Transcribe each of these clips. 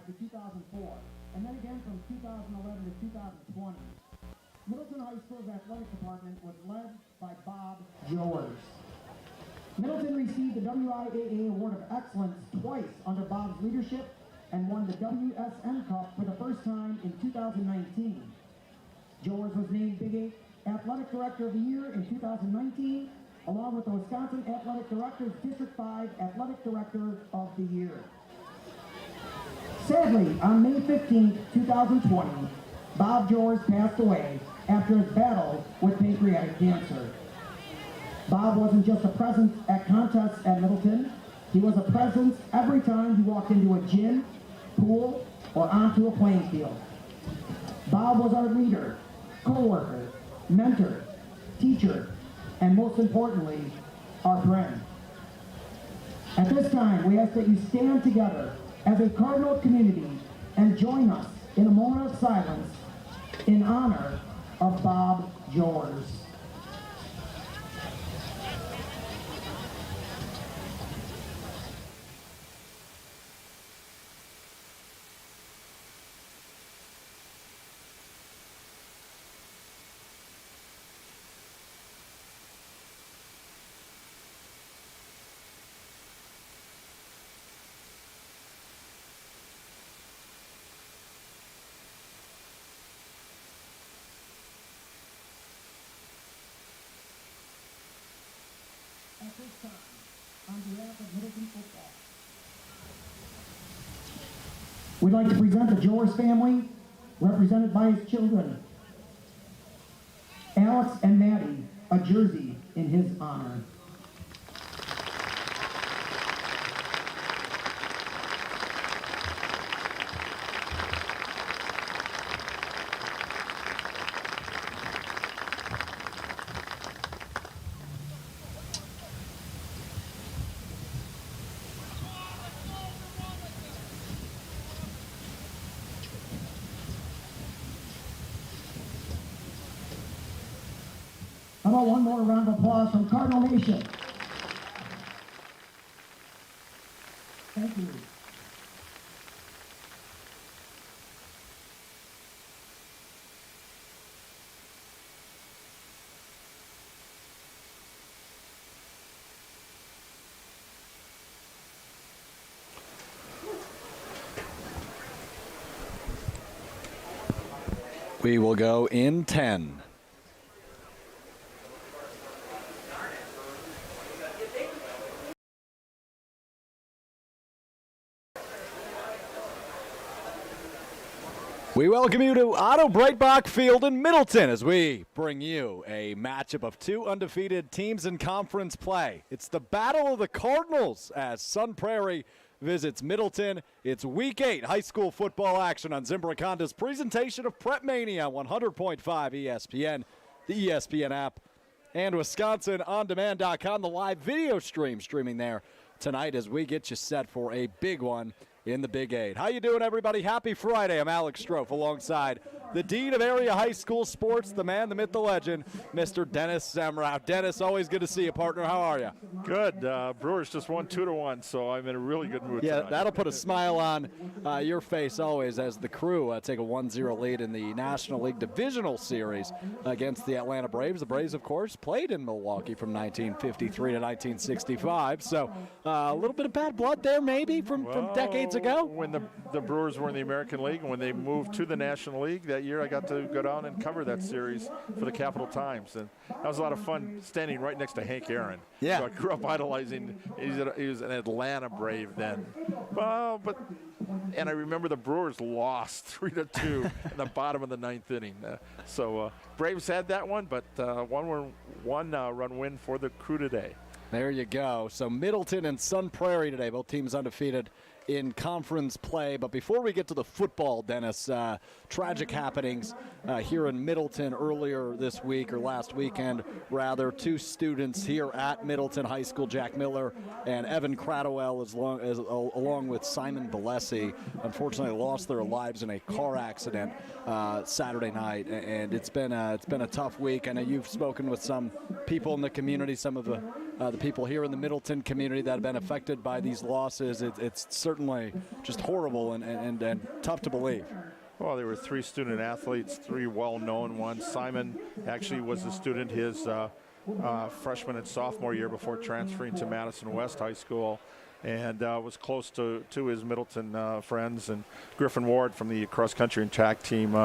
to 2004, and then again from 2011 to 2020. Middleton High School's athletic department was led by Bob Jowers. Middleton received the WIAA Award of Excellence twice under Bob's leadership and won the WSN Cup for the first time in 2019. Jowers was named Big 8 Athletic Director of the Year in 2019, along with the Wisconsin Athletic Directors District 5 Athletic Director of the Year. Sadly, on May 15, 2020, Bob Jowers passed away after his battle with pancreatic cancer. Bob wasn't just a presence at contests at Middleton, he was a presence every time he walked into a gym, pool, or onto a playing field. Bob was our leader, co-worker, mentor, teacher, and most importantly, our friend. At this time, we ask that you stand together as a Cardinal community and join us in a moment of silence in honor of Bob Jowers. At this time, on behalf of Middleton football, we'd like to present the Jowers family, represented by his children, Alex and Maddie, a jersey in his honor. How about one more round of applause from Cardinal Nation? Thank you. We will go in 10. We welcome you to Otto Breitbach Field in Middleton as we bring you a matchup of two undefeated teams in conference play. It's the Battle of the Cardinals as Sun Prairie visits Middleton. It's Week 8 high school football action on Zimbrick Honda's presentation of Prep Mania, 100.5 ESPN, the ESPN app, and WisconsinOnDemand.com, the live video streaming there tonight as we get you set for a big one in the Big 8. How you doing, everybody? Happy Friday. I'm Alex Strofe alongside the Dean of Area High School Sports, the man, the myth, the legend, Mr. Dennis Semrau. Dennis, always good to see you, partner. How are you? Good. Brewers just won 2-1, so I'm in a really good mood tonight. That'll put a smile on your face always as the Crew take a 1-0 lead in the National League Divisional Series against the Atlanta Braves. The Braves, of course, played in Milwaukee from 1953 to 1965, so a little bit of bad blood there maybe from decades ago. When the Brewers were in the American League and when they moved to the National League that year, I got to go down and cover that series for the Capital Times, and that was a lot of fun standing right next to Hank Aaron. Yeah. So I grew up idolizing. He was an Atlanta Brave then. And I remember the Brewers lost 3-2 in the bottom of the ninth inning. So Braves had that one, but one run win for the Crew today. There you go. So Middleton and Sun Prairie today, both teams undefeated in conference play. But before we get to the football, Dennis, tragic happenings here in Middleton earlier this week, or last weekend rather. Two students here at Middleton High School, Jack Miller and Evan Cradwell, along with Simon Valesi, unfortunately lost their lives in a car accident Saturday night, and it's been a tough week. I know you've spoken with some people in the community, some of the the people here in the Middleton community that have been affected by these losses. It's certainly just horrible and tough to believe. Well, there were 3 student athletes, 3 well-known ones. Simon actually was a student his freshman and sophomore year before transferring to Madison West High School, and was close to his Middleton friends. And Griffin Ward from the cross-country and track team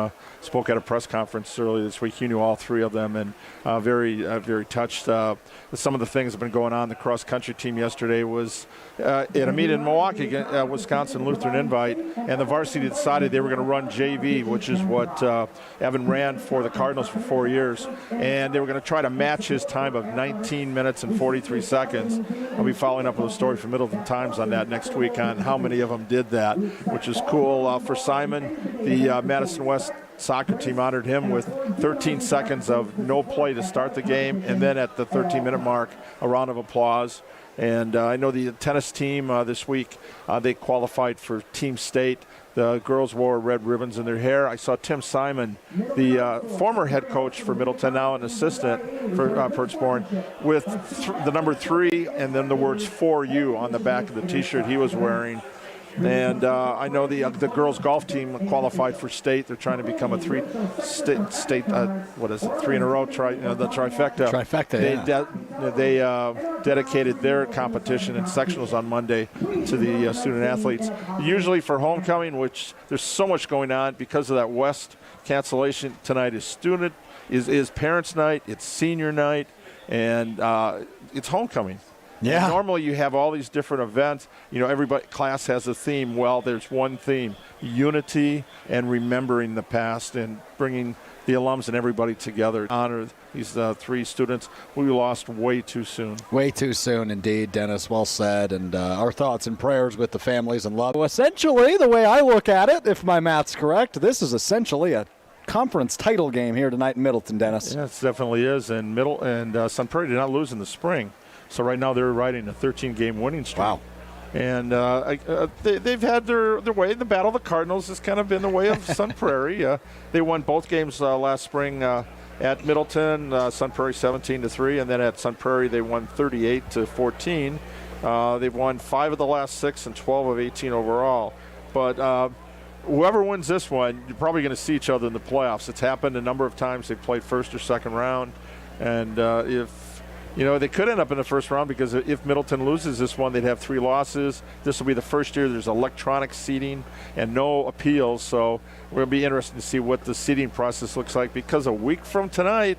spoke at a press conference earlier this week. He knew all 3 of them, and very touched. Some of the things that have been going on. The cross-country team yesterday was at a meet in Milwaukee, Wisconsin Lutheran Invite, and the varsity decided they were going to run JV, which is what Evan ran for the Cardinals for 4 years, and they were going to try to match his time of 19 minutes and 43 seconds. I'll be following up with a story from Middleton Times on that next week on how many of them did that, which is cool. For Simon, the Madison West soccer team honored him with 13 seconds of no play to start the game, and then at the 13-minute mark, a round of applause. And I know the tennis team this week, they qualified for Team State. The girls wore red ribbons in their hair. I saw Tim Simon, the former head coach for Middleton, now an assistant for Pertzborn, with the number 3 and then the words "for you" on the back of the T-shirt he was wearing. And I know the girls golf team qualified for state. They're trying to become a 3 state what is it, 3 in a row, the trifecta. Trifecta, They dedicated their competition and sectionals on Monday to the student athletes. Usually for homecoming, which there's so much going on because of that West cancellation tonight, is parents' night, it's senior night, and it's homecoming. Yeah. And normally you have all these different events. Everybody class has a theme. Well, there's one theme: unity and remembering the past and bringing the alums and everybody together. Honor these 3 students we lost way too soon. Way too soon, indeed, Dennis. Well said. And our thoughts and prayers with the families and love. Essentially, the way I look at it, if my math's correct, this is essentially a conference title game here tonight in Middleton, Dennis. Yeah, it definitely is. And Sun Prairie did not lose in the spring. So right now they're riding a 13-game winning streak. Wow. And they've had their way. The Battle of the Cardinals has kind of been the way of Sun Prairie. They won both games last spring at Middleton, Sun Prairie 17-3, and then at Sun Prairie they won 38-14. They've won 5 of the last 6 and 12 of 18 overall. But whoever wins this one, you're probably going to see each other in the playoffs. It's happened a number of times. They've played first or second round. And they could end up in the first round, because if Middleton loses this one, they'd have 3 losses. This will be the first year there's electronic seating and no appeals. So we're going to be interested to see what the seating process looks like, because a week from tonight,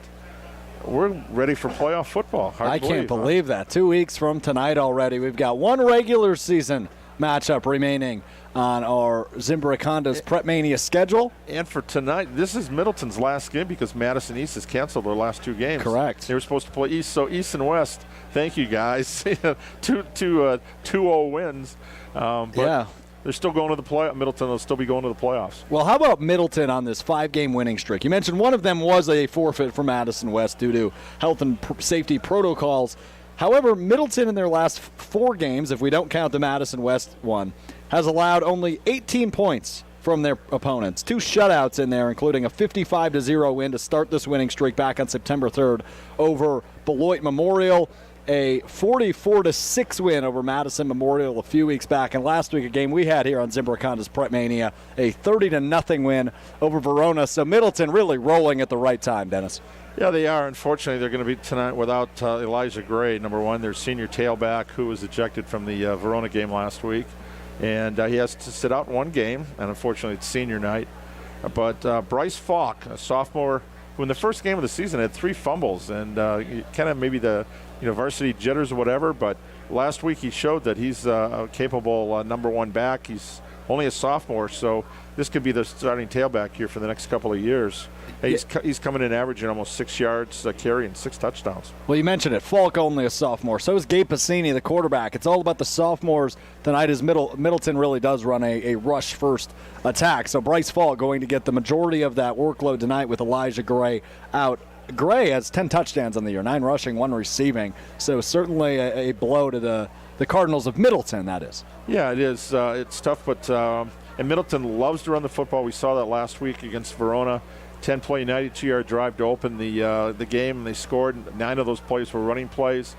we're ready for playoff football. I can't believe that. 2 weeks from tonight already. We've got one regular season matchup remaining on our Zimbrick Honda's Prep Mania schedule. And for tonight, this is Middleton's last game, because Madison East has canceled their last 2 games. Correct. They were supposed to play East, so East and West, thank you guys. 2-0 wins. But they're still going to the playoffs. Middleton will still be going to the playoffs. Well, how about Middleton on this 5-game winning streak? You mentioned one of them was a forfeit for Madison West due to health and safety protocols. However, Middleton in their last 4 games, if we don't count the Madison West one, has allowed only 18 points from their opponents. 2 shutouts in there, including a 55-0 win to start this winning streak back on September 3rd over Beloit Memorial, a 44-6 win over Madison Memorial a few weeks back, and last week a game we had here on Zimbrick Honda's Prep Mania, a 30-0 win over Verona. So Middleton really rolling at the right time, Dennis. Yeah, they are. Unfortunately, they're going to be tonight without Elijah Gray, number 1, their senior tailback, who was ejected from the Verona game last week. And he has to sit out 1 game, and unfortunately it's senior night. But Bryce Falk, a sophomore, who in the first game of the season had 3 fumbles, and kind of maybe the varsity jitters or whatever, but last week he showed that he's a capable number 1 back. He's only a sophomore, so this could be the starting tailback here for the next couple of years. He's coming in averaging almost 6 yards a carry and 6 touchdowns. Well, you mentioned it. Falk only a sophomore. So is Gabe Passini, the quarterback. It's all about the sophomores tonight, as Middleton really does run a rush-first attack. So Bryce Falk going to get the majority of that workload tonight with Elijah Gray out. Gray has 10 touchdowns on the year, 9 rushing, 1 receiving. So certainly a blow to the Cardinals of Middleton, that is. Yeah, it is. It's tough, but and Middleton loves to run the football. We saw that last week against Verona. 10-play, 92-yard drive to open the game, and they scored. 9 of those plays were running plays.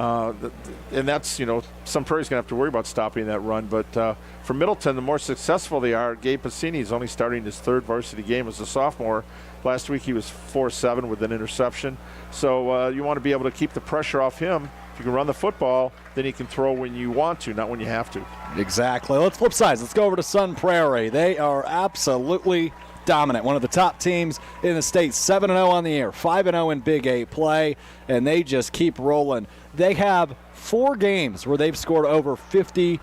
And that's, Sun Prairie's going to have to worry about stopping that run. But for Middleton, the more successful they are, Gabe Pacini is only starting his third varsity game as a sophomore. Last week he was 4-7 with an interception. So you want to be able to keep the pressure off him. If you can run the football, then he can throw when you want to, not when you have to. Exactly. Let's flip sides. Let's go over to Sun Prairie. They are absolutely dominant. One of the top teams in the state, 7-0 on the year, 5-0 in Big 8 play, and they just keep rolling. They have 4 games where they've scored over 50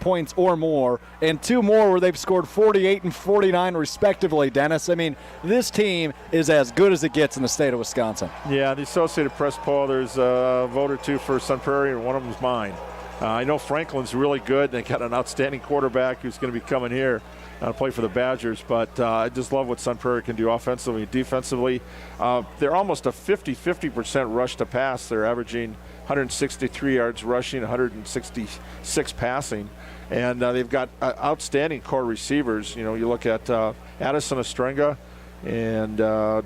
points or more, and 2 more where they've scored 48 and 49 respectively, Dennis. I mean, this team is as good as it gets in the state of Wisconsin. Yeah, the Associated Press poll, there's a vote or 2 for Sun Prairie, and one of them is mine. I know Franklin's really good. They got an outstanding quarterback who's going to be coming here to play for the Badgers, but I just love what Sun Prairie can do offensively and defensively. They're almost a 50% rush to pass. They're averaging 163 yards rushing, 166 passing, and they've got outstanding core receivers. You look at Addison Ostrenga and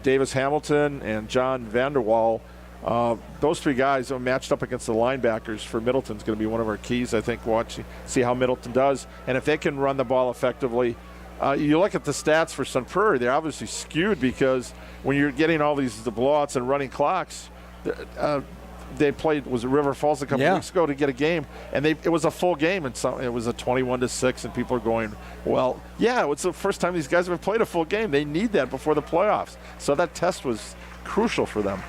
Davis Hamilton and John Vanderwall. Those 3 guys are matched up against the linebackers for Middleton is going to be one of our keys, I think. See how Middleton does. And if they can run the ball effectively, you look at the stats for Sun Prairie, they're obviously skewed because when you're getting all these blowouts and running clocks, they played, was it River Falls a couple weeks ago to get a game, and it was a full game, and it was a 21-6, and people are going, well, yeah, it's the first time these guys have played a full game. They need that before the playoffs. So that test was crucial for them.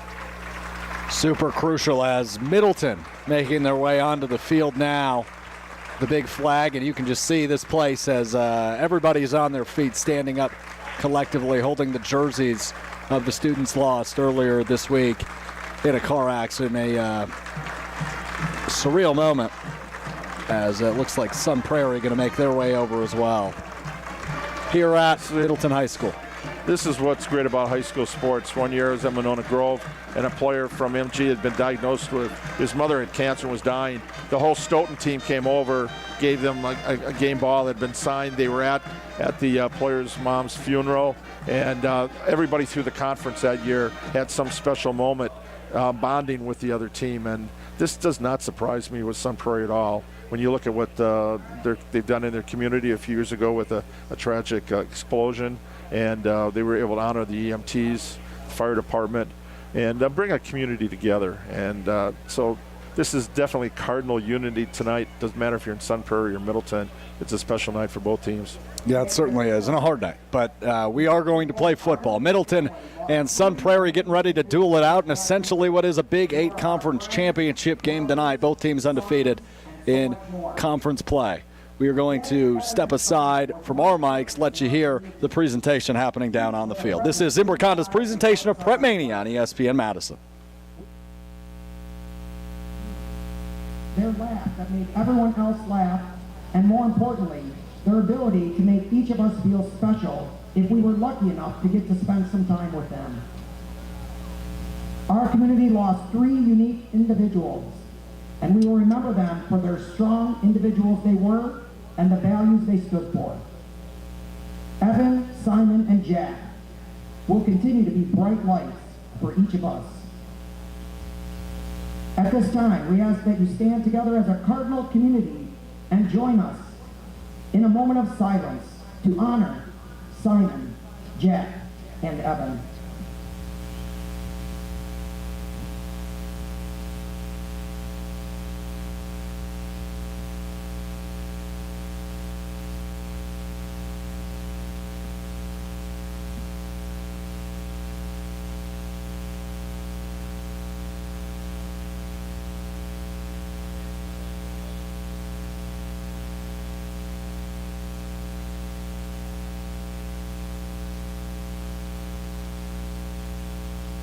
Super crucial as Middleton making their way onto the field now. The big flag, and you can just see this place as everybody's on their feet, standing up collectively, holding the jerseys of the students lost earlier this week in a car accident. A surreal moment as it looks like Sun Prairie going to make their way over as well here at Middleton High School. This is what's great about high school sports. One year I was at Monona Grove, and a player from MG had been diagnosed with, his mother had cancer and was dying. The whole Stoughton team came over, gave them a game ball that had been signed. They were at the player's mom's funeral, and everybody through the conference that year had some special moment bonding with the other team. And this does not surprise me with Sun Prairie at all. When you look at what they've done in their community a few years ago with a tragic explosion, and they were able to honor the EMTs, fire department, and bring a community together. And so this is definitely Cardinal unity tonight. Doesn't matter if you're in Sun Prairie or Middleton. It's a special night for both teams. Yeah, it certainly is, and a hard night. But we are going to play football. Middleton and Sun Prairie getting ready to duel it out in essentially what is a Big 8 conference championship game tonight. Both teams undefeated in conference play. We are going to step aside from our mics, let you hear the presentation happening down on the field. This is Zimbrick Honda's presentation of Prep Mania on ESPN Madison. Their laugh that made everyone else laugh, and more importantly, their ability to make each of us feel special if we were lucky enough to get to spend some time with them. Our community lost 3 unique individuals, and we will remember them for their strong individuals they were and the values they stood for. Evan, Simon, and Jack will continue to be bright lights for each of us. At this time, we ask that you stand together as a Cardinal community and join us in a moment of silence to honor Simon, Jack, and Evan.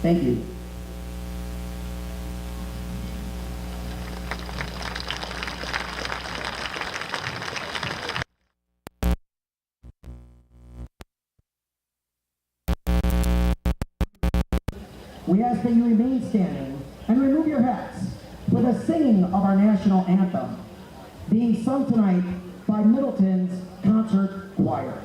Thank you. We ask that you remain standing and remove your hats for the singing of our national anthem, being sung tonight by Middleton's concert choir.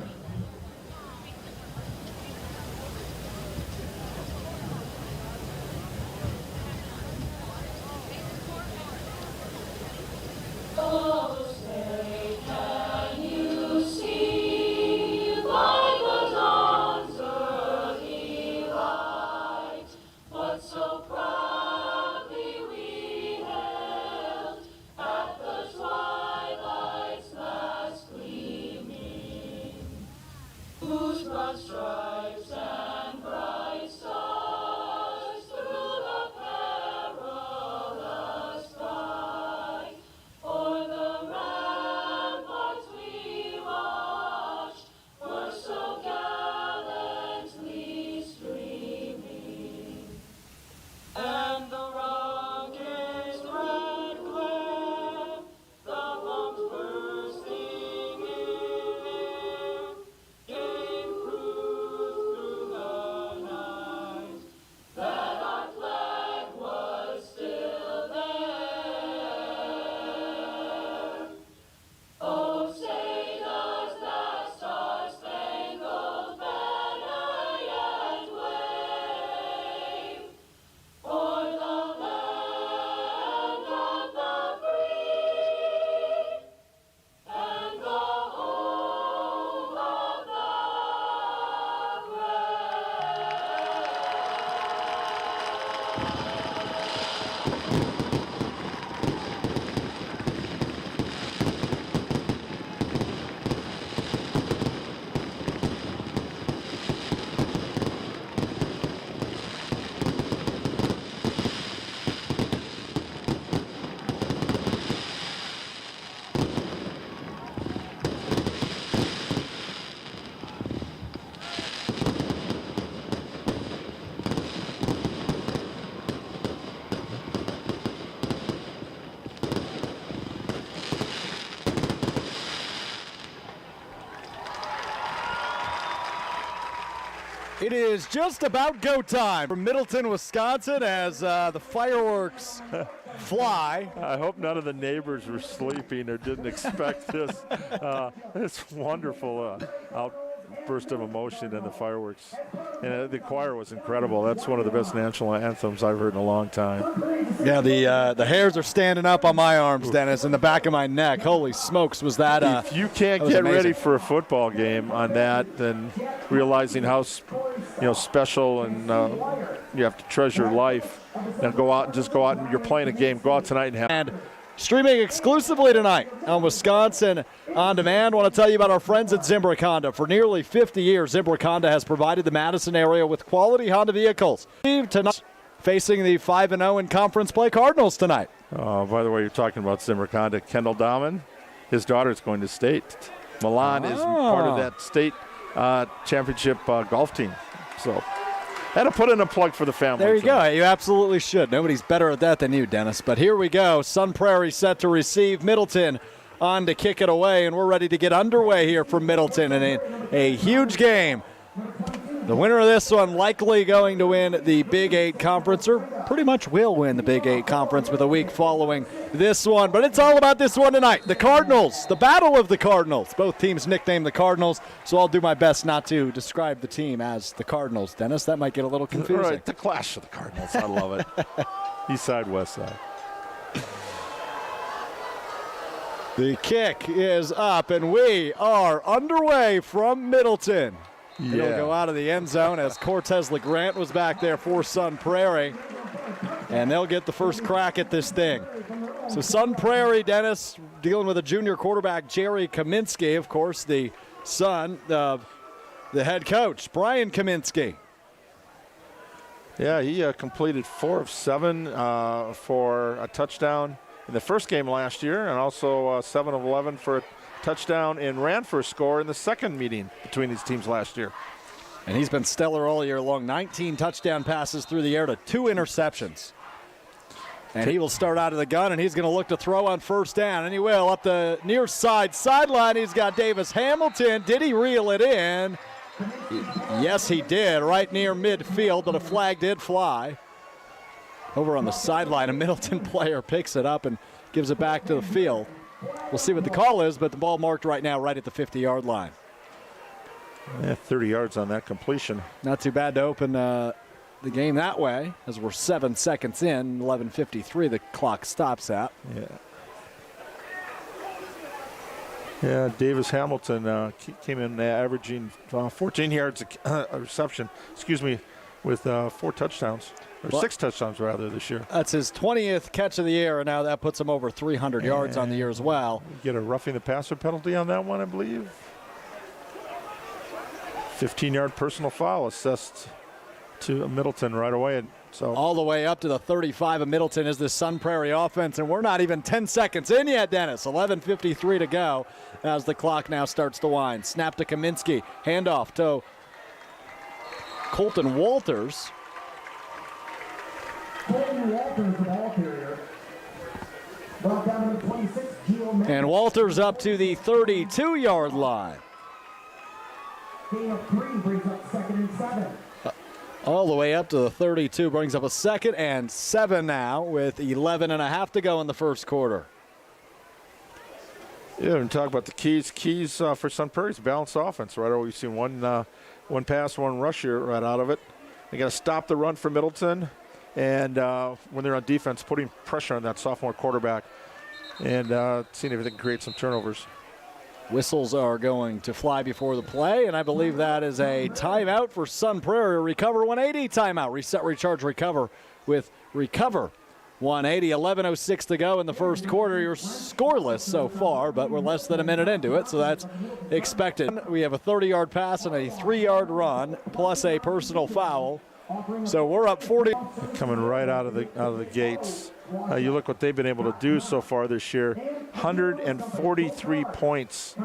the stripes and bright stars through the perilous fight. O'er the ramparts we watched were so gallantly streaming, and the rocket's red glare, the bombs bursting in air, gave proof through the night that our flag was still there. Oh, say does that star-spangled banner yet wave o'er the land of the free and the home of the It is just about go time from Middleton, Wisconsin, as the fireworks fly. I hope none of the neighbors were sleeping or didn't expect this. It's wonderful outburst of emotion and the fireworks. And the choir was incredible. That's one of the best national anthems I've heard in a long time. Yeah, the hairs are standing up on my arms, Dennis, in the back of my neck. Holy smokes, was that If you can't that was get amazing. ready for a football game on that, then realizing how special and you have to treasure life, and go out and you're playing a game. Go out tonight and have. And streaming exclusively tonight on Wisconsin On Demand, I want to tell you about our friends at Zimbrick Honda. For nearly 50 years, Zimbrick Honda has provided the Madison area with quality Honda vehicles. Tonight, facing the 5-0 in conference play Cardinals tonight. By the way, you're talking about Zimbrick Honda. Kendall Dahman, his daughter's going to state. Milan is part of that state championship golf team. So, had to put in a plug for the family. There you go. You absolutely should. Nobody's better at that than you, Dennis. But here we go. Sun Prairie set to receive Middleton on to kick it away, and we're ready to get underway here from Middleton in a huge game. The winner of this one likely going to win the Big 8 Conference, or pretty much will win the Big 8 Conference with a week following this one. But it's all about this one tonight. The Cardinals, the Battle of the Cardinals. Both teams nicknamed the Cardinals, so I'll do my best not to describe the team as the Cardinals, Dennis. That might get a little confusing. Right, the clash of the Cardinals. I love it. East side, west side. The kick is up, and we are underway from Middleton. It'll go out of the end zone as Cortez LeGrant was back there for Sun Prairie. And they'll get the first crack at this thing. So Sun Prairie, Dennis, dealing with a junior quarterback, Jerry Kaminsky, of course, the son of the head coach, Brian Kaminsky. Yeah, he completed 4 of 7 for a touchdown in the first game last year, and also 7 of 11 for a touchdown and ran for a score in the second meeting between these teams last year. And he's been stellar all year long. 19 touchdown passes through the air to 2 interceptions. And he will start out of the gun, and he's going to look to throw on first down. And he will up the near sideline. He's got Davis Hamilton. Did he reel it in? Yes, he did, right near midfield, but a flag did fly. Over on the sideline, a Middleton player picks it up and gives it back to the field. We'll see what the call is, but the ball marked right now right at the 50-yard line. Yeah, 30 yards on that completion. Not too bad to open the game that way, as we're 7 seconds in, 11:53 the clock stops at. Yeah, Davis Hamilton came in averaging 14 yards a reception, with 4 touchdowns, or 6 touchdowns rather this year. That's his 20th catch of the year, and now that puts him over 300 yards on the year as well. Get a roughing the passer penalty on that one, I believe. 15-yard personal foul assessed to Middleton right away. So all the way up to the 35 of Middleton is the Sun Prairie offense, and we're not even 10 seconds in yet, Dennis. 11:53 to go as the clock now starts to wind. Snap to Kaminsky, handoff to Colton Walters. Colton Walters, the ball carrier. Brought down to the 26, Gio Mendes. And Walters up to the 32-yard line. Gain of 3 brings up 2nd and 7. All the way up to the 32, brings up a 2nd and 7 now with 11.5 to go in the first quarter. Yeah, and talk about the keys. Keys for Sun Prairie's balanced offense. Right, we've seen one pass, one rush here right out of it. They got to stop the run for Middleton, and when they're on defense, putting pressure on that sophomore quarterback, and seeing if they can create some turnovers. Whistles are going to fly before the play, and I believe that is a timeout for Sun Prairie. Recover 180 timeout. Reset, recharge, recover with Recover 180. 11:06 to go in the first quarter. You're scoreless so far, but we're less than a minute into it, so that's expected. We have a 30-yard pass and a 3-yard run, plus a personal foul. So we're up 40. Coming right out of the gates. You look what they've been able to do so far this year. 143 points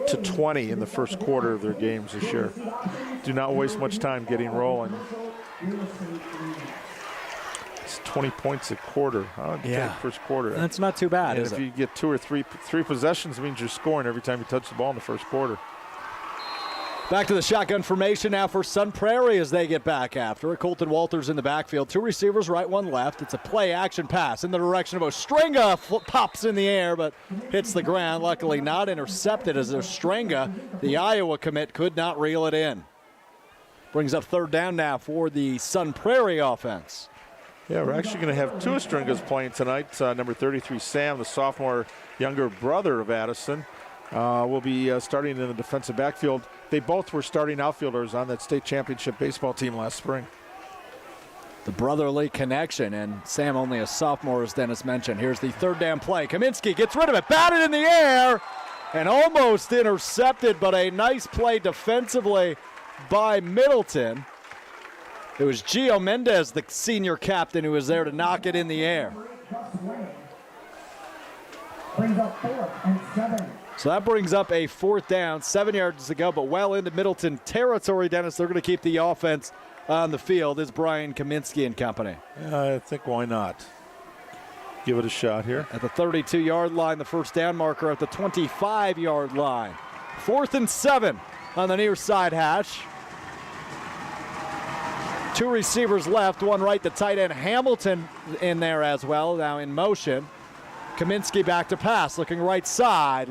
to 20 in the first quarter of their games this year. Do not waste much time getting rolling. It's 20 points a quarter. First quarter. That's not too bad, and is if it? you get two or three possessions, it means you're scoring every time you touch the ball in the first quarter. Back to the shotgun formation now for Sun Prairie as they get back after it. Colton Walters in the backfield. 2 receivers, right, 1 left. It's a play-action pass in the direction of Ostrenga. Pops in the air, but hits the ground. Luckily not intercepted as Ostrenga, the Iowa commit, could not reel it in. Brings up 3rd down now for the Sun Prairie offense. Yeah, we're actually going to have 2 Ostrengas playing tonight. Number 33, Sam, the sophomore younger brother of Addison, will be starting in the defensive backfield. They both were starting outfielders on that state championship baseball team last spring. The brotherly connection, and Sam only a sophomore, as Dennis mentioned. Here's the 3rd down play. Kaminsky gets rid of it, batted in the air, and almost intercepted, but a nice play defensively by Middleton. It was Gio Mendes, the senior captain, who was there to knock it in the air. Brings up 4th and 7. So that brings up a 4th down, 7 yards to go, but well into Middleton territory, Dennis. They're going to keep the offense on the field. Is Brian Kaminsky and company. I think why not? Give it a shot here. At the 32-yard line, the 1st down marker at the 25-yard line. 4th and 7 on the near side hash. 2 receivers left, 1 right, the tight end Hamilton in there as well, now in motion. Kaminsky back to pass, looking right side,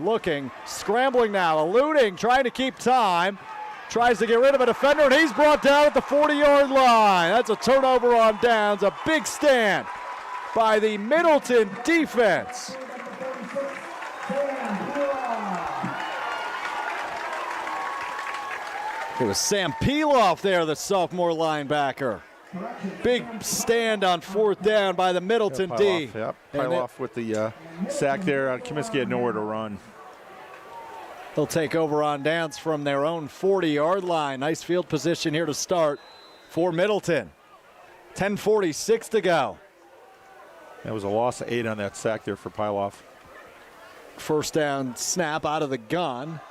scrambling now, eluding, trying to keep time. Tries to get rid of a defender, and he's brought down at the 40-yard line. That's a turnover on downs, a big stand by the Middleton defense. It was Sam Piloff there, the sophomore linebacker. Big stand on 4th down by the Middleton D. Yep, Piloff with the sack there. Kaminsky had nowhere to run. They'll take over on downs from their own 40-yard line. Nice field position here to start for Middleton. 10:46 to go. That was a loss of 8 on that sack there for Piloff. 1st down snap out of the gun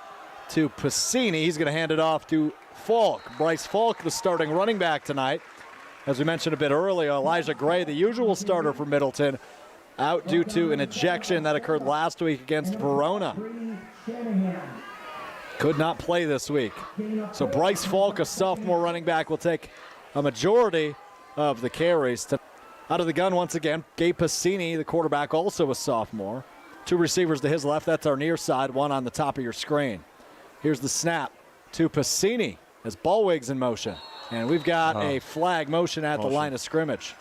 to Pacini. He's going to hand it off to Falk. Bryce Falk, the starting running back tonight. As we mentioned a bit earlier, Elijah Gray, the usual starter for Middleton, out due to an ejection that occurred last week against Verona. Could not play this week. So Bryce Falk, a sophomore running back, will take a majority of the carries. Out of the gun once again, Gabe Pacini, the quarterback, also a sophomore. 2 receivers to his left. That's our near side, 1 on the top of your screen. Here's the snap to Pacini as Ballwig's in motion. And we've got a flag motion at the line of scrimmage.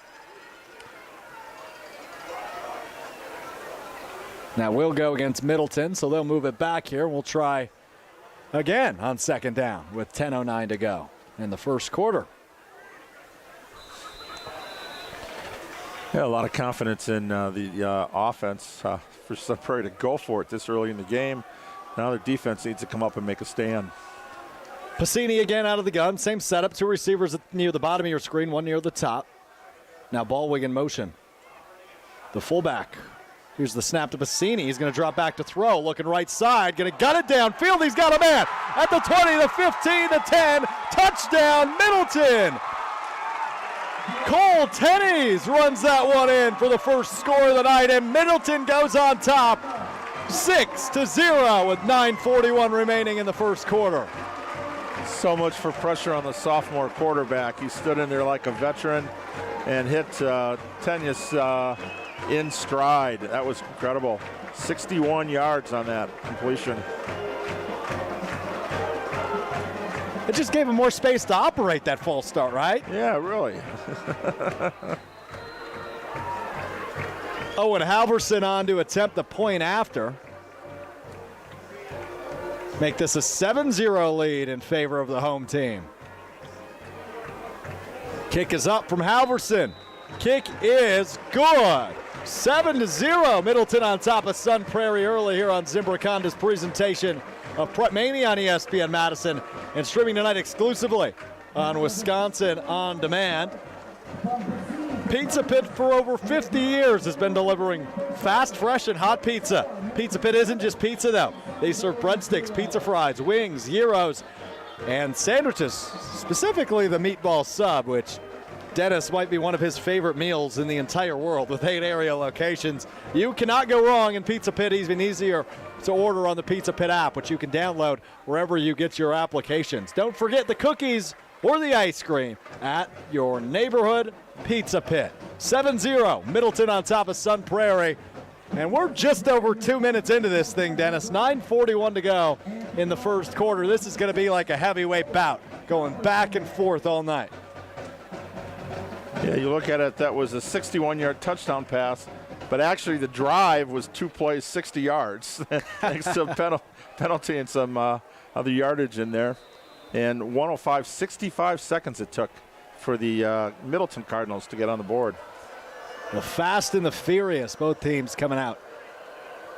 Now we'll go against Middleton, so they'll move it back here. We'll try again on 2nd down with 10:09 to go in the first quarter. Yeah, a lot of confidence in the offense for Sun Prairie to go for it this early in the game. Now their defense needs to come up and make a stand. Passini again out of the gun. Same setup. Two receivers near the bottom of your screen, one near the top. Now Ballwig in motion. The fullback. Here's the snap to Passini. He's going to drop back to throw. Looking right side. Going to gut it downfield. He's got a man at the 20, the 15, the 10. Touchdown, Middleton. Cole Tenney's runs that one in for the first score of the night, and Middleton goes on top 6-0 with 9:41 remaining in the first quarter. So much for pressure on the sophomore quarterback. He stood in there like a veteran and hit Tenyus in stride. That was incredible. 61 yards on that completion. It just gave him more space to operate that false start, right? Yeah, really. Owen Halverson on to attempt the point after. Make this a 7-0 lead in favor of the home team. Kick is up from Halverson. Kick is good. 7-0. Middleton on top of Sun Prairie early here on Zimbrick Honda's presentation of Prep Mania on ESPN Madison, and streaming tonight exclusively on Wisconsin On Demand. Pizza Pit for over 50 years has been delivering fast, fresh, and hot pizza. Pizza Pit isn't just pizza, though. They serve breadsticks, pizza fries, wings, gyros, and sandwiches, specifically the meatball sub, which Dennis might be one of his favorite meals in the entire world with 8 area locations. You cannot go wrong in Pizza Pit, even easier to order on the Pizza Pit app, which you can download wherever you get your applications. Don't forget the cookies or the ice cream at your neighborhood Pizza Pit. 7-0, Middleton on top of Sun Prairie. And we're just over 2 minutes into this thing, Dennis. 9:41 to go in the first quarter. This is going to be like a heavyweight bout, going back and forth all night. Yeah, you look at it, that was a 61-yard touchdown pass, but actually the drive was 2 plays, 60 yards, thanks to a penalty and some other yardage in there. And 65 seconds it took for the Middleton Cardinals to get on the board. The fast and the furious, both teams coming out.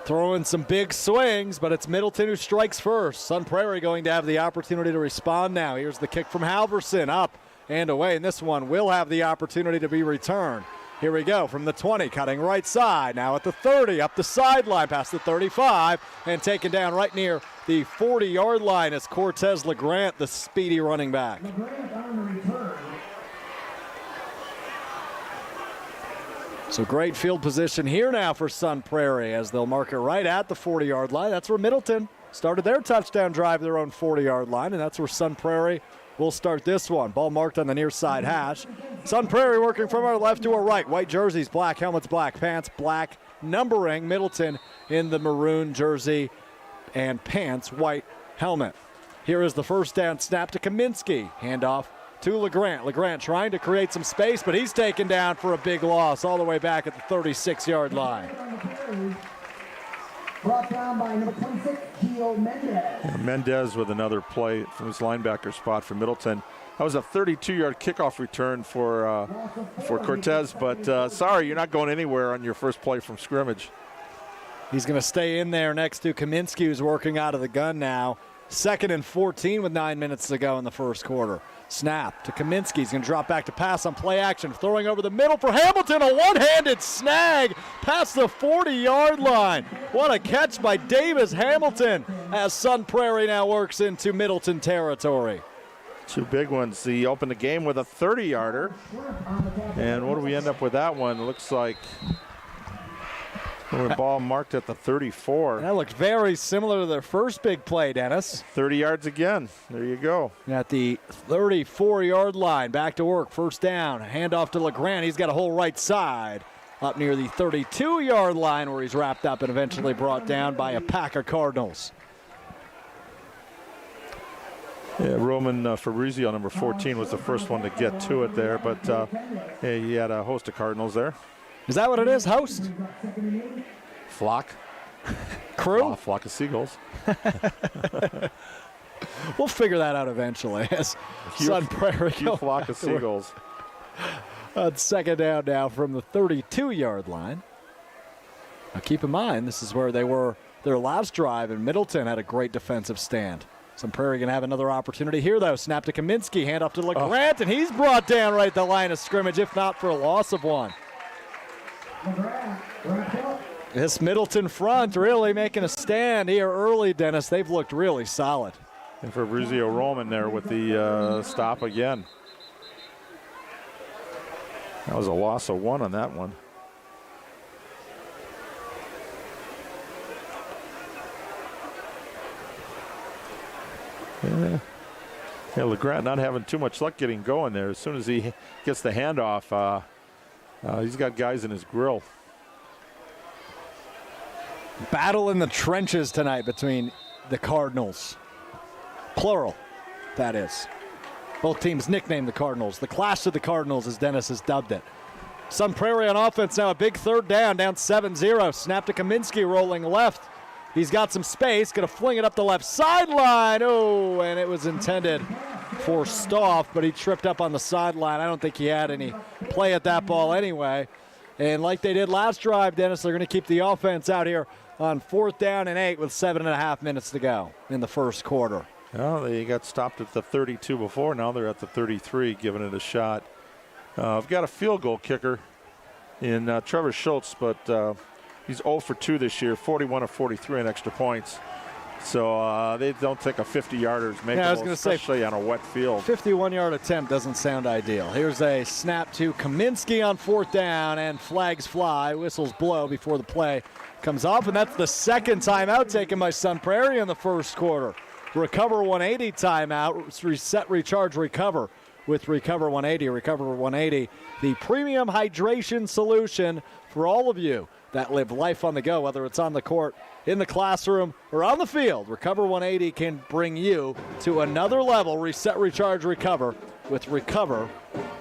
Throwing some big swings, but it's Middleton who strikes first. Sun Prairie going to have the opportunity to respond now. Here's the kick from Halverson, up and away, and this one will have the opportunity to be returned. Here we go from the 20, cutting right side, now at the 30, up the sideline, past the 35, and taken down right near the 40-yard line as Cortez LeGrant, the speedy running back. So great field position here now for Sun Prairie as they'll mark it right at the 40-yard line. That's where Middleton started their touchdown drive, their own 40-yard line, and that's where Sun Prairie will start this one. Ball marked on the near side hash. Sun Prairie working from our left to our right. White jerseys, black helmets, black pants, black numbering. Middleton in the maroon jersey and pants, white helmet. Here is the first down snap to Kaminsky. Handoff to LeGrant. LeGrant trying to create some space, but he's taken down for a big loss all the way back at the 36-yard line. Brought down by number 26, Gio Mendez. Yeah, Mendez with another play from his linebacker spot for Middleton. That was a 32-yard kickoff return for Cortez, but sorry, you're not going anywhere on your first play from scrimmage. He's going to stay in there next to Kaminsky, who's working out of the gun now. 2nd and 14 with 9 minutes to go in the first quarter. Snap to Kaminsky. He's going to drop back to pass on play action. Throwing over the middle for Hamilton. A one-handed snag past the 40-yard line. What a catch by Davis Hamilton as Sun Prairie now works into Middleton territory. 2 big ones. He opened the game with a 30-yarder. And what do we end up with that one? It looks like a ball marked at the 34. That looked very similar to their first big play, Dennis. 30 yards again. There you go. At the 34-yard line, back to work, first down. Handoff to LeGrant. He's got a whole right side up near the 32-yard line where he's wrapped up and eventually brought down by a pack of Cardinals. Yeah, Roman Fabrizio, number 14, was the first one to get to it there, but yeah, he had a host of Cardinals there. Is that what it is, host? Flock. Crew? Oh, flock of seagulls. We'll figure that out eventually as Sun Prairie Cute flock of seagulls. On second down now from the 32-yard line. Now keep in mind, this is where they were their last drive, and Middleton had a great defensive stand. Sun Prairie going to have another opportunity here, though. Snap to Kaminsky, handoff to LeGrant, and he's brought down right at the line of scrimmage, if not for a loss of one. This Middleton front really making a stand here early, Dennis. They've looked really solid. And Fabrizio Roman there with the stop again. That was a loss of one on that one. Yeah, LeGrant not having too much luck getting going there. As soon as he gets the handoff, he's got guys in his grill. Battle in the trenches tonight between the Cardinals. Plural, that is. Both teams nicknamed the Cardinals. The Clash of the Cardinals, as Dennis has dubbed it. Sun Prairie on offense now, a big third down 7-0. Snap to Kaminsky rolling left. He's got some space, going to fling it up the left sideline. Oh, and it was intended for Stoff, but he tripped up on the sideline. I don't think he had any play at that ball anyway. And like they did last drive, Dennis, they're going to keep the offense out here on 4th down and 8 with 7.5 minutes to go in the first quarter. Well, they got stopped at the 32 before. Now they're at the 33, giving it a shot. I've got a field goal kicker in Trevor Schultz, but he's 0 for 2 this year, 41 of 43 on extra points. So they don't take a 50-yarder, especially on a wet field. 51-yard attempt doesn't sound ideal. Here's a snap to Kaminsky on 4th down, and flags fly, whistles blow before the play comes off, and that's the second timeout taken by Sun Prairie in the first quarter. Recover 180 timeout, reset, recharge, recover with Recover 180. Recover 180, the premium hydration solution for all of you that live life on the go, whether it's on the court, in the classroom, or on the field. Recover 180 can bring you to another level. Reset, recharge, recover with Recover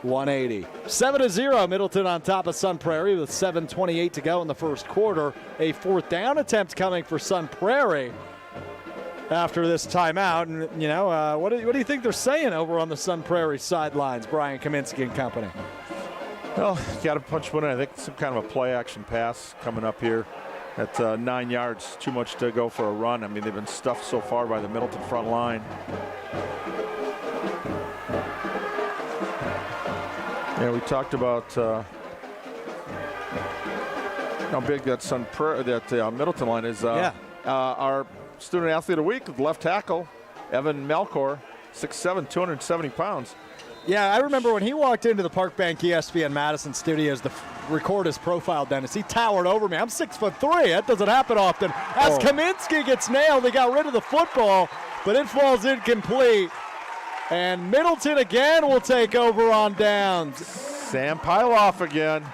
180. 7-0, Middleton on top of Sun Prairie with 7:28 to go in the first quarter. A 4th down attempt coming for Sun Prairie after this timeout. And, you know, what do you think they're saying over on the Sun Prairie sidelines, Brian Kaminsky and company? Well, got to punch one in. I think some kind of a play action pass coming up here at 9 yards. Too much to go for a run. I mean, they've been stuffed so far by the Middleton front line. Yeah, we talked about how big that Middleton line is. Our student athlete of the week, left tackle, Evan Melkor, 6'7", 270 pounds. Yeah, I remember when he walked into the Park Bank ESPN Madison studios to record his profile, Dennis, he towered over me. I'm 6'3". That doesn't happen often. As Kaminsky gets nailed, they got rid of the football, but it falls incomplete. And Middleton again will take over on downs. Sam Pyloff again.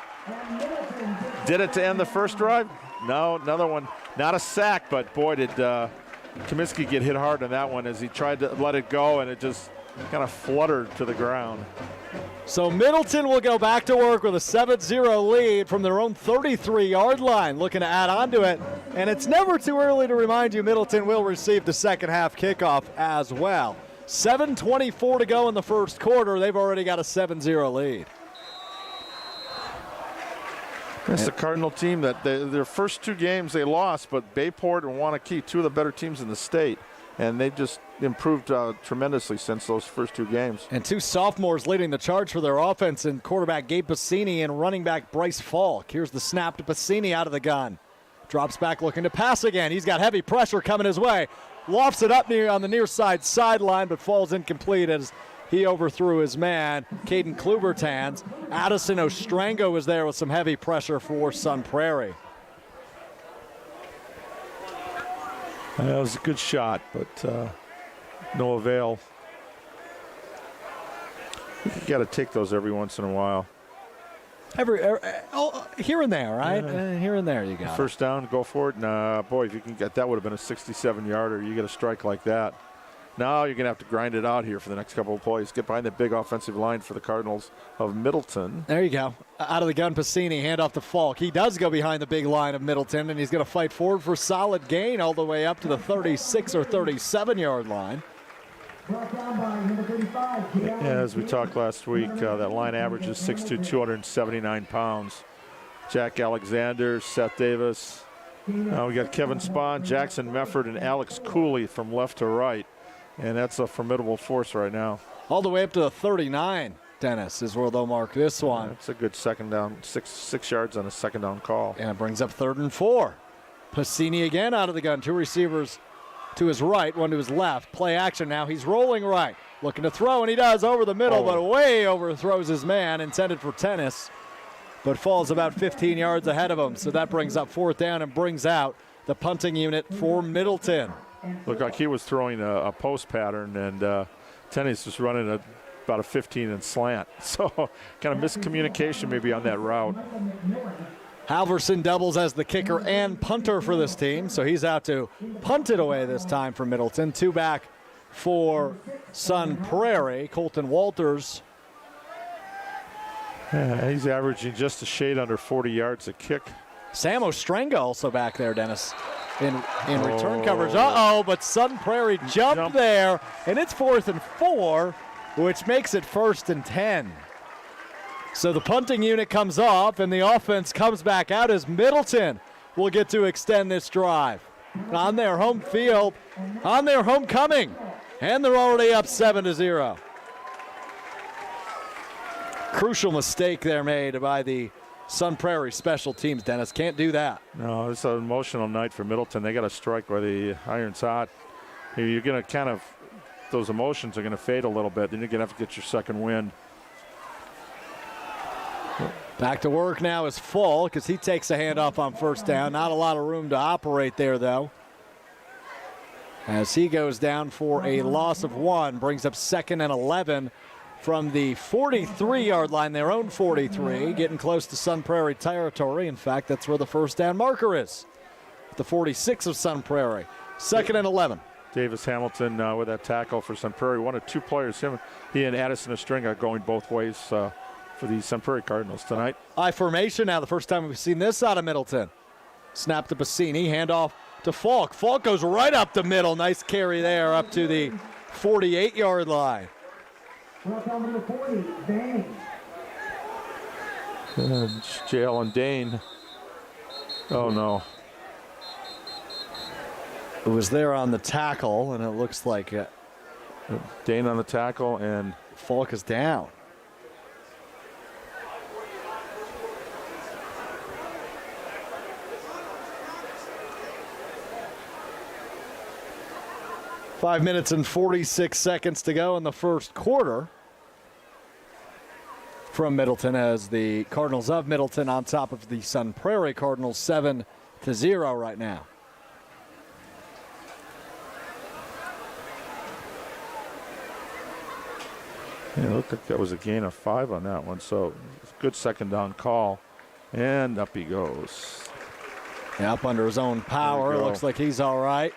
Did it to end the first drive? No, another one. Not a sack, but boy, did Kaminsky get hit hard on that one as he tried to let it go, and it just kind of fluttered to the ground. So Middleton will go back to work with a 7-0 lead from their own 33-yard line, looking to add on to it. And it's never too early to remind you Middleton will receive the second half kickoff as well. 7:24 to go in the first quarter. They've already got a 7-0 lead. It's the Cardinal team that their first 2 games they lost, but Bayport and Wanakee, 2 of the better teams in the state. And they've just improved tremendously since those first 2 games. And 2 sophomores leading the charge for their offense, and quarterback Gabe Bassini and running back Bryce Falk. Here's the snap to Bassini out of the gun. Drops back looking to pass again. He's got heavy pressure coming his way. Lofts it up on the near side sideline, but falls incomplete as he overthrew his man, Caden Klubertans. Addison Ostrenga was there with some heavy pressure for Sun Prairie. That was a good shot, but no avail. You got to take those every once in a while. Here and there, right? Yeah. Here and there you go. First down, go for it. And boy, if you can get that, would have been a 67-yarder. You get a strike like that. Now you're going to have to grind it out here for the next couple of plays. Get behind the big offensive line for the Cardinals of Middleton. There you go. Out of the gun, Bassini, handoff to Falk. He does go behind the big line of Middleton, and he's going to fight forward for solid gain all the way up to the 36 or 37-yard line. Yeah, as we talked last week, that line averages 6'2", 279 pounds. Jack Alexander, Seth Davis. We got Kevin Spahn, Jackson Mefford, and Alex Cooley from left to right. And that's a formidable force right now. All the way up to the 39, Dennis, is where they'll mark this one. That's a good second down, six yards on a second down call. And it brings up 3rd and 4. Passini again out of the gun. 2 receivers to his right, 1 to his left. Play action now. He's rolling right. Looking to throw, and he does over the middle, but way overthrows his man, intended for tennis, but falls about 15 yards ahead of him. So that brings up 4th down and brings out the punting unit for Middleton. Looked like he was throwing a post pattern, and tennis was running about a 15 and slant. So kind of miscommunication maybe on that route. Halverson doubles as the kicker and punter for this team, so he's out to punt it away this time for Middleton. 2 back for Sun Prairie. Colton Walters. Yeah, he's averaging just a shade under 40 yards a kick. Sam Ostrenga also back there, Dennis, in return coverage. Uh-oh, but Sun Prairie jumped there, and it's 4th and 4, which makes it 1st and 10. So the punting unit comes off, and the offense comes back out as Middleton will get to extend this drive. On their home field, on their homecoming, and they're already up 7-0. Crucial mistake there made by the Sun Prairie special teams, Dennis. Can't do that. No, it's an emotional night for Middleton. They got to strike where the iron's hot. You're going to kind of, those emotions are going to fade a little bit. Then you're going to have to get your second wind. Back to work now is Full because he takes a handoff on 1st down. Not a lot of room to operate there, though. As he goes down for a loss of 1, brings up 2nd and 11 from the 43-yard line, their own 43, getting close to Sun Prairie territory. In fact, that's where the 1st down marker is. The 46 of Sun Prairie. 2nd and 11. Davis Hamilton with that tackle for Sun Prairie. 1 of 2 players, he and Addison Ostrenga going both ways for the Sun Prairie Cardinals tonight. I formation now, the first time we've seen this out of Middleton. Snap to Passini, handoff to Falk. Falk goes right up the middle. Nice carry there up to the 48-yard line. Number 40, Dane. Jalen Dane. Oh, no. It was there on the tackle, and it looks like Dane on the tackle, and Falk is down. Five minutes and 46 seconds to go in the first quarter from Middleton, as the Cardinals of Middleton on top of the Sun Prairie Cardinals 7-0 right now. Yeah, it looked like that was a gain of 5 on that one, so good second down call. And up he goes. Yeah, up under his own power. Looks like he's all right.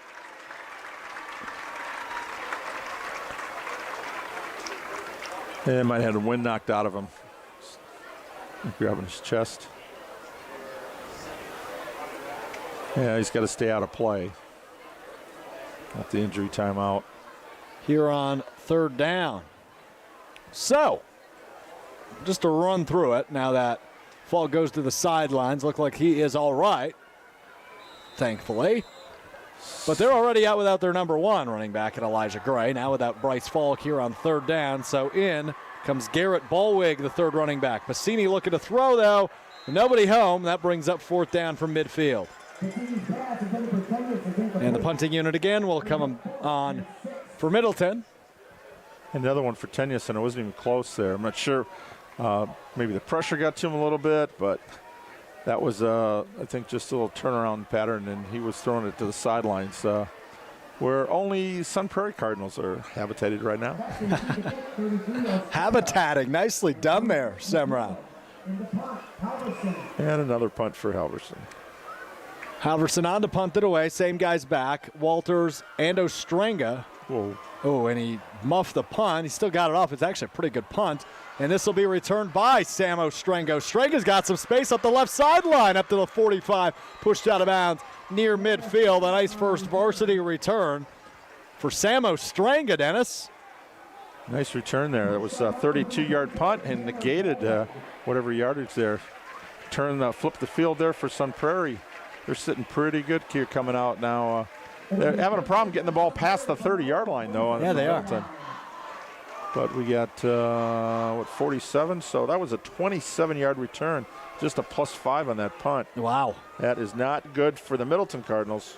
And might have had the wind knocked out of him. Grabbing his chest. Yeah, he's got to stay out of play. Got the injury timeout. Here on 3rd down. So, just to run through it, now that Falk goes to the sidelines, look like he is all right, thankfully. But they're already out without their number 1 running back in Elijah Gray. Now without Bryce Falk here on 3rd down. So in comes Garrett Ballwig, the 3rd running back. Passini looking to throw, though. Nobody home. That brings up 4th down from midfield. And the punting unit again will come on for Middleton. Another one for Tennyson. It wasn't even close there. I'm not sure. Maybe the pressure got to him a little bit, but that was, I think, just a little turnaround pattern, and he was throwing it to the sidelines where only Sun Prairie Cardinals are habitated right now. Habitating. Nicely done there, Semra. And another punt for Halverson. Halverson on to punt it away. Same guys back. Walters and Ostrenga. Whoa. Oh, and he muffed the punt. He still got it off. It's actually a pretty good punt. And this will be returned by Sam Ostrenga. Ostrenga's got some space up the left sideline, up to the 45, pushed out of bounds near midfield. A nice first varsity return for Sam Ostrenga, Dennis. Nice return there. It was a 32-yard punt and negated whatever yardage there. Flipped the field there for Sun Prairie. They're sitting pretty good here coming out now They're having a problem getting the ball past the 30-yard line, though. Yeah, they are. But we got, 47? So that was a 27-yard return. Just a +5 on that punt. Wow. That is not good for the Middleton Cardinals.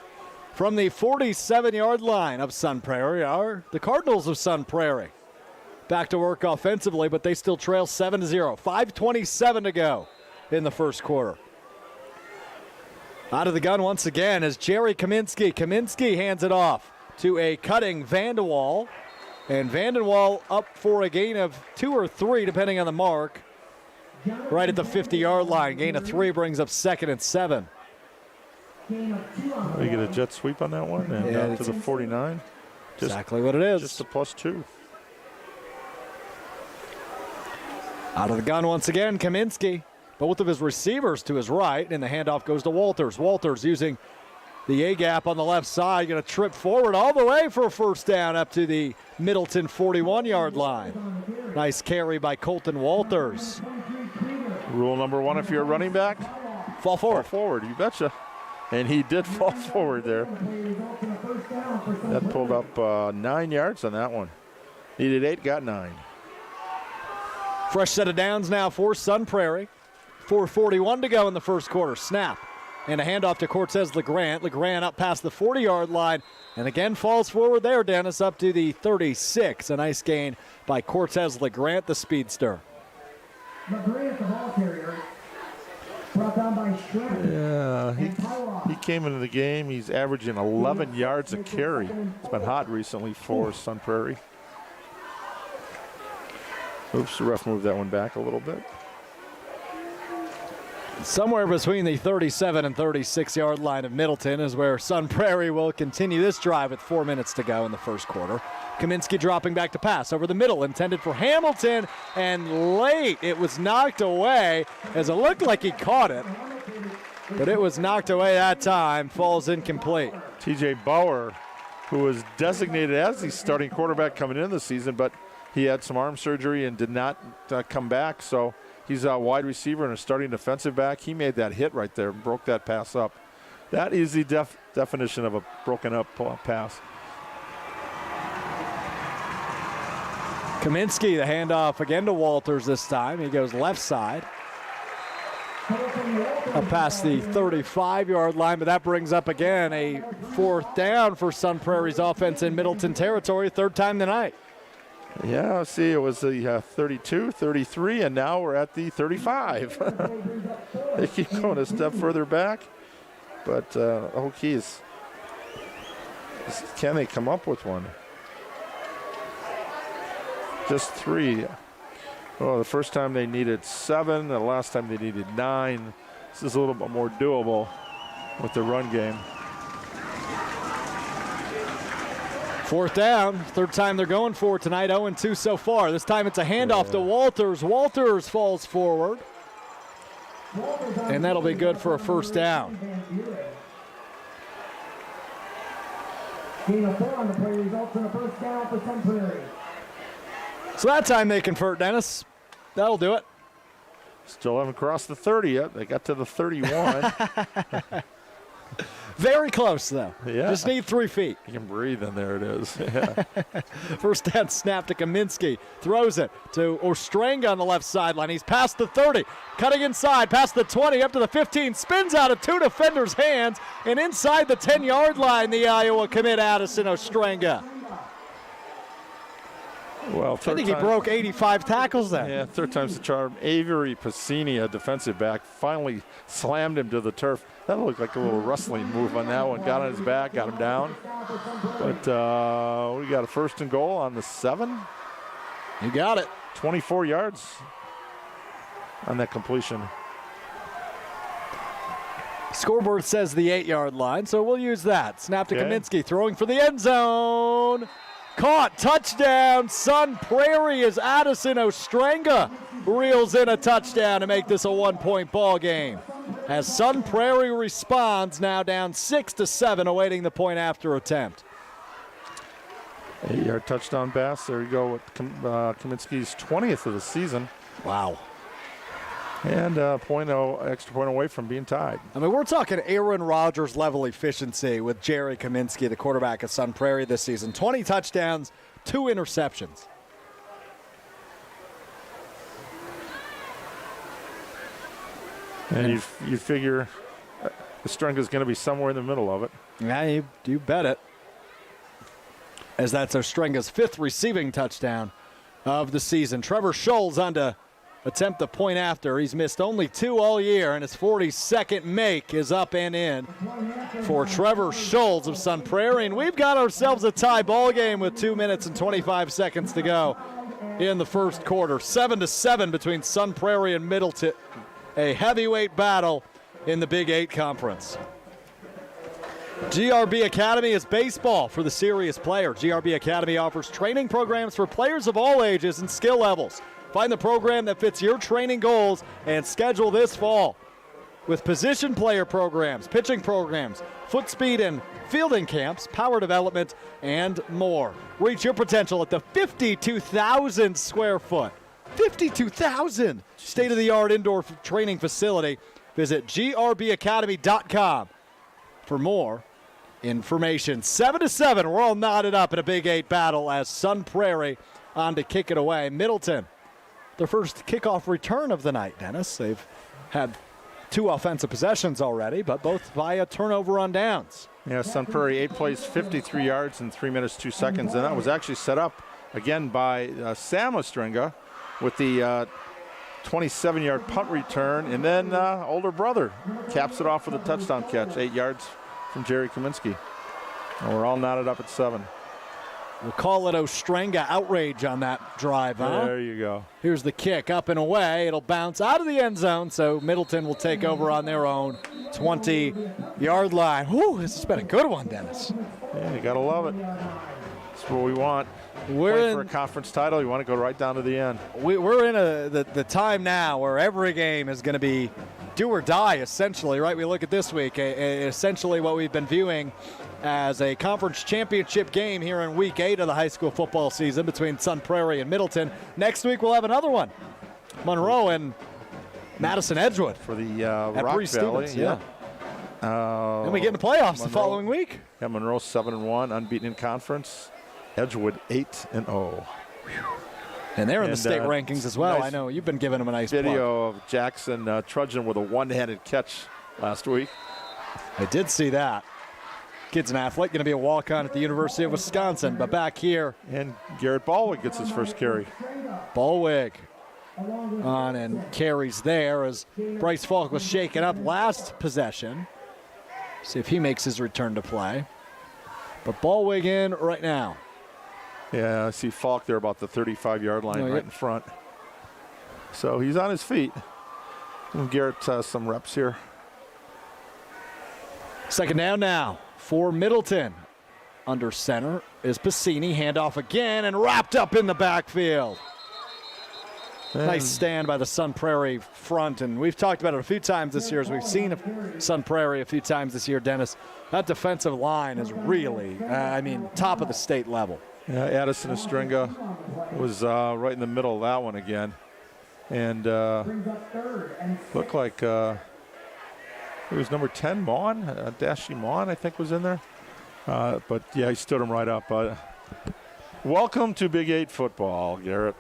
From the 47-yard line of Sun Prairie are the Cardinals of Sun Prairie. Back to work offensively, but they still trail 7-0. 5:27 to go in the first quarter. Out of the gun once again is Jerry Kaminsky. Kaminsky hands it off to a cutting Vanderwall. And Vanderwall up for a gain of 2 or 3, depending on the mark. Right at the 50-yard line. Gain of 3 brings up 2nd and 7. You get a jet sweep on that one and Yeah, out to the 49. Exactly what it is. Just a +2. Out of the gun once again, Kaminsky. Both of his receivers to his right, and the handoff goes to Walters. Walters using the A-gap on the left side, going to trip forward all the way for a first down up to the Middleton 41-yard line. Nice carry by Colton Walters. Rule number 1 if you're a running back, Fall forward. fall forward, you betcha. And he did fall forward there. That pulled up 9 yards on that one. Needed 8, got 9. Fresh set of downs now for Sun Prairie. 4:41 to go in the first quarter. Snap. And a handoff to Cortez LeGrand. LeGrand up past the 40-yard line. And again falls forward there, Dennis, up to the 36. A nice gain by Cortez LeGrand, the speedster. LeGrand, the ball carrier, brought down by Stratton. Yeah, he came into the game. He's averaging 11 yards a carry. It's been hot recently for Sun Prairie. Oops, the ref moved that one back a little bit. Somewhere between the 37 and 36-yard line of Middleton is where Sun Prairie will continue this drive with 4 minutes to go in the first quarter. Kaminsky dropping back to pass over the middle, intended for Hamilton, and late it was knocked away as it looked like he caught it, but it was knocked away that time, falls incomplete. TJ Bauer, who was designated as the starting quarterback coming into the season, but he had some arm surgery and did not come back, so he's a wide receiver and a starting defensive back. He made that hit right there, broke that pass up. That is the definition of a broken up pass. Kaminsky, the handoff again to Walters this time. He goes left side. Up past the 35-yard line, but that brings up again a 4th down for Sun Prairie's offense in Middleton territory, 3rd time tonight. Yeah, see, it was the 32, 33, and now we're at the 35. They keep going a step further back, but Hokies, can they come up with one? Just 3. Oh, the first time they needed 7, the last time they needed 9. This is a little bit more doable with the run game. 4th down, 3rd time they're going for tonight, 0-2 so far. This time it's a handoff to Walters. Walters falls forward, and that'll be good for a first down. Gain of 4 on the play results in a first down for Sun Prairie. So that time they convert, Dennis. That'll do it. Still haven't crossed the 30 yet. They got to the 31. Very close, though. Yeah. Just need 3 feet. You can breathe, and there it is. Yeah. First down snap to Kaminsky. Throws it to Ostrenga on the left sideline. He's past the 30. Cutting inside, past the 20, up to the 15. Spins out of 2 defenders' hands. And inside the 10-yard line, the Iowa commit Addison Ostrenga. Well, I think he broke 85 tackles then. Yeah, 3rd time's the charm. Avery Pacini, a defensive back, finally slammed him to the turf. That looked like a little wrestling move on that one. Got on his back, got him down. But we got a 1st and goal on the 7. You got it. 24 yards on that completion. Scoreboard says the 8-yard line, so we'll use that. Snap to Okay. Kaminsky, throwing for the end zone. Caught, touchdown, Sun Prairie as Addison Ostrenga reels in a touchdown to make this a 1-point ball game. As Sun Prairie responds, now down 6-7, awaiting the point after attempt. 8-yard touchdown pass. There you go with Kaminsky's 20th of the season. Wow. And extra point away from being tied. I mean, we're talking Aaron Rodgers level efficiency with Jerry Kaminsky, the quarterback of Sun Prairie this season. 20 touchdowns, 2 interceptions. And you figure Ostrenga's going to be somewhere in the middle of it. Yeah, you bet it. As that's Ostrenga's 5th receiving touchdown of the season. Trevor Scholl's on to attempt the point after. He's missed only 2 all year, and his 42nd make is up and in for Trevor Scholl of Sun Prairie. And we've got ourselves a tie ball game with 2 minutes and 25 seconds to go in the first quarter. 7-7 between Sun Prairie and Middleton. A heavyweight battle in the Big 8 Conference. GRB Academy is baseball for the serious player. GRB Academy offers training programs for players of all ages and skill levels. Find the program that fits your training goals and schedule this fall. With position player programs, pitching programs, foot speed and fielding camps, power development, and more. Reach your potential at the 52,000 square foot. 52,000 state-of-the-art indoor training facility. Visit grbacademy.com for more information. 7-7, we're all knotted up in a Big 8 battle as Sun Prairie on to kick it away. Middleton, their first kickoff return of the night, Dennis. They've had 2 offensive possessions already, but both via turnover on downs. Yeah, Sun Prairie 8 plays, 53 yards in 3 minutes, 2 seconds, and that was actually set up again by Sam Ostrenga with the 27-yard punt return, and then older brother caps it off with a touchdown catch, 8 yards from Jerry Kaminsky. And we're all knotted up at 7. We'll call it Ostrenga outrage on that drive, huh? There you go. Here's the kick, up and away. It'll bounce out of the end zone, so Middleton will take over on their own 20-yard line. Whew, this has been a good one, Dennis. Yeah, you got to love it. That's what we want. We're for a conference title. You want to go right down to the end. We're in the time now where every game is going to be do or die, essentially, right? We look at this week, essentially what we've been viewing as a conference championship game here in Week 8 of the high school football season between Sun Prairie and Middleton. Next week we'll have another one. Monroe and Madison Edgewood for the at Rock Bree Valley. Stevens, yeah. Then we get in the playoffs the following week. Yeah, Monroe 7-1, unbeaten in conference. Edgewood 8-0. And they're in the state rankings as well. Nice I know you've been giving them a nice video of Jackson trudging with a one-handed catch last week. I did see that. Kid's an athlete, going to be a walk-on at the University of Wisconsin. But back here, and Garrett Ballwig gets his first carry. Ballwig on and carries there as Bryce Falk was shaken up last possession. See if he makes his return to play. But Ballwig in right now. Yeah, I see Falk there about the 35-yard line right in front. So he's on his feet. Give Garrett some reps here. Second down now for Middleton. Under center is Bassini. Handoff again and wrapped up in the backfield. Nice stand by the Sun Prairie front, and we've talked about it a few times this year as we've seen Sun Prairie a few times this year, Dennis. That defensive line is really, top of the state level. Yeah, Addison Ostrenga was right in the middle of that one again. And looked like it was number 10, Mon, Dashi Mon, I think was in there. But, yeah, he stood him right up. Welcome to Big 8 football, Garrett.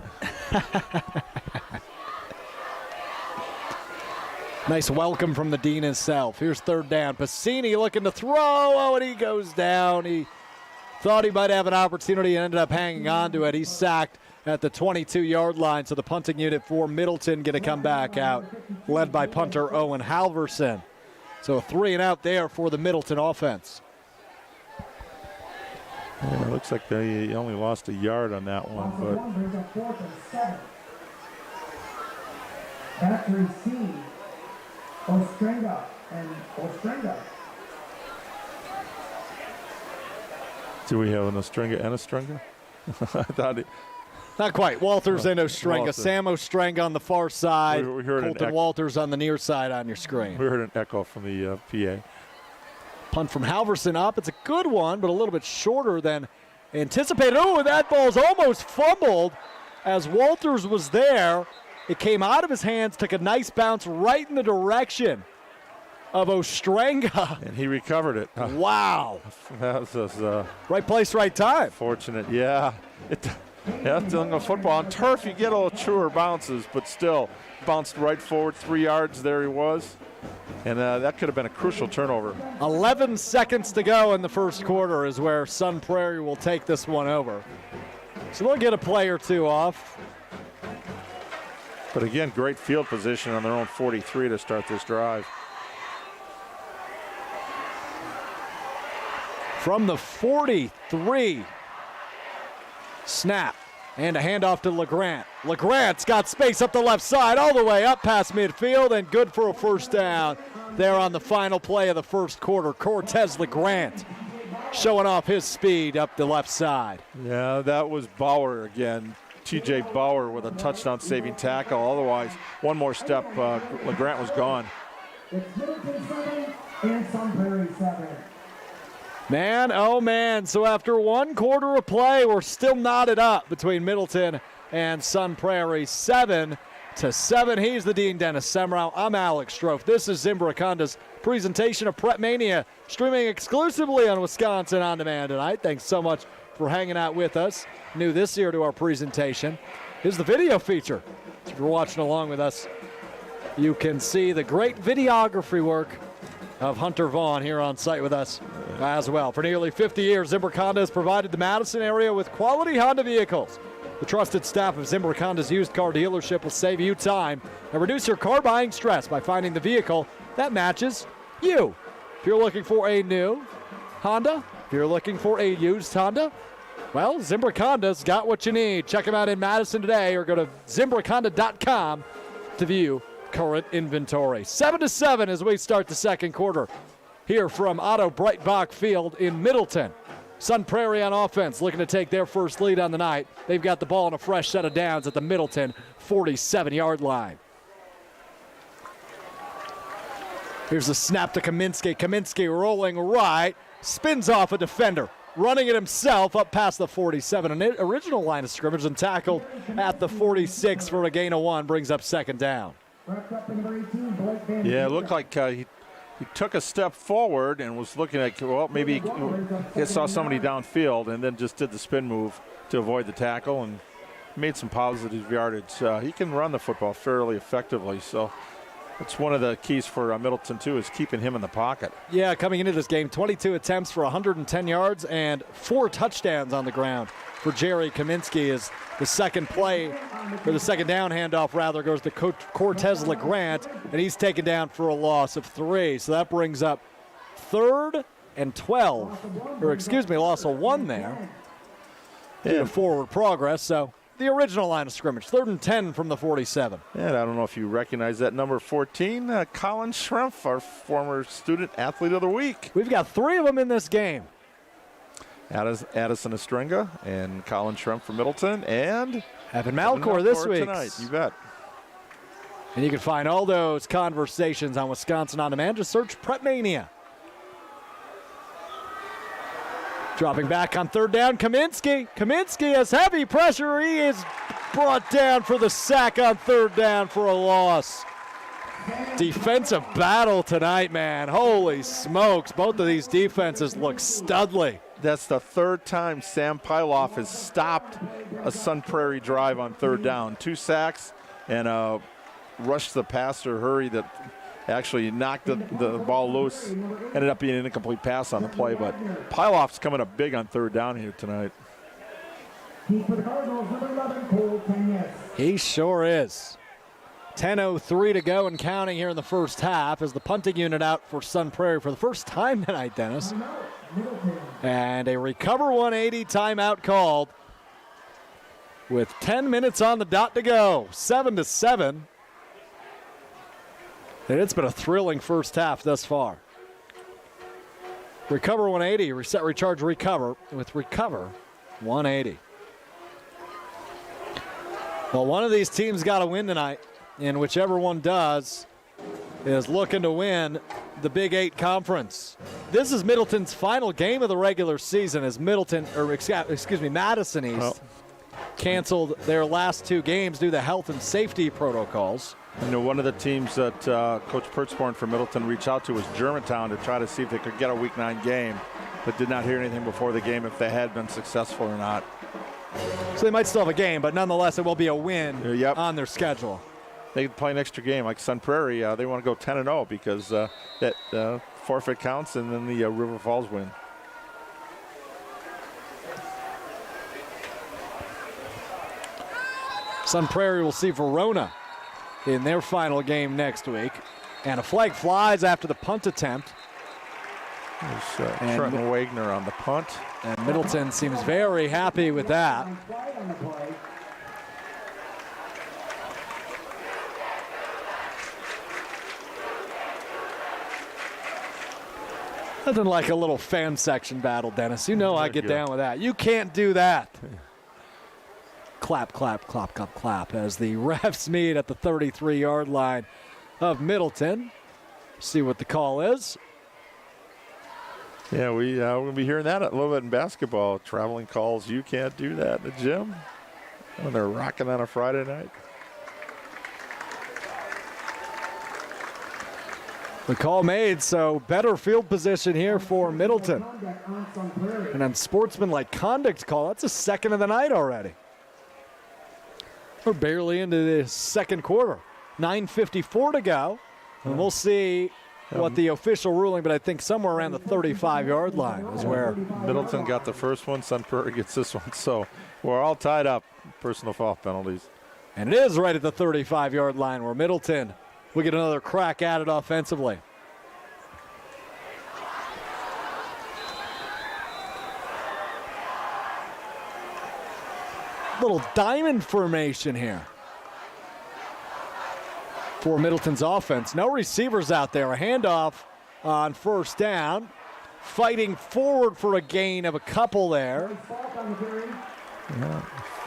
Nice welcome from the dean himself. Here's third down. Bassini looking to throw. Oh, and he goes down. He thought he might have an opportunity and ended up hanging on to it. He's sacked at the 22-yard line. So the punting unit for Middleton going to come back out, led by punter Owen Halverson. So a 3-and-out there for the Middleton offense. Yeah, it looks like they only lost a yard on that one, but back to receive. Ostrenga and Ostrenga. Do we have an Ostrenga and Ostrenga? I thought it. Not quite. Walters and Ostrenga. Walter. Sam Ostrenga on the far side. We heard Colton Walters on the near side on your screen. We heard an echo from the PA. Punt from Halverson up. It's a good one, but a little bit shorter than anticipated. Oh, that ball's almost fumbled as Walters was there. It came out of his hands, took a nice bounce right in the direction of Ostrenga. And he recovered it. Wow. That was Right place, right time. fortunate. Yeah. That's on the football. On turf, you get a little truer bounces, but still bounced right forward 3 yards. There he was. And that could have been a crucial turnover. 11 seconds to go in the first quarter is where Sun Prairie will take this one over. So they'll get a play or two off. But again, great field position on their own 43 to start this drive. From the 43, snap and a handoff to LeGrant. LeGrant's got space up the left side, all the way up past midfield, and good for a first down there on the final play of the first quarter. Cortez LeGrant showing off his speed up the left side. Yeah, that was Bauer again. T.J. Bauer with a touchdown-saving tackle. Otherwise, one more step, LeGrant was gone. It's Middleton 7 and Sun Prairie 7. Man, oh man, so after one quarter of play, we're still knotted up between Middleton and Sun Prairie. 7-7. He's the Dean Dennis Semrau. I'm Alex Strofe. This is Zimbrick Honda's presentation of Prep Mania, streaming exclusively on Wisconsin On Demand tonight. Thanks so much for hanging out with us. New this year to our presentation is the video feature. If you're watching along with us, you can see the great videography work of Hunter Vaughn here on site with us as well. For nearly 50 years, Zimbrick Honda has provided the Madison area with quality Honda vehicles. The trusted staff of Zimbrick Honda's used car dealership will save you time and reduce your car buying stress by finding the vehicle that matches you. If you're looking for a new Honda, if you're looking for a used Honda, well, Zimbrick Honda's got what you need. Check them out in Madison today or go to ZimbrickHonda.com to view current inventory. 7-7 as we start the second quarter here from Otto Breitbach Field in Middleton. Sun Prairie on offense looking to take their first lead on the night. They've got the ball on a fresh set of downs at the Middleton 47-yard line. Here's the snap to Kaminsky. Kaminsky rolling right, spins off a defender, running it himself up past the 47. An original line of scrimmage and tackled at the 46 for a gain of 1, brings up second down. Yeah, it looked like he took a step forward and was looking at, well, maybe he saw somebody downfield and then just did the spin move to avoid the tackle and made some positive yardage. He can run the football fairly effectively, so that's one of the keys for Middleton, too, is keeping him in the pocket. Yeah, coming into this game, 22 attempts for 110 yards and 4 touchdowns on the ground for Jerry Kaminsky. Is the second play, or the second down handoff, rather, goes to Cortez LeGrant, and he's taken down for a loss of 3. So that brings up 3rd and 12, or excuse me, loss of 1 there. Due to forward progress, so the original line of scrimmage, 3rd and 10 from the 47. And I don't know if you recognize that number 14, Colin Schrempf, our former student athlete of the week. We've got 3 of them in this game. Addison Ostrenga and Colin Schrempf from Middleton, and Evan Malcor this week. Tonight, you bet. And you can find all those conversations on Wisconsin On Demand. Just search Prep Mania. Dropping back on 3rd down, Kaminsky. Kaminsky has heavy pressure. He is brought down for the sack on 3rd down for a loss. Defensive battle tonight, man. Holy smokes. Both of these defenses look studly. That's the 3rd time Sam Pyloff has stopped a Sun Prairie drive on 3rd down. 2 sacks and rushed the passer hurry that actually knocked the ball loose. Ended up being an incomplete pass on the play, but Pyloff's coming up big on 3rd down here tonight. He sure is. 10:03 to go and counting here in the first half as the punting unit out for Sun Prairie for the first time tonight, Dennis. And a recover 180 timeout called with 10 minutes on the dot to go. 7-7. And it's been a thrilling first half thus far. Recover 180, reset, recharge, recover with recover 180. Well, one of these teams got to win tonight, and whichever one does is looking to win the Big 8 Conference. This is Middleton's final game of the regular season as Madison East canceled their last 2 games due to health and safety protocols. You know, one of the teams that Coach Pertzborn from Middleton reached out to was Germantown to try to see if they could get a Week 9 game, but did not hear anything before the game if they had been successful or not. So they might still have a game, but nonetheless it will be a win Yep. on their schedule. They could play an extra game like Sun Prairie. They want to go 10-0 because that forfeit counts, and then the River Falls win. Sun Prairie will see Verona in their final game next week. And a flag flies after the punt attempt. There's Trenton Wagner on the punt. And Middleton seems very happy with that. Nothing like a little fan section battle, Dennis. You know I get down with that. You can't do that. Clap, clap, clap, clap, clap as the refs meet at the 33-yard line of Middleton. See what the call is. Yeah, we're going to be hearing that a little bit in basketball. Traveling calls, you can't do that in the gym when they're rocking on a Friday night. The call made, so better field position here for Middleton. And unsportsmanlike conduct call. That's the second of the night already. We're barely into the second quarter. 9:54 to go. And we'll see what the official ruling, but I think somewhere around the 35-yard line is where Middleton got the first one. Sun Prairie gets this one. So we're all tied up. Personal foul penalties. And it is right at the 35-yard line where Middleton will get another crack at it offensively. Little diamond formation here for Middleton's offense. No receivers out there. A handoff on first down. Fighting forward for a gain of a couple there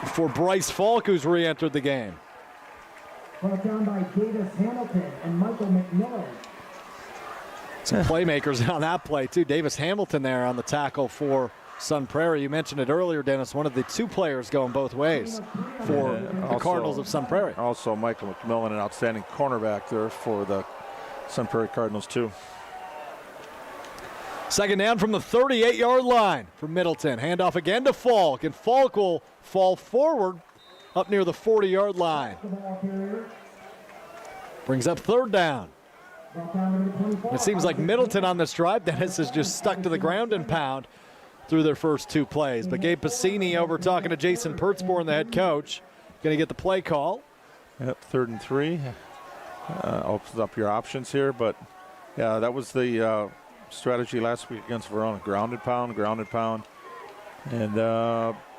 for Bryce Falk, who's re-entered the game. Brought down by Davis Hamilton and Michael McMillan. Some playmakers on that play, too. Davis Hamilton there on the tackle for Sun Prairie. You mentioned it earlier, Dennis, one of the 2 players going both ways for the Cardinals of Sun Prairie. Also, Michael McMillan, an outstanding cornerback there for the Sun Prairie Cardinals, too. Second down from the 38-yard line for Middleton. Handoff again to Falk, and Falk will fall forward up near the 40-yard line. Brings up third down. It seems like Middleton on this drive, Dennis, is just stuck to the ground and pound through their first 2 plays. But Gabe Piscini over talking to Jason Pertzborn, the head coach, going to get the play call. Yep, 3rd and 3. Opens up your options here, but yeah, that was the strategy last week against Verona. Ground and pound. And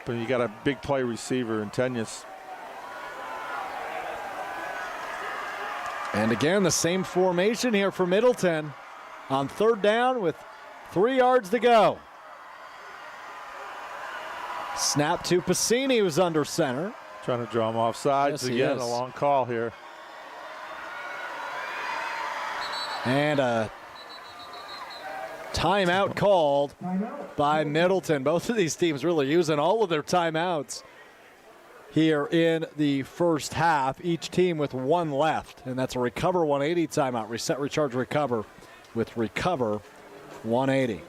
but you got a big play receiver in Tenyas. And again, the same formation here for Middleton on third down with 3 yards to go. Snap to Piscini, who's under center. Trying to draw him off sides again. A long call here. And a timeout called by Middleton. Both of these teams really using all of their timeouts here in the first half. Each team with 1 left, and that's a Recover 180 timeout. Reset, recharge, recover with Recover 180.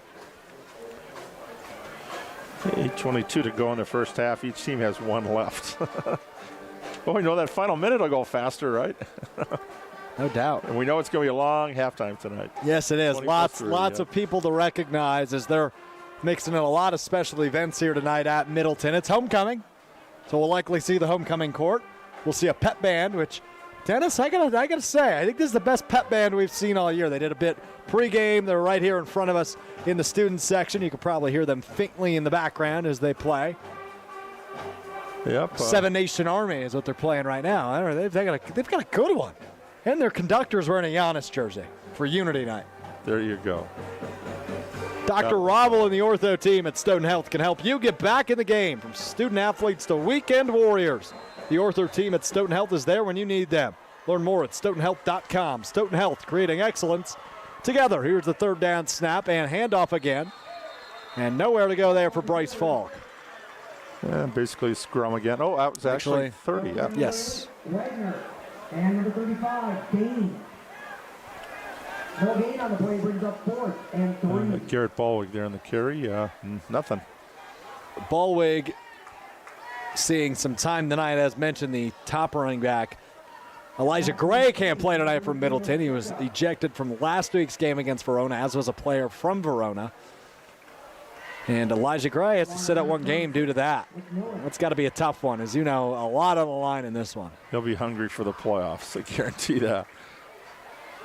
8:22 to go in the first half. Each team has 1 left. Well, we know that final minute will go faster, right? No doubt. And we know it's going to be a long halftime tonight. Yes, it is. Lots of people to recognize as they're mixing in a lot of special events here tonight at Middleton. It's homecoming, so we'll likely see the homecoming court. We'll see a pep band, which, Dennis, I gotta say, I think this is the best pep band we've seen all year. They did a bit pregame. They're right here in front of us in the student section. You can probably hear them faintly in the background as they play. Yep. Seven Nation Army is what they're playing right now. I don't know, they've got a good one. And their conductor's wearing a Giannis jersey for Unity Night. There you go. Dr. Robble and the ortho team at Stoughton Health can help you get back in the game. From student athletes to weekend warriors, the ortho team at Stoughton Health is there when you need them. Learn more at stoughtonhealth.com. Stoughton Health, creating excellence together. Here's the third down snap and handoff again. And nowhere to go there for Bryce Falk. And basically scrum again. Oh, that was actually 30. Yeah. Yes. Wagner and number 35, Gain. No gain on the play, brings up 4th and 3. Garrett Ballwig there in the carry. Nothing. Ballwig seeing some time tonight, as mentioned, the top running back. Elijah Gray can't play tonight for Middleton. He was ejected from last week's game against Verona, as was a player from Verona. And Elijah Gray has to sit out one game due to that. That's got to be a tough one. As you know, a lot on the line in this one. He'll be hungry for the playoffs, I guarantee that.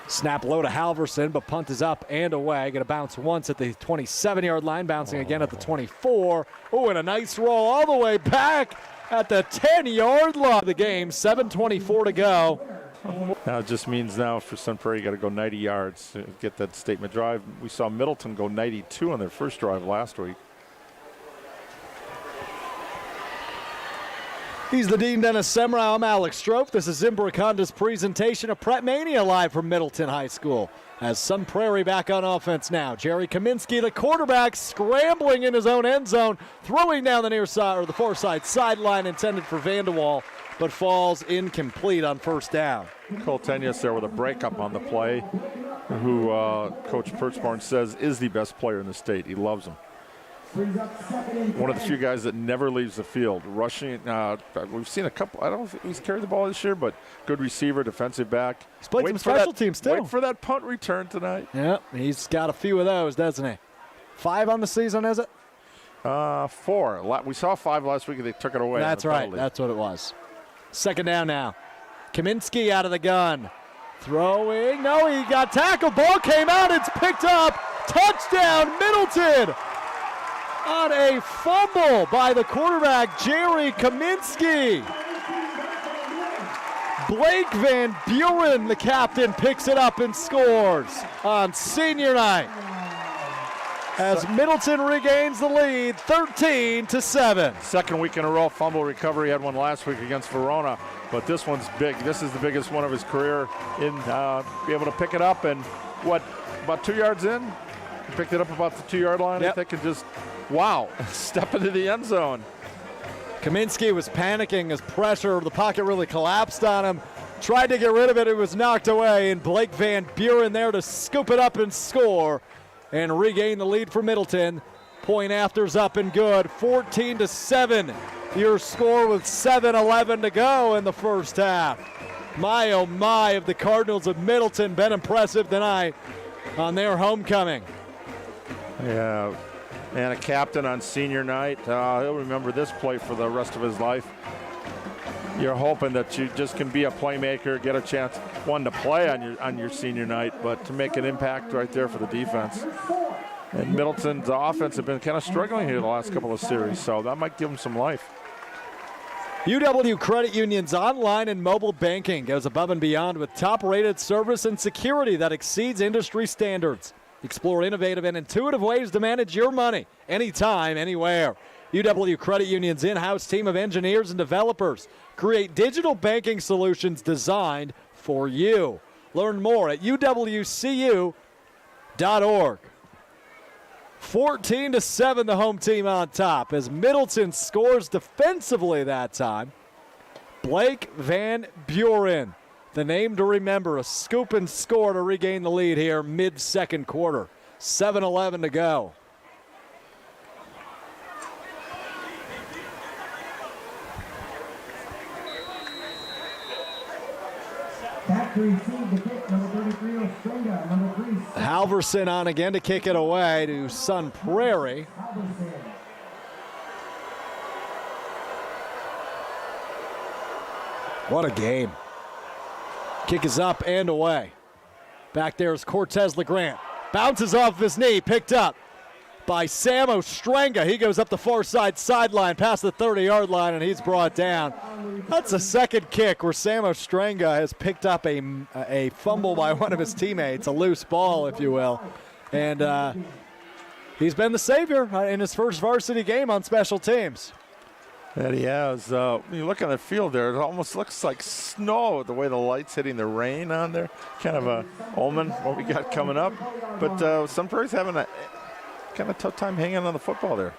Snap low to Halverson, but punt is up and away. Going to bounce once at the 27-yard line, bouncing again at the 24. Oh, and a nice roll all the way back at the 10-yard line of the game. 7:24 to go. Now it just means now for Sun Prairie, you got to go 90 yards to get that statement drive. We saw Middleton go 92 on their first drive last week. He's the Dean Dennis Semrau. I'm Alex Strofe. This is Zimbrick Honda's presentation of Prep Mania live from Middleton High School. As Sun Prairie back on offense now. Jerry Kaminsky, the quarterback, scrambling in his own end zone, throwing down the near side or the far side sideline intended for Vanderwall, but falls incomplete on first down. Cole Tenyas there with a breakup on the play, who Coach Pertzborn says is the best player in the state. He loves him. One of the few guys that never leaves the field. Rushing, we've seen a couple. I don't know if he's carried the ball this year, but good receiver, defensive back. He's played some special teams too. Wait for that punt return tonight. Yeah, he's got a few of those, doesn't he? 5 on the season, is it? 4. We saw 5 last week and they took it away. That's right. That's what it was. Second down now. Kaminsky out of the gun. Throwing. No, he got tackled. Ball came out. It's picked up. Touchdown, Middleton. On a fumble by the quarterback, Jerry Kaminsky. Blake Van Buren, the captain, picks it up and scores on senior night. As Middleton regains the lead, 13-7. Second week in a row, fumble recovery. Had one last week against Verona, but this one's big. This is the biggest one of his career in be able to pick it up and about 2 yards in? He picked it up about the 2-yard line, Yep. I think, and just, wow, step into the end zone. Kaminsky was panicking as pressure, the pocket really collapsed on him. Tried to get rid of it, it was knocked away, and Blake Van Buren there to scoop it up and score and regain the lead for Middleton. Point after's up and good, 14-7. Your score with 7:11 to go in the first half. My, oh my, have the Cardinals of Middleton been impressive tonight on their homecoming. Yeah, and a captain on senior night. He'll remember this play for the rest of his life. You're hoping that you just can be a playmaker, get a chance, one, to play on your senior night, but to make an impact right there for the defense. And Middleton's offense have been kind of struggling here the last couple of series, so that might give them some life. UW Credit Union's online and mobile banking goes above and beyond with top-rated service and security that exceeds industry standards. Explore innovative and intuitive ways to manage your money anytime, anywhere. UW Credit Union's in-house team of engineers and developers create digital banking solutions designed for you. Learn more at uwcu.org. 14-7, the home team on top as Middleton scores defensively that time. Blake Van Buren, the name to remember, a scoop and score to regain the lead here mid-second quarter. 7:11 to go. Back to receive the kick, number 33, Ostrenga, number 3. Halverson on again to kick it away to Sun Prairie. Halverson. What a game. Kick is up and away. Back there is Cortez LeGrant. Bounces off his knee, picked up by Sam Ostrenga. He goes up the far side sideline past the 30-yard line, and he's brought down. That's a second kick where Sam Ostrenga has picked up a fumble by one of his teammates, a loose ball, if you will. And he's been the savior in his first varsity game on special teams. That he has. When you look on the field there, it almost looks like snow, the way the light's hitting the rain on there. Kind of a omen what we got coming up. But Sun Prairie's having a kind of tough time hanging on the football there.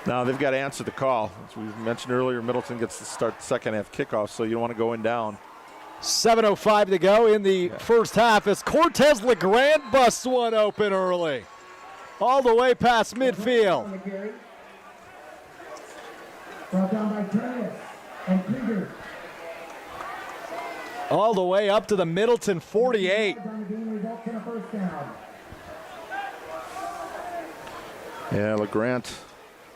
Now they've got to answer the call. As we mentioned earlier, Middleton gets to start the second half kickoff, so you don't want to go in down. 7:05 to go in the first half as Cortez LeGrand busts one open early. All the way past midfield. Brought down by Travis and Krieger. All the way up to the Middleton 48. Yeah, LeGrand,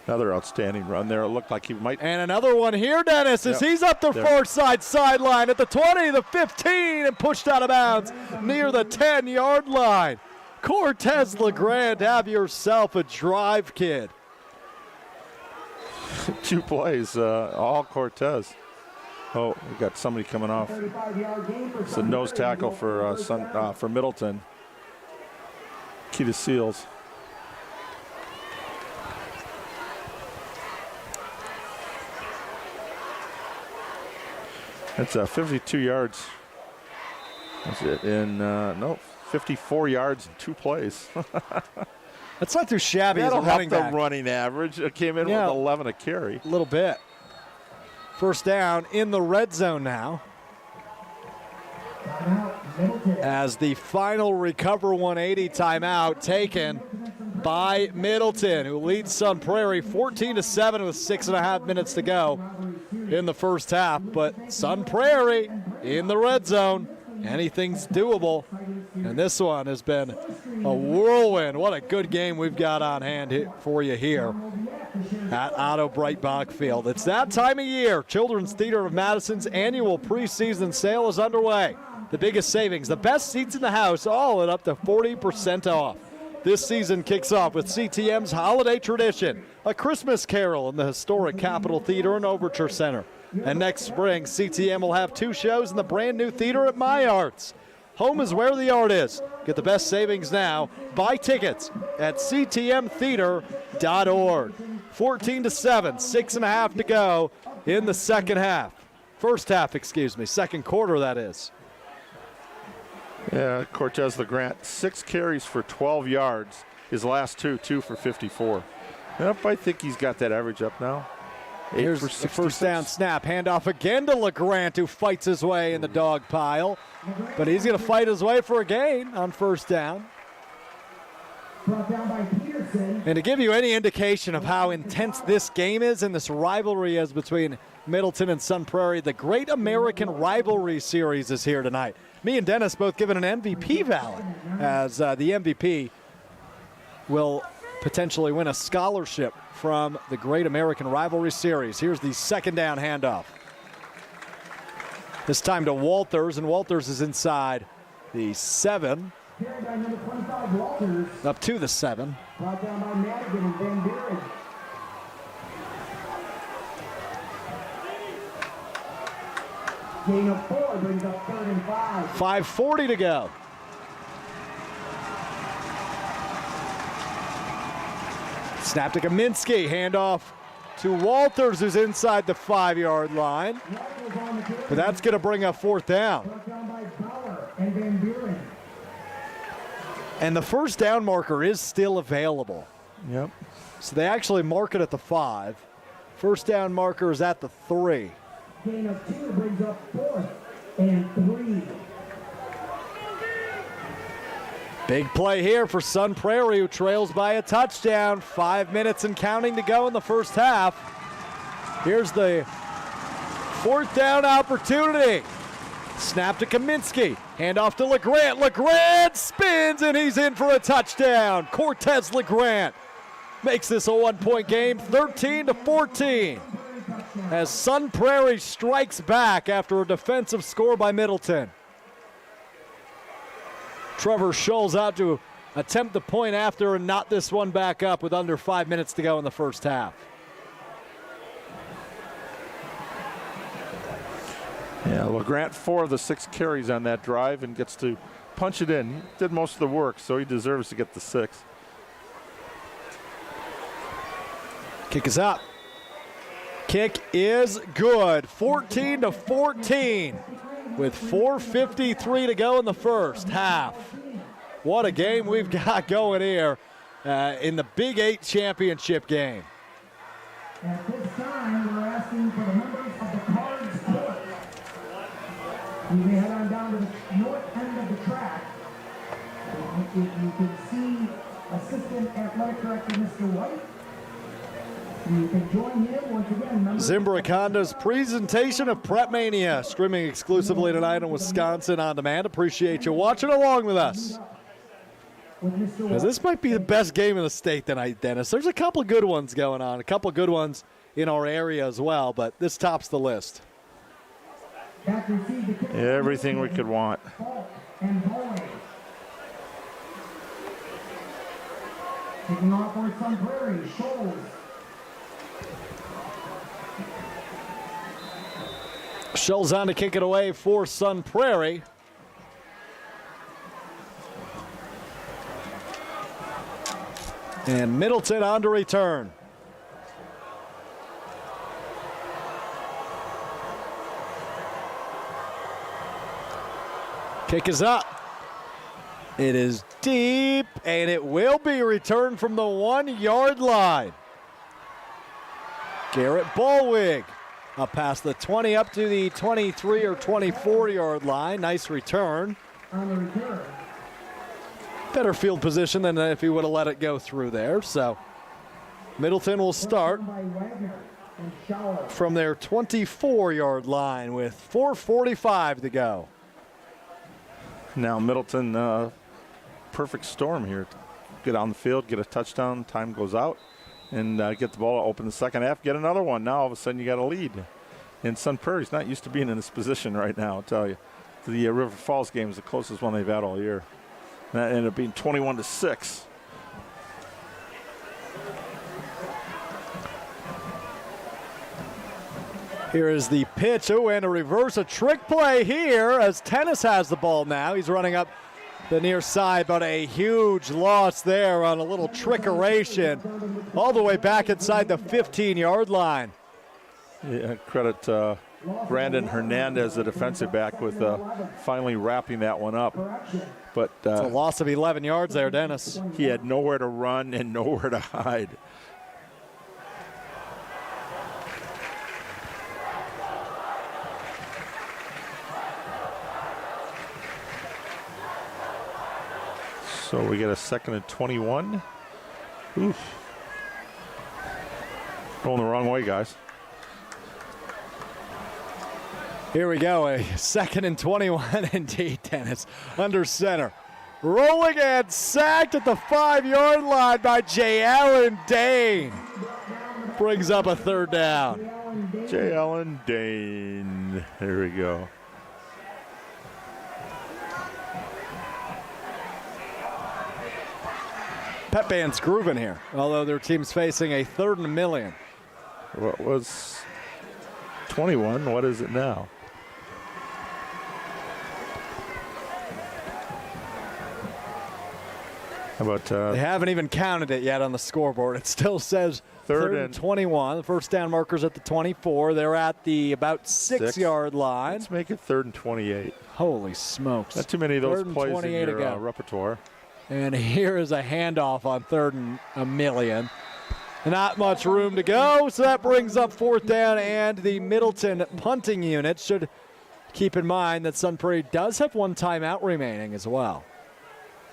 another outstanding run there. It looked like he might. And another one here, Dennis, as he's up the far side sideline at the 20, the 15, and pushed out of bounds near the 10-yard line. Cortez LeGrand, have yourself a drive, kid. 2 plays, all Cortez. Oh, we got somebody coming off. It's a nose tackle for Middleton. Key to Seals. That's 52 yards. That's it in, no, 54 yards in 2 plays. That's not too shabby as a That'll running help back. the running average. It came in with 11 a carry. A little bit. First down in the red zone now. As the final Recover 180 timeout taken by Middleton, who leads Sun Prairie 14-7 with 6.5 minutes to go in the first half. But Sun Prairie in the red zone. Anything's doable. And this one has been a whirlwind. What a good game we've got on hand for you here at Otto Breitbach Field. It's that time of year. Children's Theater of Madison's annual preseason sale is underway. The biggest savings, the best seats in the house, all at up to 40% off. This season kicks off with CTM's Holiday Tradition, a Christmas Carol in the historic Capitol Theater and Overture Center. And next spring, CTM will have 2 shows in the brand new theater at My Arts. Home is where the art is. Get the best savings now. Buy tickets at ctmtheater.org. 14-7, 6.5 to go in the second half. First half, second quarter, that is. Yeah, Cortez LeGrand, 6 carries for 12 yards. His last 2 for 54. Yep, I think he's got that average up now. Here's the first down snap. Handoff again to LeGrand, who fights his way in the dog pile. But he's going to fight his way for a gain on first down. And to give you any indication of how intense this game is and this rivalry is between Middleton and Sun Prairie, the Great American Rivalry Series is here tonight. Me and Dennis both given an MVP ballot, as the MVP will potentially win a scholarship from the Great American Rivalry Series. Here's the second down handoff. This time to Walters, and Walters is inside the 7. Up to the 7. Brought down by Madigan and Van Buren. Gain of 4 brings up 3rd and 5. 5:40 to go. Snap to Kaminsky, handoff to Walters, who's inside the 5-yard line. But that's going to bring up 4th down. Brought down by Bauer and Van Buren. And the first down marker is still available. Yep. So they actually mark it at the 5. First down marker is at the 3. Gain of 2 brings up 4th and 3. Big play here for Sun Prairie, who trails by a touchdown. 5 minutes and counting to go in the first half. Here's the 4th down opportunity. Snap to Kaminsky. Handoff to LeGrand. LeGrand spins, and he's in for a touchdown. Cortez LeGrand makes this a 1-point game, 13-14. As Sun Prairie strikes back after a defensive score by Middleton. Trevor Scholl's out to attempt the point after and knot this one back up with under 5 minutes to go in the first half. Yeah, LeGrand 4 of the 6 carries on that drive and gets to punch it in. He did most of the work, so he deserves to get the 6. Kick is up. Kick is good. 14-14 with 4:53 to go in the first half. What a game we've got going here in the Big 8 championship game. At this time, we're asking for the members of the Cards Court. You may head on down to the north end of the track. If you can see Assistant Athletic Director Mr. White, you can join him once again. Zimbrick Honda's presentation of Prep Mania, streaming exclusively tonight on Wisconsin On Demand. Appreciate you watching along with us. Because this might be the best game in the state tonight, Dennis. There's a couple good ones going on, a couple good ones in our area as well, but this tops the list. Everything we could want. Kicking off for Sun Prairie, Scholes. Scholes on to kick it away for Sun Prairie. And Middleton on to return. Kick is up. It is deep, and it will be returned from the 1-yard line. Garrett Ballwig up past the 20 up to the 23 or 24-yard line. Nice return. On the return. Better field position than if he would have let it go through there. So Middleton will start from their 24-yard line with 4:45 to go. Now Middleton, perfect storm here. Get on the field, get a touchdown, time goes out, and get the ball open the second half, get another one. Now all of a sudden you got a lead. And Sun Prairie's not used to being in this position right now, I'll tell you. The River Falls game is the closest one they've had all year. And that ended up being 21-6. Here is the pitch. Oh, and a reverse, a trick play here as Tennis has the ball now. He's running up the near side, but a huge loss there on a little trickeration all the way back inside the 15-yard line. Yeah, credit Brandon Hernandez, the defensive back, with finally wrapping that one up. But it's a loss of 11 yards there, Dennis. He had nowhere to run and nowhere to hide. So we get a 2nd and 21. Oof. Going the wrong way, guys. Here we go, a 2nd and 21 indeed, Dennis. Under center. Rolling and sacked at the 5-yard line by J. Allen Dane. Brings up a 3rd down. J. Allen Dane. There we go. Pep Band's grooving here, although their team's facing a 3rd and 1,000,000. What was 21? What is it now? How about they haven't even counted it yet on the scoreboard. It still says 3rd and 21. The first down marker's at the 24. They're at the about 6-yard line. Let's make it 3rd and 28. Holy smokes. Not too many of those plays in your ago. repertoire. And here is a handoff on 3rd and 1,000,000. Not much room to go, so that brings up 4th down, and the Middleton punting unit should keep in mind that Sun Prairie does have 1 timeout remaining as well.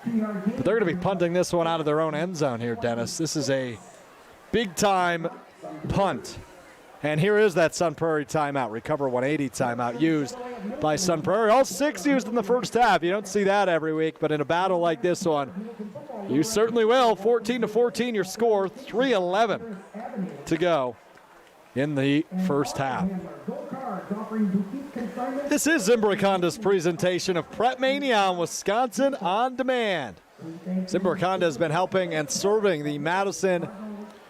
But they're going to be punting this one out of their own end zone here, Dennis. This is a big-time punt. And here is that Sun Prairie timeout, Recover 180 timeout used by Sun Prairie. All 6 used in the first half. You don't see that every week, but in a battle like this one, you certainly will. 14-14 your score, 3:11 to go in the first half. This is Zimbrick Honda's presentation of Prep Mania on Wisconsin On Demand. Zimbrick Honda has been helping and serving the Madison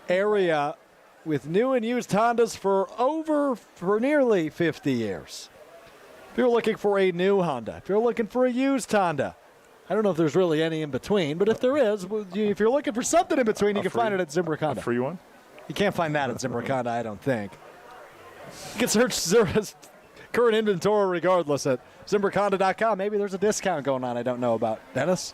area with new and used Hondas for nearly 50 years. If you're looking for a new Honda, if you're looking for a used Honda, I don't know if there's really any in between, but if there is, if you're looking for something in between, you can find it at Zimbrick Honda. A free one? You can't find that at Zimbrick Honda, I don't think. You can search current inventory regardless at ZimbrickHonda.com. Maybe there's a discount going on I don't know about. Dennis?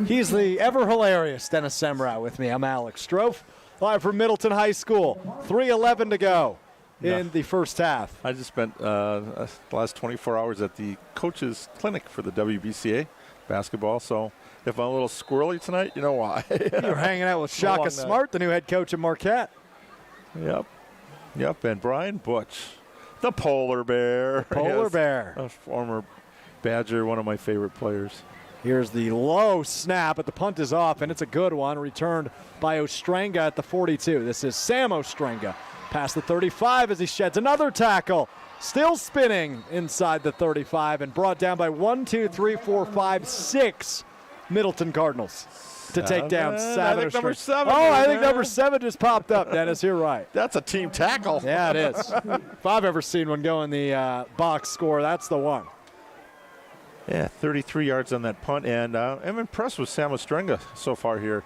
He's the ever hilarious Dennis Semrau with me. I'm Alex Strofe, live from Middleton High School. 3:11 to go in the first half. I just spent the last 24 hours at the coaches clinic for the WBCA basketball, so if I'm a little squirrely tonight, you know why. You're hanging out with Shaka Smart, the new head coach at Marquette. Yep, and Brian Butch, the polar bear. Polar bear. A former Badger, one of my favorite players. Here's the low snap, but the punt is off, and it's a good one. Returned by Ostrenga at the 42. This is Sam Ostrenga past the 35 as he sheds another tackle. Still spinning inside the 35 and brought down by 6 Middleton Cardinals to take down 7. I think number 7. Oh, I think number 7 just popped up, Dennis. You're right. That's a team tackle. Yeah, it is. If I've ever seen one go in the box score, that's the one. Yeah, 33 yards on that punt, and I'm impressed with Sam Ostrenga so far here.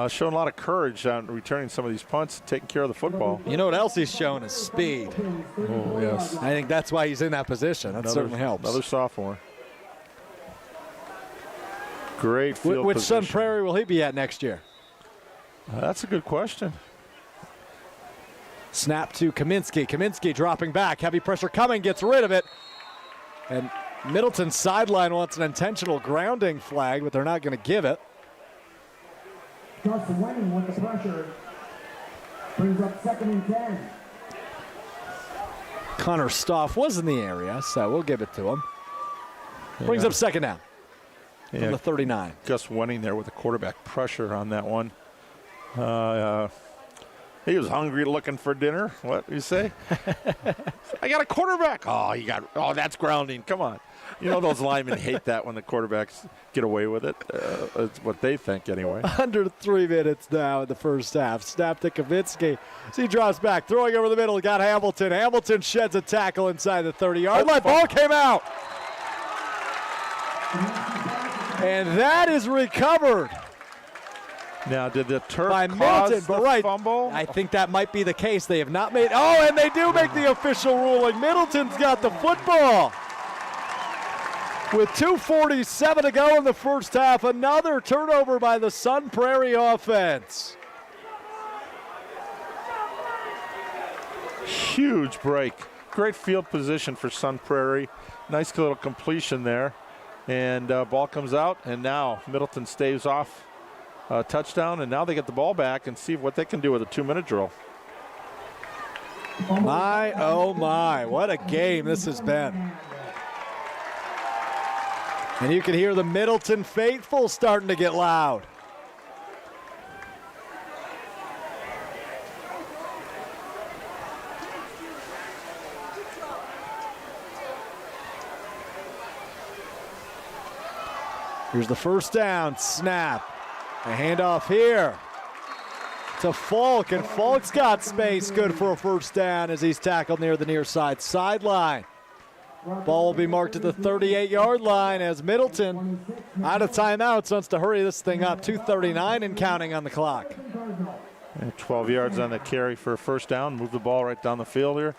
Showing a lot of courage on returning some of these punts, taking care of the football. You know what else he's shown is speed. Oh, yes. I think that's why he's in that position. That certainly helps. Another sophomore. Great field Which position. Sun Prairie will he be at next year? That's a good question. Snap to Kaminsky. Kaminsky dropping back. Heavy pressure coming. Gets rid of it. And Middleton's sideline wants an intentional grounding flag, but they're not going to give it. Justin Wenning with the pressure. Brings up 2nd and 10. Connor Stoff was in the area, so we'll give it to him. Brings up 2nd down from the 39. Gus Wenning there with the quarterback pressure on that one. He was hungry looking for dinner. What you say? I got a quarterback. Oh, that's grounding. Come on. You know those linemen hate that when the quarterbacks get away with it. It's what they think anyway. Under 3 minutes now in the first half. Snap to Kaminsky. As he drops back, throwing over the middle. Got Hamilton. Hamilton sheds a tackle inside the 30-yard line. Ball came out. And that is recovered. Now, did the turf by cause Middleton, the fumble? I think that might be the case. They have not made. Oh, and they do make the official ruling. Middleton's got the football. With 2:47 to go in the first half, another turnover by the Sun Prairie offense. Huge break. Great field position for Sun Prairie. Nice little completion there. And ball comes out, and now Middleton staves off. Touchdown, and now they get the ball back and see what they can do with a 2-minute drill. My, oh my, what a game this has been. And you can hear the Middleton faithful starting to get loud. Here's the first down, snap. A handoff here to Falk, and Falk's got space, good for a first down as he's tackled near the near side sideline. Ball will be marked at the 38-yard line as Middleton, out of timeouts, wants to hurry this thing up. 2:39 and counting on the clock. And 12 yards on the carry for a first down. Move the ball right down the field here.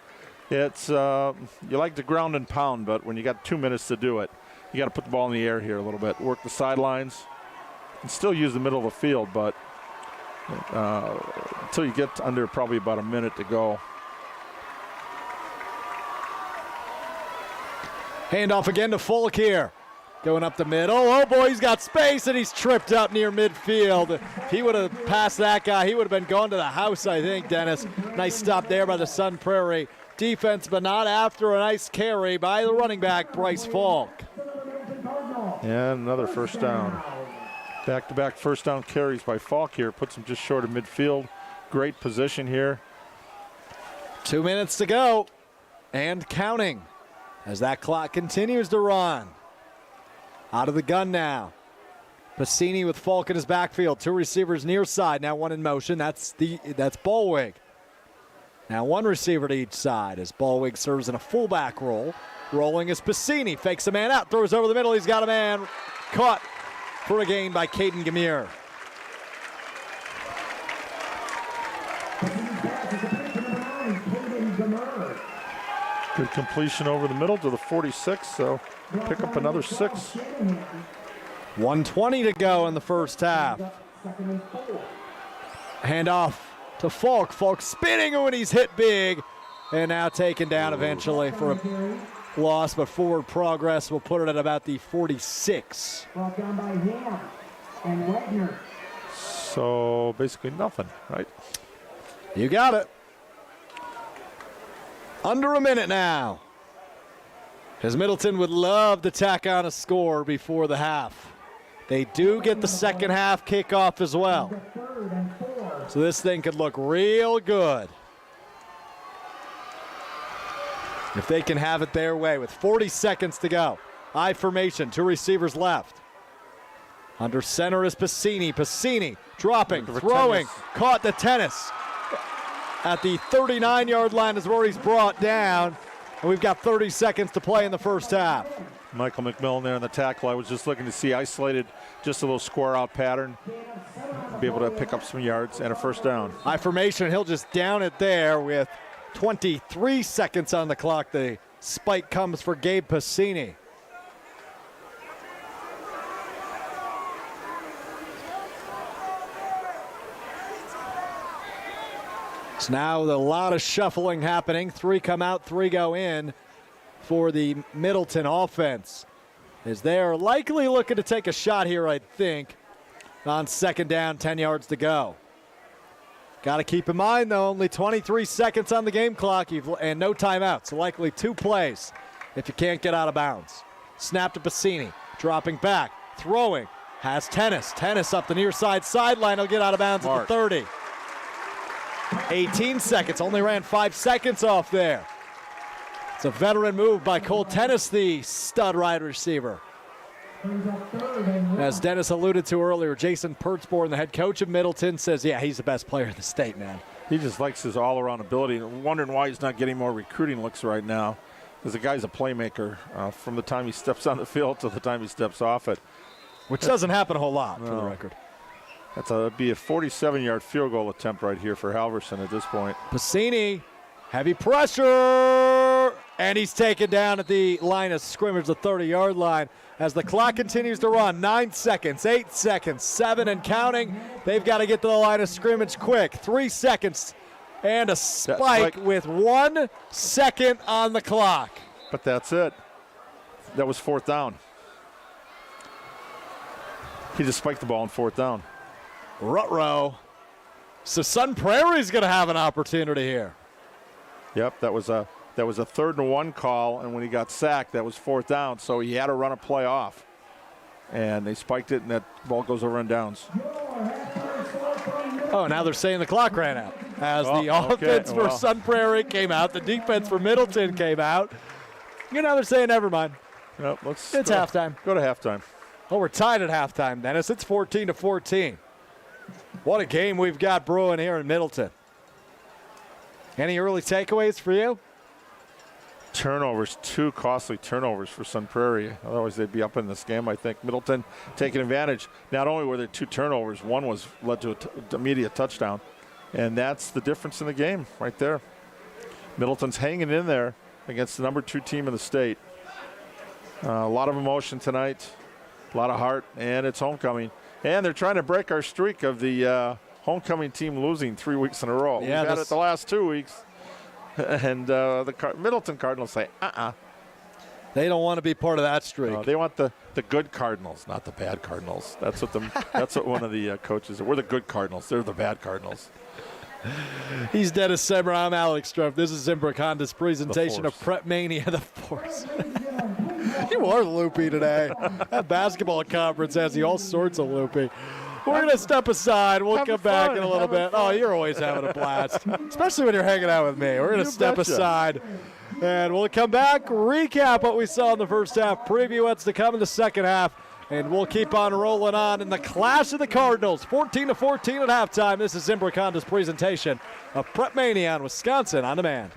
It's you like to ground and pound, but when you got 2 minutes to do it, you got to put the ball in the air here a little bit. Work the sidelines. And still use the middle of the field, but until you get under probably about a minute to go. Handoff again to Falk here. Going up the middle. Oh boy, he's got space and he's tripped up near midfield. If he would have passed that guy, he would have been gone to the house, I think, Dennis. Nice stop there by the Sun Prairie defense, but not after a nice carry by the running back, Bryce Falk. And another first down. Back-to-back first down carries by Falk here. Puts him just short of midfield. Great position here. 2 minutes to go and counting as that clock continues to run. Out of the gun now. Passini with Falk in his backfield. 2 receivers near side. Now 1 in motion. That's Ballwig. Now 1 receiver to each side as Ballwig serves in a fullback role. Rolling is Passini. Fakes a man out. Throws over the middle. He's got a man caught for a gain by Caden Gamir. Good completion over the middle to the 46, so pick up another 6. 1:20 to go in the first half. Handoff to Falk. Falk spinning when he's hit big, and now taken down eventually for a loss, but forward progress will put it at about the 46. Brought down by Ham and Wagner. So basically nothing, right? You got it. Under a minute now, because Middleton would love to tack on a score before the half. They do get the second half kickoff as well. So this thing could look real good if they can have it their way with 40 seconds to go. I formation, 2 receivers left. Under center is Passini. Passini dropping, throwing, caught the tennis. At the 39-yard line is where he's brought down. And we've got 30 seconds to play in the first half. Michael McMillan there in the tackle. I was just looking to see isolated, just a little square out pattern. Be able to pick up some yards and a first down. I formation, he'll just down it there with 23 seconds on the clock. The spike comes for Gabe Passini. So now with a lot of shuffling happening. 3 come out, 3 go in for the Middleton offense, as they are likely looking to take a shot here, I think, on second down, 10 yards to go. Got to keep in mind, though, only 23 seconds on the game clock and no timeouts. So likely 2 plays if you can't get out of bounds. Snap to Passini, dropping back, throwing, has Tennis. Tennis up the near side sideline. He'll get out of bounds at the 30. 18 seconds, only ran 5 seconds off there. It's a veteran move by Cole Tennis, the stud wide receiver. As Dennis alluded to earlier, Jason Pertzborn, the head coach of Middleton, says, yeah, he's the best player in the state, man. He just likes his all-around ability. I'm wondering why he's not getting more recruiting looks right now, because the guy's a playmaker from the time he steps on the field to the time he steps off it. Which doesn't happen a whole lot, for the record. That'd be a 47-yard field goal attempt right here for Halverson at this point. Passini, heavy pressure, and he's taken down at the line of scrimmage, the 30-yard line. As the clock continues to run, 9 seconds, 8 seconds, 7 and counting. They've got to get to the line of scrimmage quick. 3 seconds and a spike with 1 second on the clock. But that's it. That was 4th down. He just spiked the ball on 4th down. Rutrow. So Sun Prairie's going to have an opportunity here. Yep, that was a 3rd and 1 call, and when he got sacked, that was 4th down, so he had to run a play off. And they spiked it, and that ball goes over and downs. Oh, now they're saying the clock ran out. As the offense for Sun Prairie came out, the defense for Middleton came out. They're saying never mind. Yep, it's halftime. Go to halftime. Oh, we're tied at halftime, Dennis. It's 14-14. What a game we've got brewing here in Middleton. Any early takeaways for you? Turnovers, 2 costly turnovers for Sun Prairie. Otherwise, they'd be up in this game, I think. Middleton taking advantage. Not only were there 2 turnovers, one led to an immediate touchdown. And that's the difference in the game right there. Middleton's hanging in there against the number 2 team in the state. A lot of emotion tonight, a lot of heart, and it's homecoming. And they're trying to break our streak of the homecoming team losing 3 weeks in a row. Yeah, We've had it the last 2 weeks. And the Middleton Cardinals say, They don't want to be part of that streak. They want the good Cardinals, not the bad Cardinals. That's what one of the coaches said. We're the good Cardinals. They're the bad Cardinals. He's Dennis Semmer. I'm Alex Struff. This is Zimbrick Honda's presentation of Prep Mania, the Force. You are loopy today. That basketball conference has you all sorts of loopy. We're going to step aside. We'll come back in a little bit. Oh, you're always having a blast, especially when you're hanging out with me. We're going to step aside, and we'll come back, recap what we saw in the first half, preview what's to come in the second half, and we'll keep on rolling on in the Clash of the Cardinals, 14-14 at halftime. This is Zimbrick Honda's presentation of Prep Mania on Wisconsin On Demand.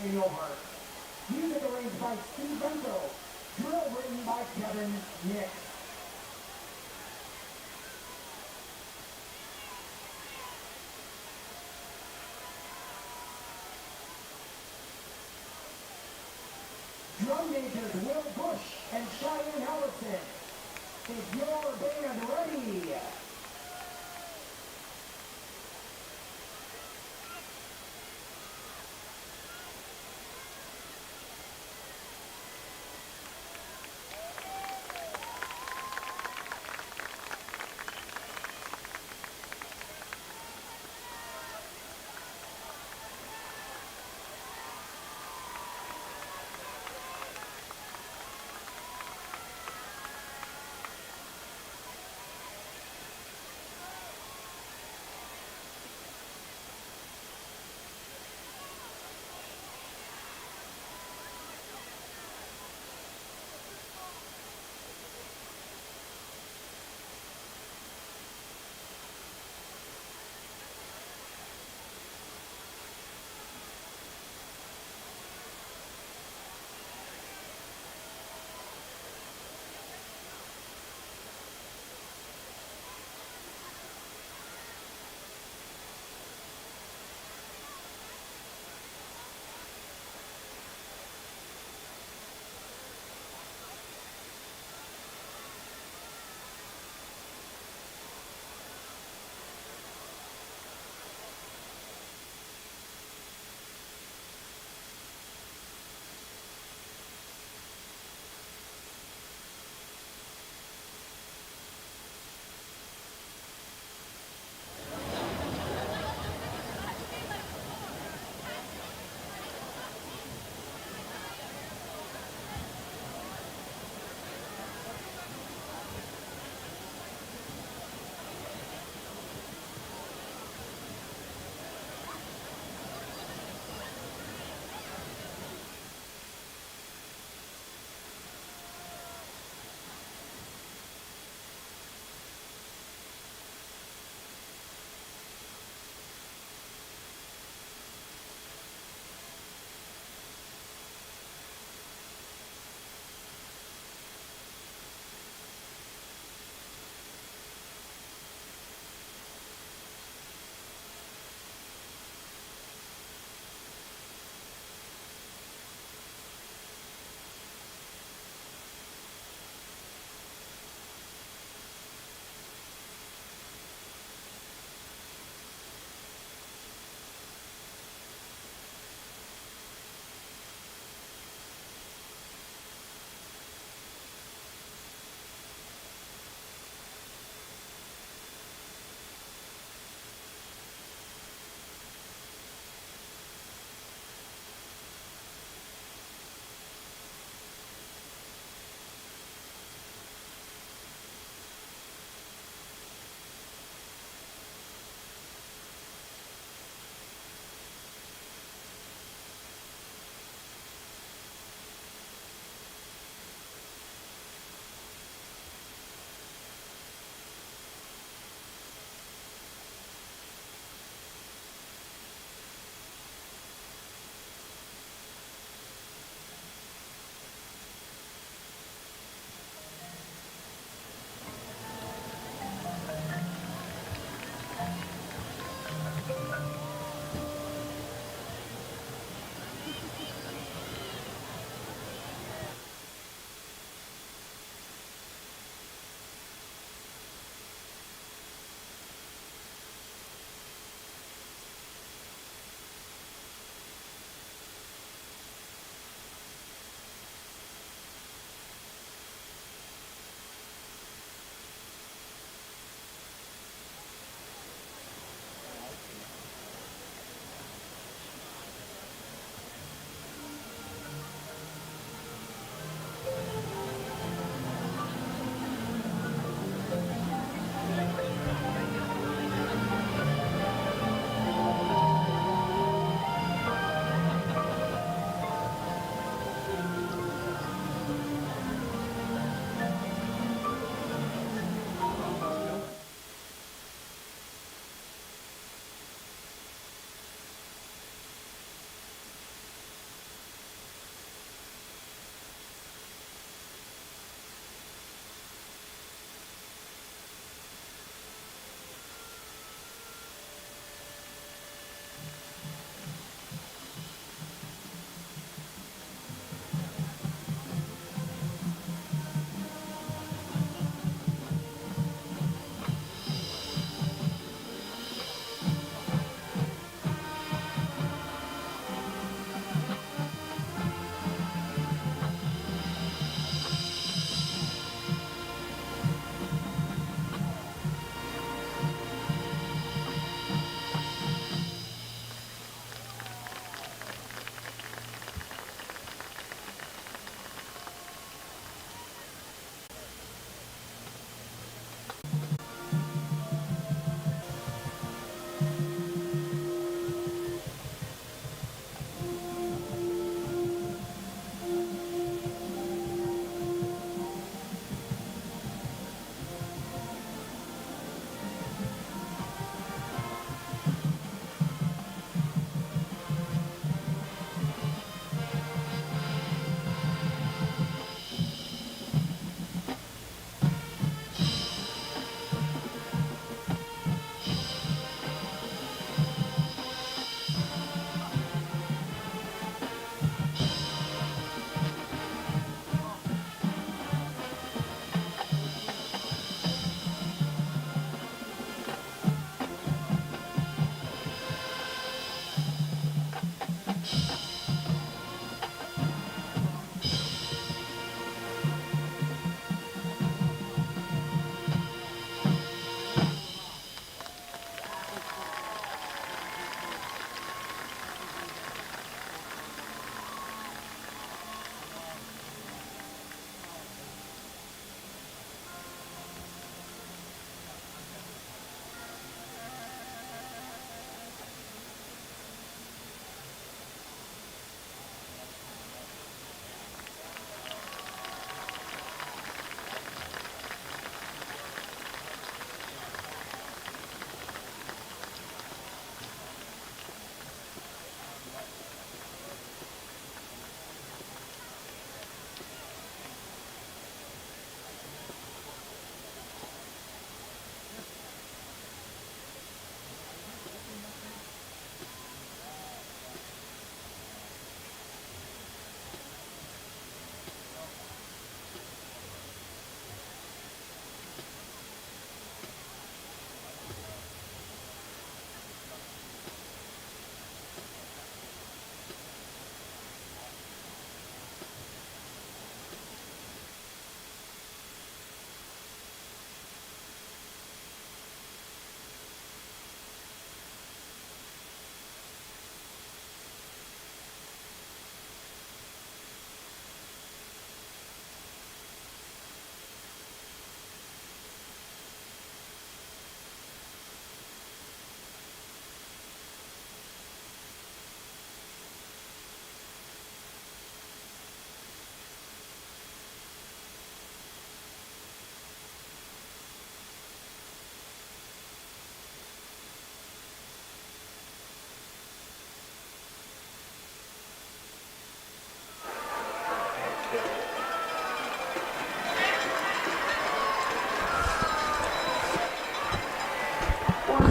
Daniel Hart. Music arranged by Steve Bento. Drill written by Kevin Nix. Drum majors Will Bush and Cheyenne Ellison. Is your band ready?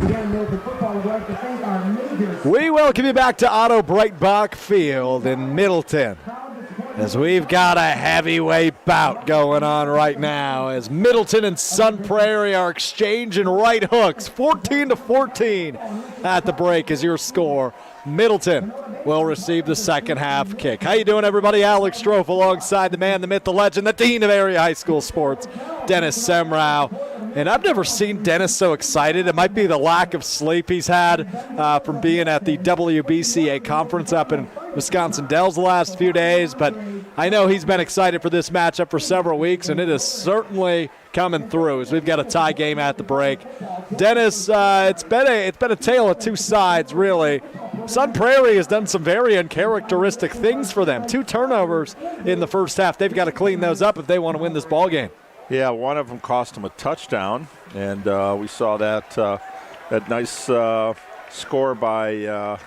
Again, Middleton football would like to thank our majors. We welcome you back to Otto Breitbach Field in Middleton, as we've got a heavyweight bout going on right now, as Middleton and Sun Prairie are exchanging right hooks. 14-14 at the break is your score. Middleton will receive the second half kick. How you doing, everybody? Alex Strofe alongside the man, the myth, the legend, the dean of area high school sports, Dennis Semrau. And I've never seen Dennis so excited. It might be the lack of sleep he's had from being at the WBCA conference up in Wisconsin Dells the last few days. But I know he's been excited for this matchup for several weeks, and it is certainly coming through as we've got a tie game at the break. Dennis, it's been a tale of two sides, really. Sun Prairie has done some very uncharacteristic things for them. 2 turnovers in the first half. They've got to clean those up if they want to win this ball game. Yeah, one of them cost them a touchdown, and we saw that nice score by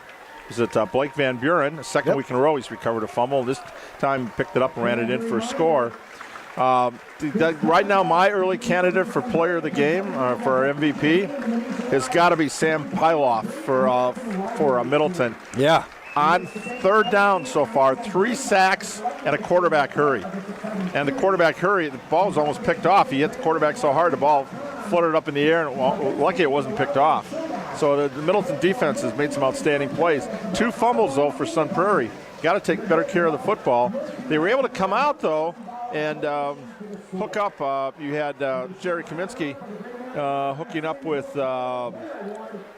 Blake Van Buren. Second week in a row he's recovered a fumble. This time picked it up and ran it in for a score. Right now, my early candidate for player of the game, for our MVP, has got to be Sam Pyloff for Middleton. Yeah. On third down so far, 3 sacks and a quarterback hurry. And the quarterback hurry, the ball was almost picked off. He hit the quarterback so hard, the ball fluttered up in the air, and lucky it wasn't picked off. So the Middleton defense has made some outstanding plays. 2 fumbles, though, for Sun Prairie. Got to take better care of the football. They were able to come out, though, and hook up. You had Jerry Kaminsky hooking up with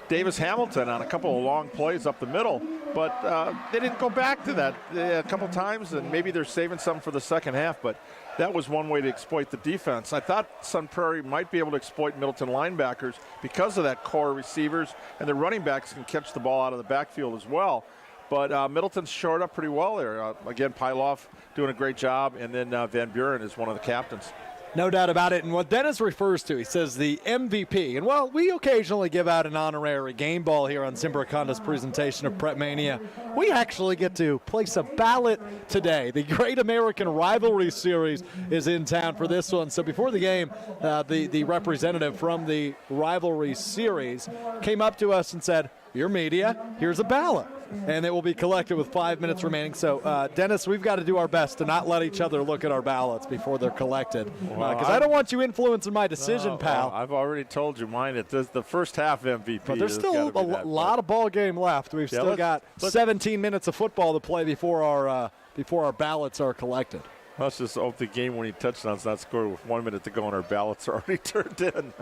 Davis Hamilton on a couple of long plays up the middle, but they didn't go back to that a couple times, and maybe they're saving something for the second half, but that was one way to exploit the defense. I thought Sun Prairie might be able to exploit Middleton linebackers because of that core receivers, and the running backs can catch the ball out of the backfield as well. But Middleton's shored up pretty well there. Again, Pyloff doing a great job, and then Van Buren is one of the captains. No doubt about it. And what Dennis refers to, he says the MVP. And, well, we occasionally give out an honorary game ball here on Zimbrick Honda's presentation of Prep Mania. We actually get to place a ballot today. The Great American Rivalry Series is in town for this one. So before the game, the representative from the Rivalry Series came up to us and said, "Your media, here's a ballot." And it will be collected with 5 minutes remaining. So, Dennis, we've got to do our best to not let each other look at our ballots before they're collected. Because I don't want you influencing my decision, pal. I've already told you mine. It's the first half MVP. But there's still a lot of ball game left. We've still got 17 minutes of football to play before our ballots are collected. Let's just hope the game-winning touchdown's not scored with 1 minute to go and our ballots are already turned in.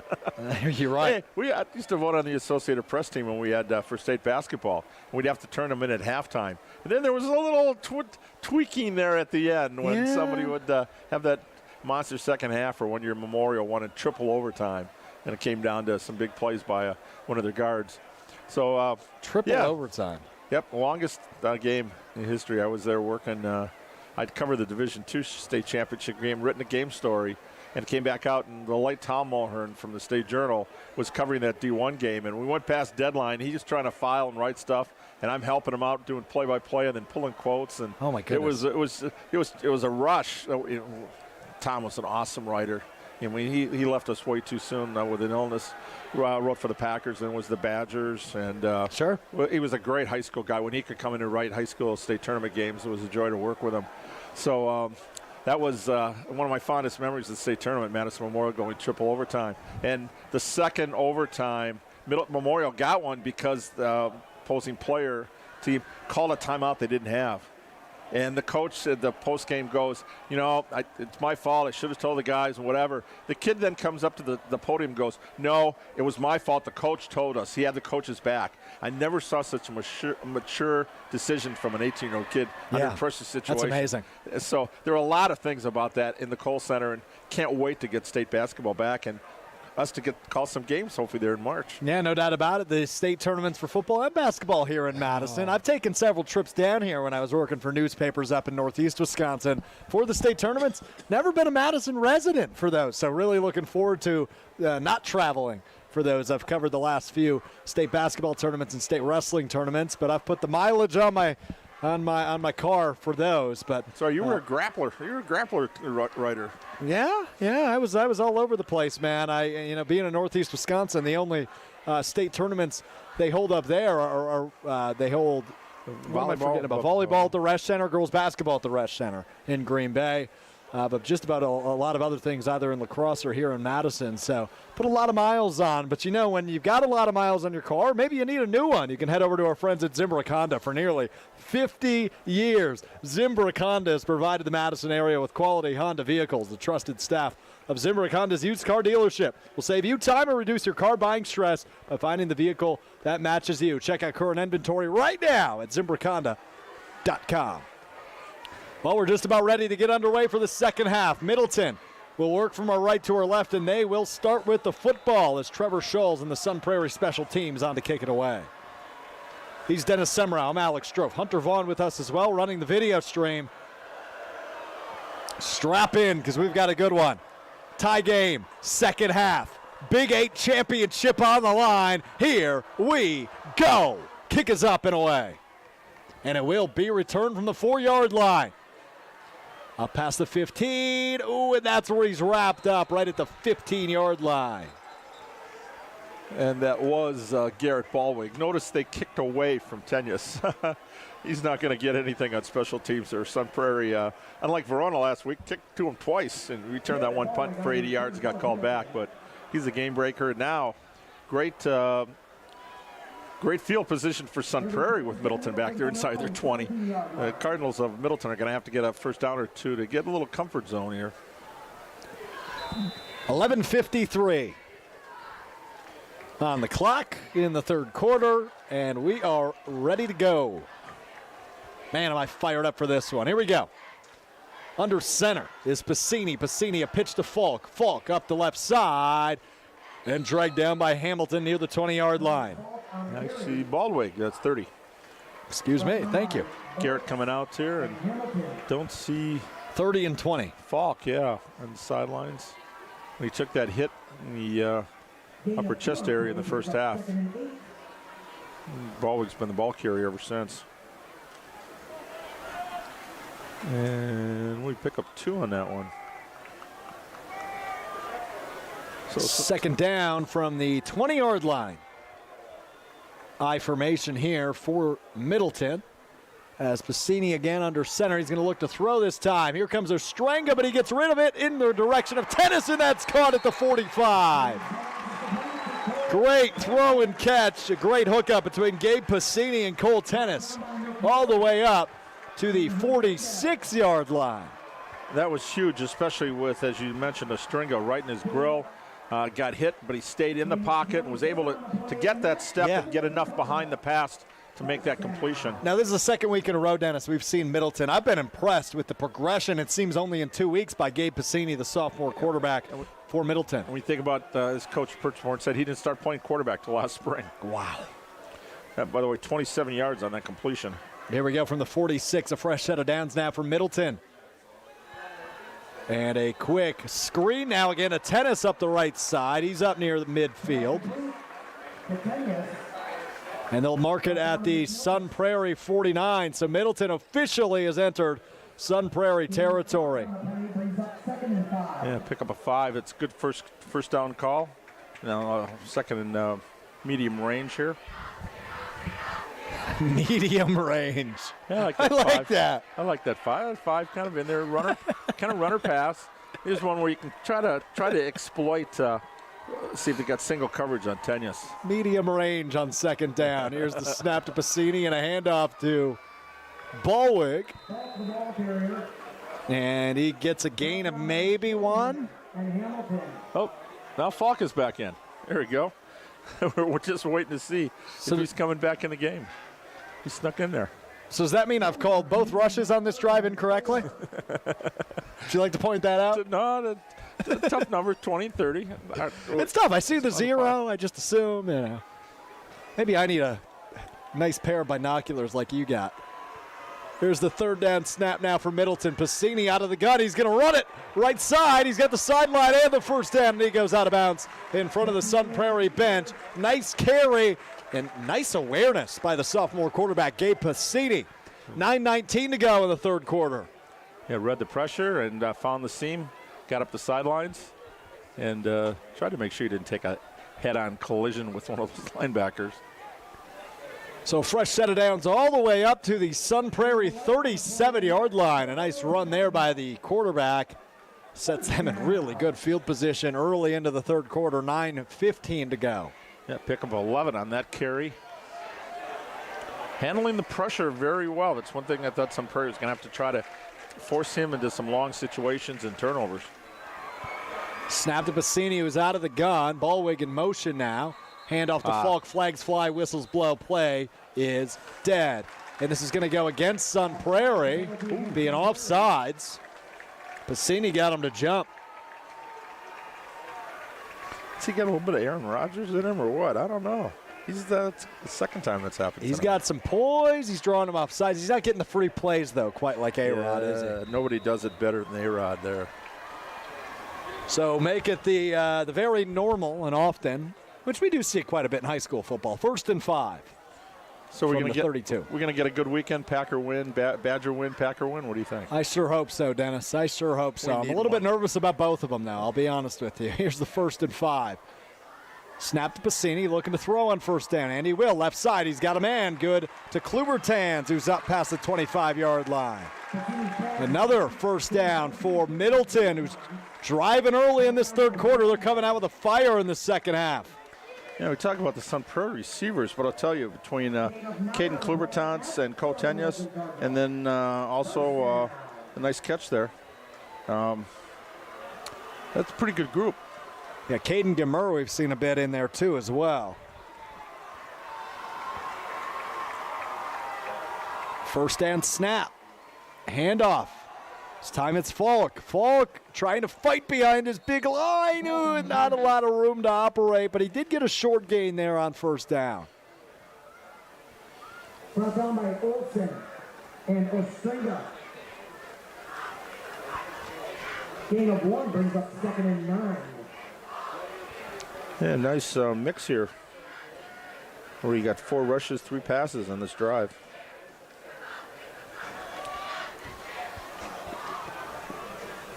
You're right. Hey, I used to vote on the Associated Press team when we had for state basketball. We'd have to turn them in at halftime. And then there was a little tweaking there at the end when somebody would have that monster second half, or when your Memorial won in triple overtime. And it came down to some big plays by one of their guards. So triple overtime. Yep, longest game in history. I was there working. I'd covered the Division II state championship game, written a game story, and came back out, and the late Tom Mulhern from the State Journal was covering that D1 game, and we went past deadline. He's just trying to file and write stuff, and I'm helping him out doing play-by-play and then pulling quotes. And oh my goodness, it was a rush. Tom was an awesome writer. I mean, he left us way too soon with an illness. Wrote for the Packers and was the Badgers. And sure, he was a great high school guy. When he could come in and write high school state tournament games, it was a joy to work with him. So that was one of my fondest memories of the state tournament, Madison Memorial going triple overtime. And the second overtime, Memorial got one because the opposing player team called a timeout they didn't have. And the coach said, the post game goes, it's my fault. I should have told the guys and whatever. The kid then comes up to the podium and goes, "No, it was my fault. The coach told us." He had the coach's back. I never saw such a mature decision from an 18-year-old kid under pressure situation. That's amazing. So there are a lot of things about that in the Kohl Center, and can't wait to get state basketball back and us to call some games hopefully there in March. Yeah, no doubt about it. The state tournaments for football and basketball here in Madison. I've taken several trips down here when I was working for newspapers up in northeast Wisconsin for the state tournaments. Never been a Madison resident for those, so really looking forward to not traveling for those. I've covered the last few state basketball tournaments and state wrestling tournaments, but I've put the mileage on my on my car for those. But So you were a grappler. You were a grappler rider. yeah, I was all over the place, man. Being in Northeast Wisconsin, the only state tournaments they hold up there are they hold what am I forgetting about? Volleyball at the Resch Center, girls basketball at the Resch Center in Green Bay. But just about a lot of other things either in lacrosse or here in Madison. So put a lot of miles on. But, when you've got a lot of miles on your car, maybe you need a new one. You can head over to our friends at Zimbrick Honda. For nearly 50 years, Zimbrick Honda has provided the Madison area with quality Honda vehicles. The trusted staff of Zimbrick Honda's used car dealership will save you time and reduce your car buying stress by finding the vehicle that matches you. Check out current inventory right now at ZimbrickHonda.com. Well, we're just about ready to get underway for the second half. Middleton will work from our right to our left, and they will start with the football as Trevor Scholes and the Sun Prairie special teams on to kick it away. He's Dennis Semrau. I'm Alex Strofe. Hunter Vaughn with us as well, running the video stream. Strap in, because we've got a good one. Tie game, second half. Big 8 championship on the line. Here we go. Kick is up and away. And it will be returned from the 4-yard line. Up past the 15. Ooh, and that's where he's wrapped up, right at the 15-yard line. And that was Garrett Ballwig. Notice they kicked away from Tenyus. He's not going to get anything on special teams there. Sun Prairie, unlike Verona last week, kicked to him twice and returned that one punt for 80 yards, got called back. But he's a game breaker. Now, great field position for Sun Prairie with Middleton back there inside their 20. Cardinals of Middleton are going to have to get a first down or two to get a little comfort zone here. 11:53 on the clock in the third quarter, and we are ready to go. Man, am I fired up for this one. Here we go. Under center is Pacini. Pacini, a pitch to Falk. Falk up the left side and dragged down by Hamilton near the 20-yard line. I see Baldwin. That's 30. Excuse me. Thank you. Garrett coming out here, and don't see 30 and 20. Falk, yeah, on the sidelines. When he took that hit in the upper chest area in the first half. Baldwin's been the ball carrier ever since. And we pick up 2 on that one. So second down from the 20-yard line. I formation here for Middleton. As Pacini again under center. He's going to look to throw this time. Here comes Ostrenga, but he gets rid of it in the direction of Tennis, and that's caught at the 45. Great throw and catch. A great hookup between Gabe Pacini and Cole Tennis. All the way up to the 46-yard line. That was huge, especially with, as you mentioned, Ostrenga right in his grill. Got hit, but he stayed in the pocket and was able to get that step and get enough behind the pass to make that completion. Now, this is the second week in a row, Dennis, we've seen Middleton. I've been impressed with the progression, it seems only in 2 weeks, by Gabe Pacini, the sophomore quarterback for Middleton. When we think about his coach, Perchmore, said he didn't start playing quarterback till last spring. Wow. By the way, 27 yards on that completion. Here we go from the 46, a fresh set of downs now for Middleton. And a quick screen now again, a Tennis up the right side. He's up near the midfield. And they'll mark it at the Sun Prairie 49. So Middleton officially has entered Sun Prairie territory. Yeah, pick up a 5. It's good first down call. Now second and medium range here. Medium range. Yeah, I like that. I like that. I like that 5. 5 kind of in there, runner, kind of runner pass. Here's one where you can try to exploit. See if they got single coverage on Tenyus. Medium range on second down. Here's the snap to Pacini and a handoff to Ballwig. And he gets a gain of maybe 1. Oh, now Falk is back in. There we go. We're just waiting to see if he's coming back in the game. He snuck in there. So does that mean I've called both rushes on this drive incorrectly? Would you like to point that out? No, it's a tough number, 20, 30. It's tough. I see the 0. I just assume, Maybe I need a nice pair of binoculars like you got. Here's the third down snap now for Middleton. Pacini out of the gun. He's going to run it right side. He's got the sideline and the first down, and he goes out of bounds in front of the Sun Prairie bench. Nice carry and nice awareness by the sophomore quarterback, Gabe Pacini. 9:19 to go in the third quarter. Yeah, read the pressure and found the seam, got up the sidelines, and tried to make sure he didn't take a head-on collision with one of those linebackers. So fresh set of downs all the way up to the Sun Prairie 37-yard line. A nice run there by the quarterback. Sets them in really good field position early into the third quarter, 9:15 to go. Yeah, pick up 11 on that carry. Handling the pressure very well. That's one thing I thought Sun Prairie was going to have to try to force him into some long situations and turnovers. Snap to Bassini, who's out of the gun. Ballwig in motion now. Handoff to Falk, flags fly, whistles blow, play is dead. And this is going to go against Sun Prairie, being offsides. Bassini got him to jump. Does he got a little bit of Aaron Rodgers in him or what? I don't know. That's the second time that's happened. He's got some poise. He's drawing him offsides. He's not getting the free plays, though, quite like A-Rod, is he? Nobody does it better than A-Rod there. So make it the very normal and often, which we do see quite a bit in high school football. 1st and 5. So we're going to get 32. We're going to get a good weekend. Packer win, Badger win, Packer win. What do you think? I sure hope so, Dennis. I sure hope so. I'm a little bit nervous about both of them now. I'll be honest with you. Here's the 1st and 5. Snap to Bassini, looking to throw on first down. And he will. Left side. He's got a man. Good to Klubertans, who's up past the 25-yard line. Another first down for Middleton, who's driving early in this third quarter. They're coming out with a fire in the second half. Yeah, we talk about the Sun Prairie receivers, but I'll tell you, between Caden Klubertans and Kotenyas, and then also a nice catch there. That's a pretty good group. Yeah, Caden Gemur we've seen a bit in there too as well. First and snap. Handoff. This time it's Falk. Falk trying to fight behind his big line. Ooh, not a lot of room to operate, but he did get a short gain there on first down. Brought down by Olsen and Ostrenga. Gain of 1 brings up 2nd and 9. Yeah, nice mix here, where you got 4 rushes, 3 passes on this drive.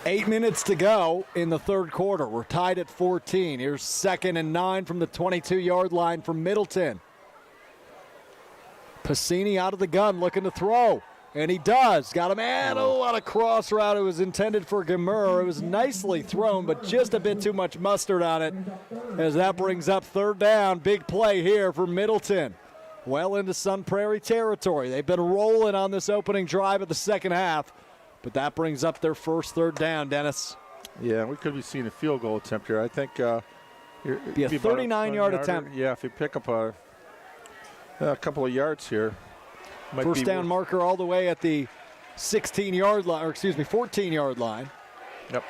Eight minutes to go in the third quarter. We're tied at 14. Here's 2nd and 9 from the 22-yard line from Middleton. Bassini out of the gun looking to throw. And he does. Got a man. Oh, on a cross route. It was intended for Gemur. It was nicely thrown, but just a bit too much mustard on it as that brings up third down. Big play here for Middleton. Well into Sun Prairie territory. They've been rolling on this opening drive of the second half, but that brings up their first third down, Dennis. Yeah, we could be seeing a field goal attempt here. I think be a 39-yard attempt. Yeah, if you pick up a couple of yards here. First down marker all the way at the 16-yard line, or excuse me, 14-yard line. Yep.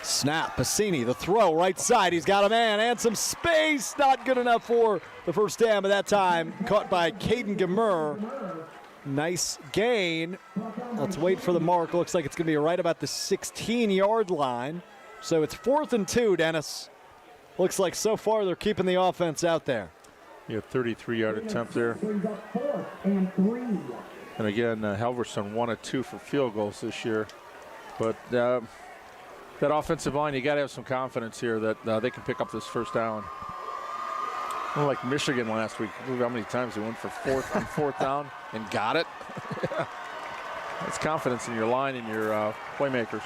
Snap, Bassini, the throw, right side. He's got a man and some space. Not good enough for the first down, but that time caught by Caden Gemur. Nice gain. Let's wait for the mark. Looks like it's going to be right about the 16-yard line. So it's 4th and 2, Dennis. Looks like so far they're keeping the offense out there. Yeah, 33-yard attempt there. And again, Halverson 1 of 2 for field goals this year. But that offensive line, you got to have some confidence here that they can pick up this first down. Like Michigan last week. Look how many times they went for fourth down and got it. That's confidence in your line and your playmakers.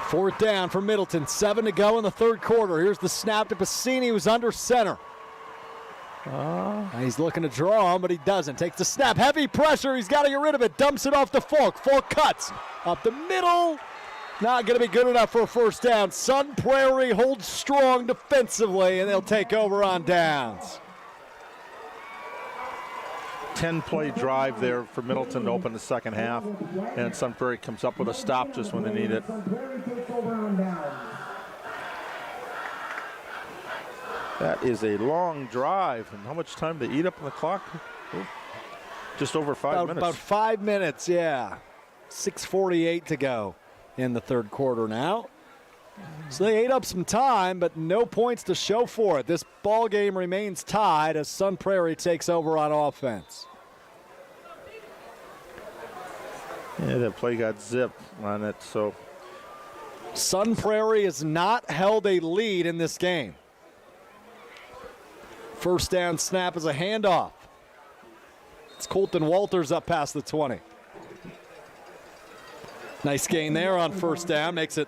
4th down for Middleton. 7 to go in the third quarter. Here's the snap to Bassini, who's under center. He's looking to draw him, but he doesn't. Takes the snap. Heavy pressure. He's got to get rid of it. Dumps it off to Falk. Falk cuts up the middle. Not going to be good enough for a first down. Sun Prairie holds strong defensively, and they'll take over on downs. 10-play drive there for Middleton to open the second half, and Sun Prairie comes up with a stop just when they need it. That is a long drive, and how much time to eat up on the clock? Just over 5 minutes. About 5 minutes, yeah. 6:48 to go in the third quarter now. So they ate up some time, but no points to show for it. This ball game remains tied as Sun Prairie takes over on offense. Yeah, that play got zipped on it, so. Sun Prairie has not held a lead in this game. First down snap is a handoff. It's Colton Walters up past the 20. Nice gain there on first down. Makes it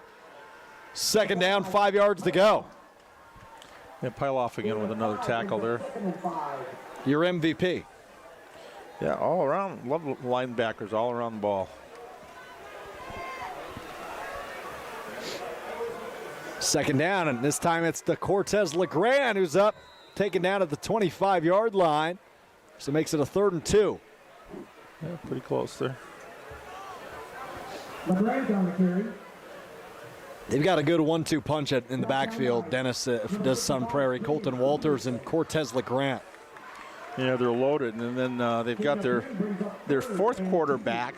second down, 5 yards to go. Yeah, pile off again with another tackle there. Your MVP. Yeah, all around. Love linebackers all around the ball. Second down, and this time it's the Cortez LeGrand who's up, taken down at the 25-yard line. So makes it a 3rd and 2. Yeah, pretty close there. LeGrand on the carry. They've got a good 1-2 punch in the backfield. Dennis does Sun Prairie, Colton Walters, and Cortez LeGrand. Yeah, they're loaded, and then they've got their fourth quarterback.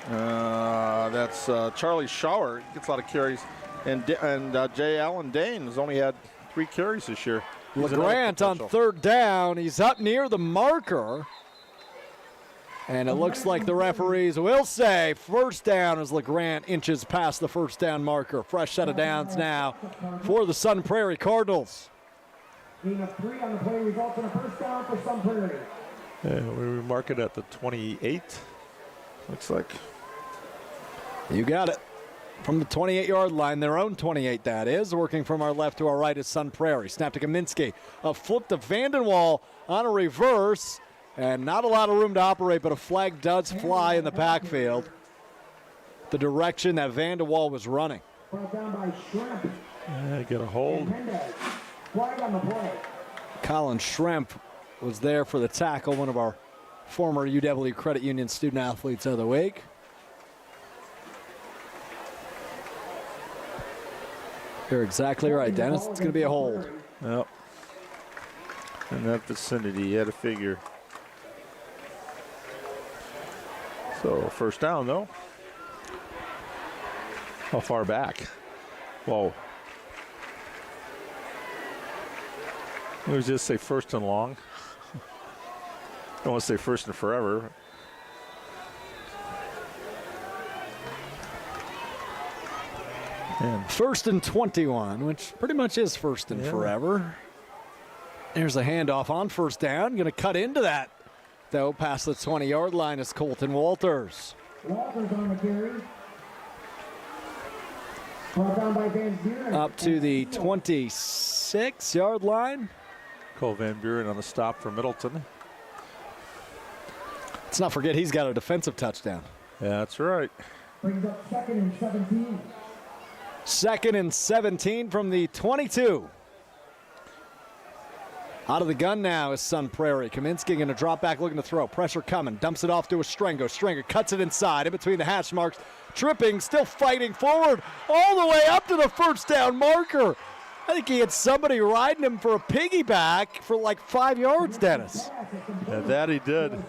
That's Charlie Schauer. Gets a lot of carries. And J. Allen Dane has only had 3 carries this year. LeGrand on 3rd down. He's up near the marker. And it looks like the referees will say first down as LeGrand inches past the first down marker. Fresh set of downs now for the Sun Prairie Cardinals. Gain of 3 on the play results in a first down for Sun Prairie. Yeah, we mark it at the 28. Looks like. You got it. From the 28-yard line, their own 28 that is. Working from our left to our right is Sun Prairie. Snap to Kaminsky. A flip to Vandenwall on a reverse. And not a lot of room to operate, but a flag does fly in the backfield. The direction that Vandenwall was running. Brought down by Shrimp. Yeah, get a hold. Flag on the play. Colin Schremp was there for the tackle, one of our former UW Credit Union student athletes of the week. You're exactly right, Dennis. It's going to be a hold. Yep. In that vicinity, you had to figure. So, first down, though. How far back? Whoa. Let me just say first and long. Don't want to say first and forever. And 1st and 21, which pretty much is first and forever. There's a handoff on first down. Going to cut into that, though, past the 20-yard line is Colton Walters. Walters on the carry. Brought down by Van Buren. Up to the 26-yard line. Cole Van Buren on the stop for Middleton. Let's not forget he's got a defensive touchdown. Yeah, that's right. Brings up 2nd and 17. 2nd and 17 from the 22. Out of the gun now is Sun Prairie. Kaminsky going to drop back, looking to throw. Pressure coming. Dumps it off to Ostrenga. Ostrenga cuts it inside, in between the hash marks. Tripping, still fighting forward, all the way up to the first down marker. I think he had somebody riding him for a piggyback for like 5 yards, Dennis. Yeah, that he did.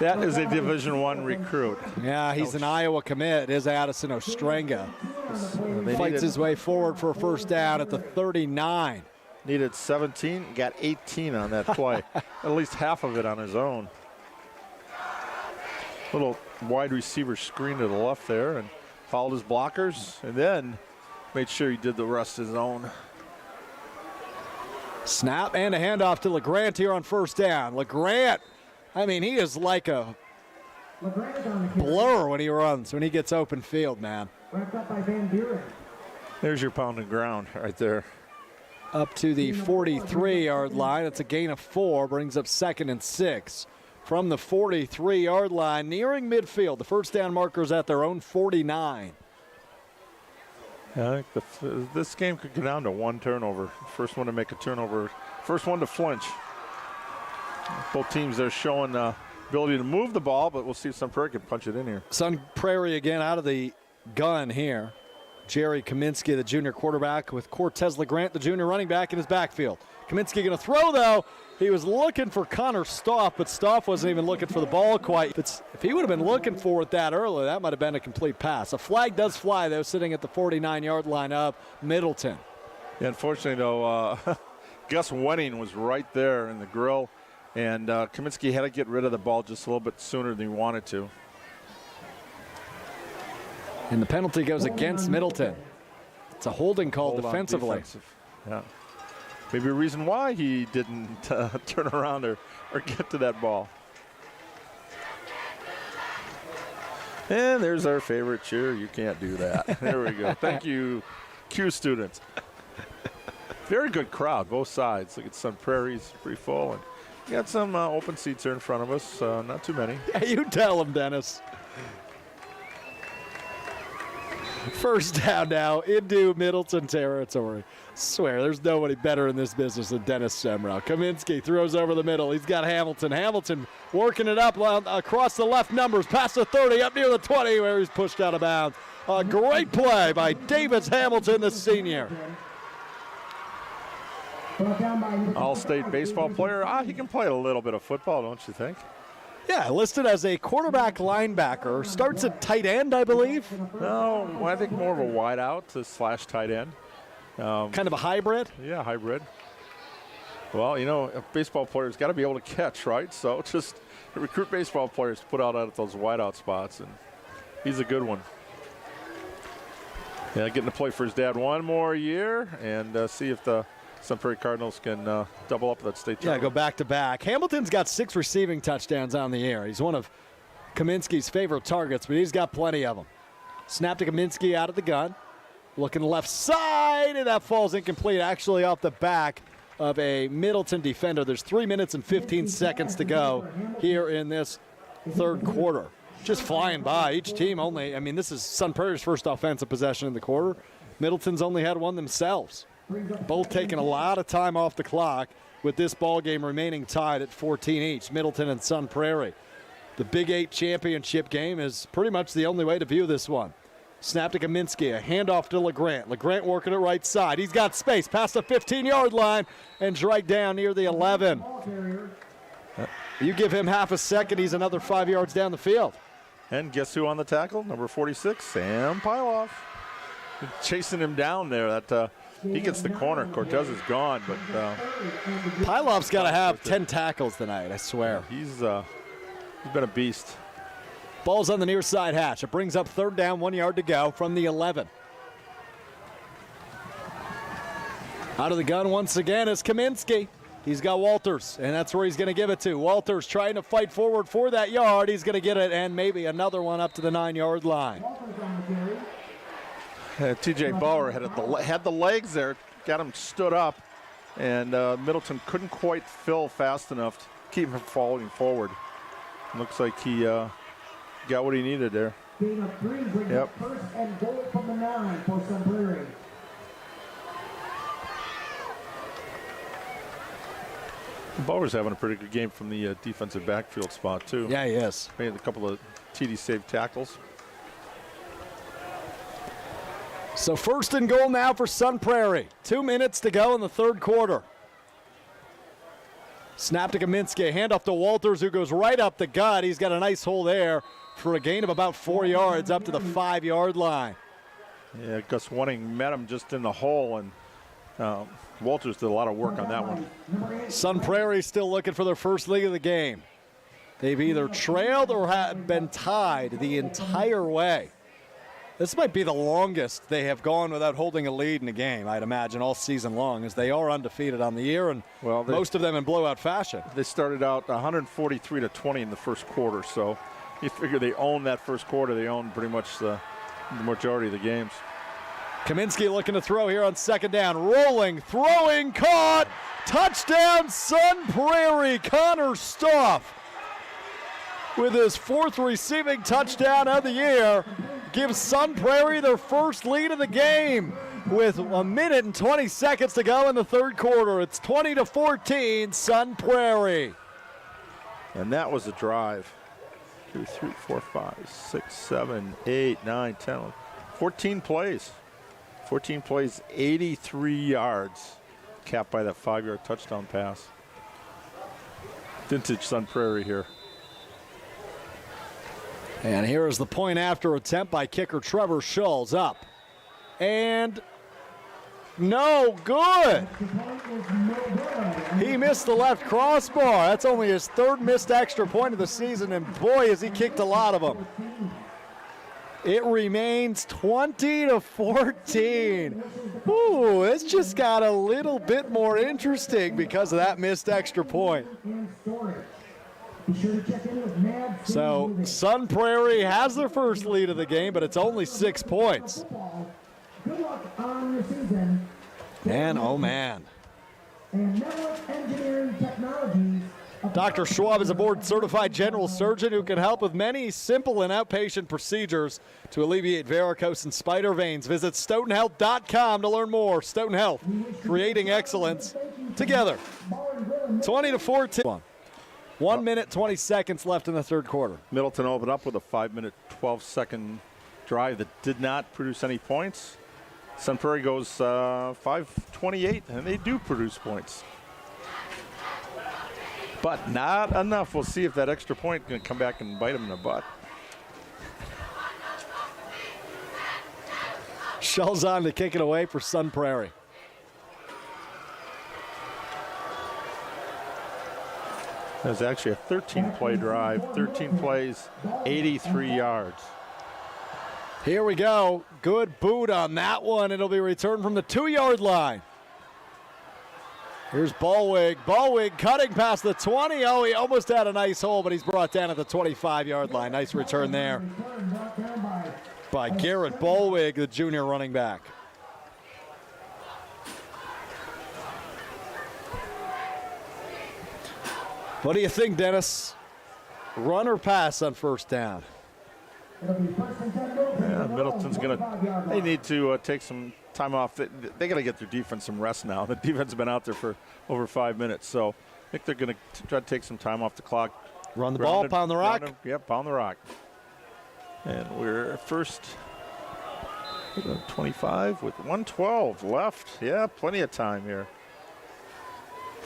That is a Division I recruit. Yeah, he's an Iowa commit. It is Addison Ostrenga. Fights his way forward for a first down at the 39. Needed 17, got 18 on that play. At least half of it on his own. Little wide receiver screen to the left there and followed his blockers and then made sure he did the rest his own. Snap and a handoff to LeGrand here on first down. LeGrand, I mean, he is like a blur when he runs, when he gets open field, man. Wrapped up by Van Buren. There's your pound and ground right there. Up to the 43-yard line. It's a gain of 4, brings up 2nd and 6. From the 43-yard line, nearing midfield. The first down marker's at their own 49. Yeah, I think this game could go down to 1 turnover. First one to make a turnover. First one to flinch. Both teams are showing ability to move the ball, but we'll see if Sun Prairie can punch it in here. Sun Prairie again out of the gun here. Jerry Kaminsky, the junior quarterback, with Cortez LeGrand, the junior running back, in his backfield. Kaminsky going to throw, though. He was looking for Connor Stoff, but Stoff wasn't even looking for the ball quite. If he would have been looking for it that early, that might have been a complete pass. A flag does fly, though, sitting at the 49-yard line of Middleton. Yeah, unfortunately, though, Gus Wenning was right there in the grill, and Kaminsky had to get rid of the ball just a little bit sooner than he wanted to. And the penalty goes against Middleton. It's a holding call defensively. Yeah. Maybe a reason why he didn't turn around or get to that ball. And there's our favorite cheer. You can't do that. There we go. Thank you, Q students. Very good crowd, both sides. Look at Sun Prairie's pretty full. And we got some open seats here in front of us. Not too many. Yeah, you tell him, Dennis. First down now into Middleton territory. Swear, there's nobody better in this business than Dennis Semrau. Kaminsky throws over the middle. He's got Hamilton. Hamilton working it up across the left numbers, past the 30, up near the 20, where he's pushed out of bounds. A great play by Davis Hamilton, the senior. All-state baseball player. He can play a little bit of football, don't you think? Yeah, listed as a quarterback linebacker. Starts at tight end, I believe. No, I think more of a wideout slash tight end. Kind of a hybrid? Yeah, hybrid. Well, you know, a baseball player's got to be able to catch, right? So just recruit baseball players to put out at those wideout spots, and he's a good one. Yeah, getting to play for his dad one more year and see if the Sun Prairie Cardinals can double up that state tournament. Yeah, go back to back. Hamilton's got 6 receiving touchdowns on the year. He's one of Kaminsky's favorite targets, but he's got plenty of them. Snap to Kaminsky out of the gun. Looking left side, and that falls incomplete, actually off the back of a Middleton defender. There's 3 minutes and 15 seconds to go here in this third quarter. Just flying by. Each team only, I mean, this is Sun Prairie's first offensive possession in the quarter. Middleton's only had one themselves. Both taking a lot of time off the clock with this ball game remaining tied at 14 each, Middleton and Sun Prairie. The Big 8 championship game is pretty much the only way to view this one. Snap to Kaminsky, a handoff to LeGrant. LeGrant working it right side. He's got space past the 15-yard line and dragged down near the 11. You give him half a second, he's another 5 yards down the field. And guess who on the tackle? Number 46, Sam Pyloff. Chasing him down there. He gets the corner. Cortez is gone, but Pyloff's got to have 10 tackles tonight, I swear. He's been a beast. Ball's on the near side hash. It brings up third down, 1 yard to go from the 11. Out of the gun once again is Kaminsky. He's got Walters, and that's where he's going to give it to. Walters trying to fight forward for that yard. He's going to get it, and maybe another one up to the 9-yard line. T.J. Bauer had the legs there, got him stood up, and Middleton couldn't quite fill fast enough to keep him falling forward. Looks like he got what he needed there. Yep. First and goal from the 9 for Sun Prairie. Bauer's having a pretty good game from the defensive backfield spot, too. Yeah, he is. Made a couple of TD saved tackles. So first and goal now for Sun Prairie. 2 minutes to go in the third quarter. Snap to Kaminsky, handoff to Walters, who goes right up the gut. He's got a nice hole there for a gain of about 4 yards up to the 5-yard line. Yeah, Gus Wenning met him just in the hole, and Walters did a lot of work on that one. Sun Prairie still looking for their first lead of the game. They've either trailed or have been tied the entire way. This might be the longest they have gone without holding a lead in a game, I'd imagine, all season long, as they are undefeated on the year, and most of them in blowout fashion. They started out 143-20 in the first quarter, so you figure they own that first quarter. They own pretty much the majority of the games. Kaminsky looking to throw here on second down. Rolling, throwing, caught. Touchdown, Sun Prairie. Connor Stoff with his 4th receiving touchdown of the year. Gives Sun Prairie their first lead of the game with 1 minute and 20 seconds to go in the third quarter. It's 20-14, Sun Prairie. And that was a drive. 2, 3, 4, 5, 6, 7, 8, 9, 10, 14 plays. 14 plays, 83 yards, capped by that 5-yard touchdown pass. Vintage Sun Prairie here. And here is the point after attempt by kicker Trevor Schulz. Up. And no good. He missed the left crossbar. That's only his third missed extra point of the season, and boy, has he kicked a lot of them. It remains 20-14. Ooh, it's just got a little bit more interesting because of that missed extra point. So Sun Prairie has their first lead of the game, but it's only 6 points. Good luck on your season. And oh man. And Network Engineering Technologies. Dr. Schwab is a board-certified general surgeon who can help with many simple and outpatient procedures to alleviate varicose and spider veins. Visit StoughtonHealth.com to learn more. Stoughton Health, creating excellence together. 20-14. 1 minute, 20 seconds left in the third quarter. Middleton opened up with a 5-minute, 12-second drive that did not produce any points. Sun Prairie goes 5:28, and they do produce points. But not enough. We'll see if that extra point can come back and bite them in the butt. Schulz on to kick it away for Sun Prairie. There's actually a 13-play drive, 13 plays, 83 yards. Here we go. Good boot on that one. It'll be returned from the 2-yard line. Here's Ballwig. Ballwig cutting past the 20. Oh, he almost had a nice hole, but he's brought down at the 25-yard line. Nice return there by Garrett Ballwig, the junior running back. What do you think, Dennis? Run or pass on first down? Yeah, Middleton's they need to take some time off. They got to get their defense some rest now. The defense has been out there for over 5 minutes, so I think they're going to try to take some time off the clock. Run the ball, pound the rock. Yep, pound the rock. And we're first 25 with 1:12 left. Yeah, plenty of time here.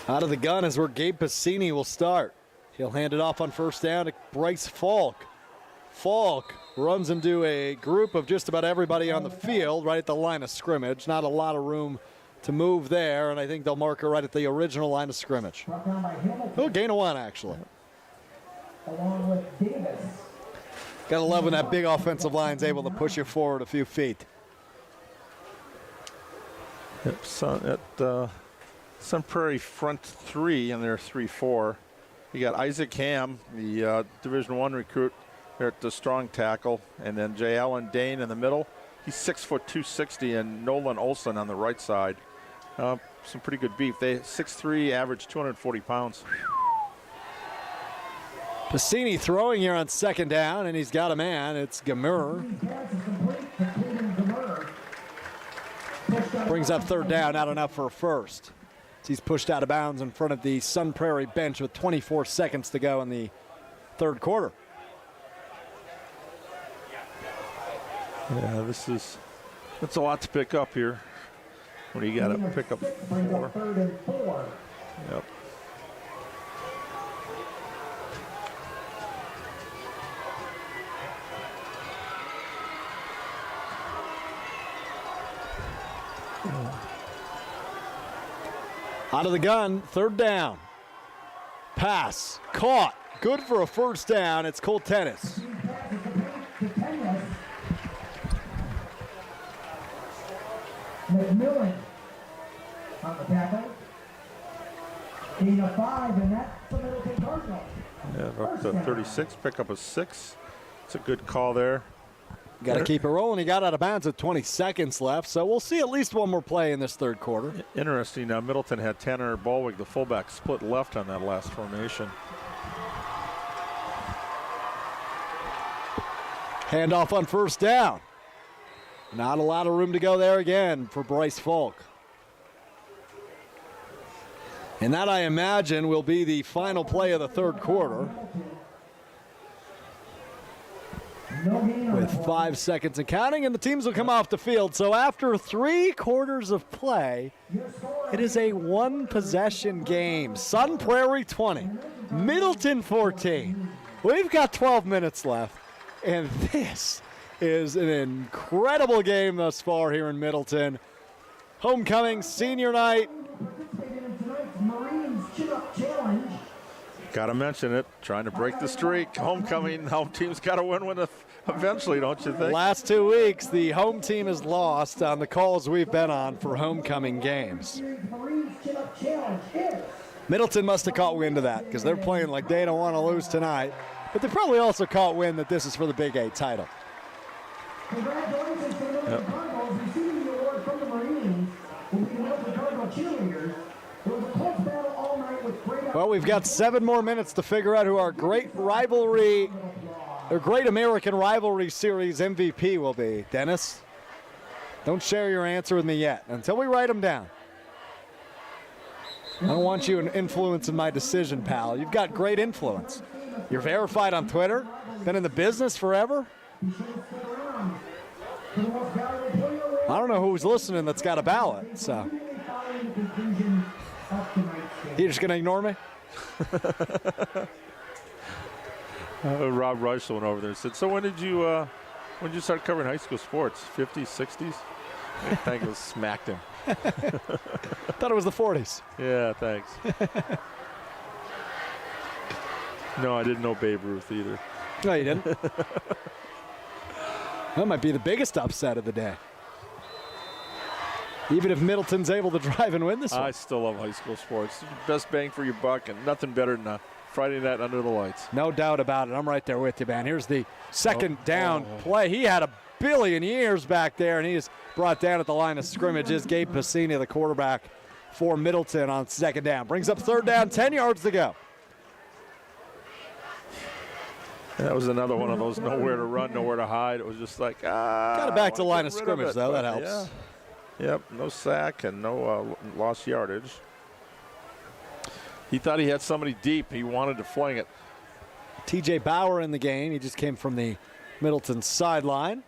Out of the gun is where Gabe Passini will start. He'll hand it off on first down to Bryce Falk. Falk runs into a group of just about everybody on the field right at the line of scrimmage. Not a lot of room to move there, and I think they'll mark her right at the original line of scrimmage. Oh, gain of 1, actually. Along with Davis. Gotta love when that big offensive line's able to push you forward a few feet. Yep, Sun Prairie front 3, and they're 3-4. You got Isaac Ham, the Division I recruit, there at the strong tackle, and then J. Allen Dane in the middle. He's 6', 260, and Nolan Olson on the right side. Some pretty good beef. They 6'3", average 240 pounds. Passini throwing here on second down, and he's got a man. It's Gamur. Brings up third down, not enough for a first. He's pushed out of bounds in front of the Sun Prairie bench with 24 seconds to go in the third quarter. Yeah, that's a lot to pick up here. What do you got to pick up 4? Yep. Out of the gun, third down. Pass, caught, good for a first down. It's Colt Tennis. McMillan on the tackle. Gain of 5, and that's the Middleton Cardinals. Yeah, up to 36, pick up a 6. It's a good call there. Got to keep it rolling. He got out of bounds with 20 seconds left, so we'll see at least one more play in this third quarter. Interesting. Middleton had Tanner Ballwig, the fullback, split left on that last formation. Handoff on first down. Not a lot of room to go there again for Bryce Falk. And that, I imagine, will be the final play of the third quarter. With 5 seconds and counting, and the teams will come off the field. So after 3 quarters of play, it is a one-possession game. Sun Prairie 20, Middleton 14. We've got 12 minutes left, and this is an incredible game thus far here in Middleton. Homecoming, senior night. Got to mention it. Trying to break the streak. Homecoming. Home team's got to win eventually, don't you think? Last 2 weeks, the home team has lost on the calls we've been on for homecoming games. Middleton must have caught wind of that because they're playing like they don't want to lose tonight. But they probably also caught wind that this is for the Big 8 title. Congratulations to the Middleton Cardinals receiving the award from the Marines will be the Middleton Cardinal cheerleaders. There was a close battle all night with great. Well, we've got 7 more minutes to figure out who our great rivalry, or Great American Rivalry Series MVP will be. Dennis, don't share your answer with me yet until we write them down. I don't want you influencing my decision, pal. You've got great influence. You're verified on Twitter, been in the business forever. I don't know who's listening that's got a ballot, so. You just gonna ignore me? Rob Reichel went over there and said, so when did you start covering high school sports? 50s, 60s? I think it smacked him. Thought it was the 40s. Yeah, thanks. No, I didn't know Babe Ruth either. No, you didn't. That might be the biggest upset of the day. Even if Middleton's able to drive and win this one. I still love high school sports. Best bang for your buck, and nothing better than a Friday night under the lights. No doubt about it. I'm right there with you, man. Here's the second down play. He had a billion years back there, and he is brought down at the line of scrimmage. Is Gabe Piscini, the quarterback for Middleton, on second down. Brings up third down, 10 yards to go. That was another one of those nowhere to run, nowhere to hide. It was just like, Got it back to the line of scrimmage, though. That helps. Yeah. Yep, no sack and no lost yardage. He thought he had somebody deep. He wanted to fling it. T.J. Bauer in the game. He just came from the Middleton sideline.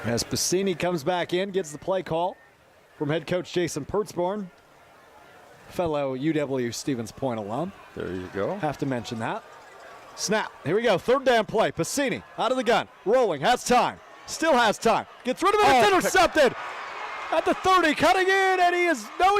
As Piscini comes back in, gets the play call from head coach Jason Pertzborn, fellow UW Stevens Point alum. There you go. Have to mention that. Snap. Here we go. Third down play. Piscini out of the gun. Rolling. Has time. Still has time. Gets rid of it. It's intercepted. At the 30. Cutting in. And he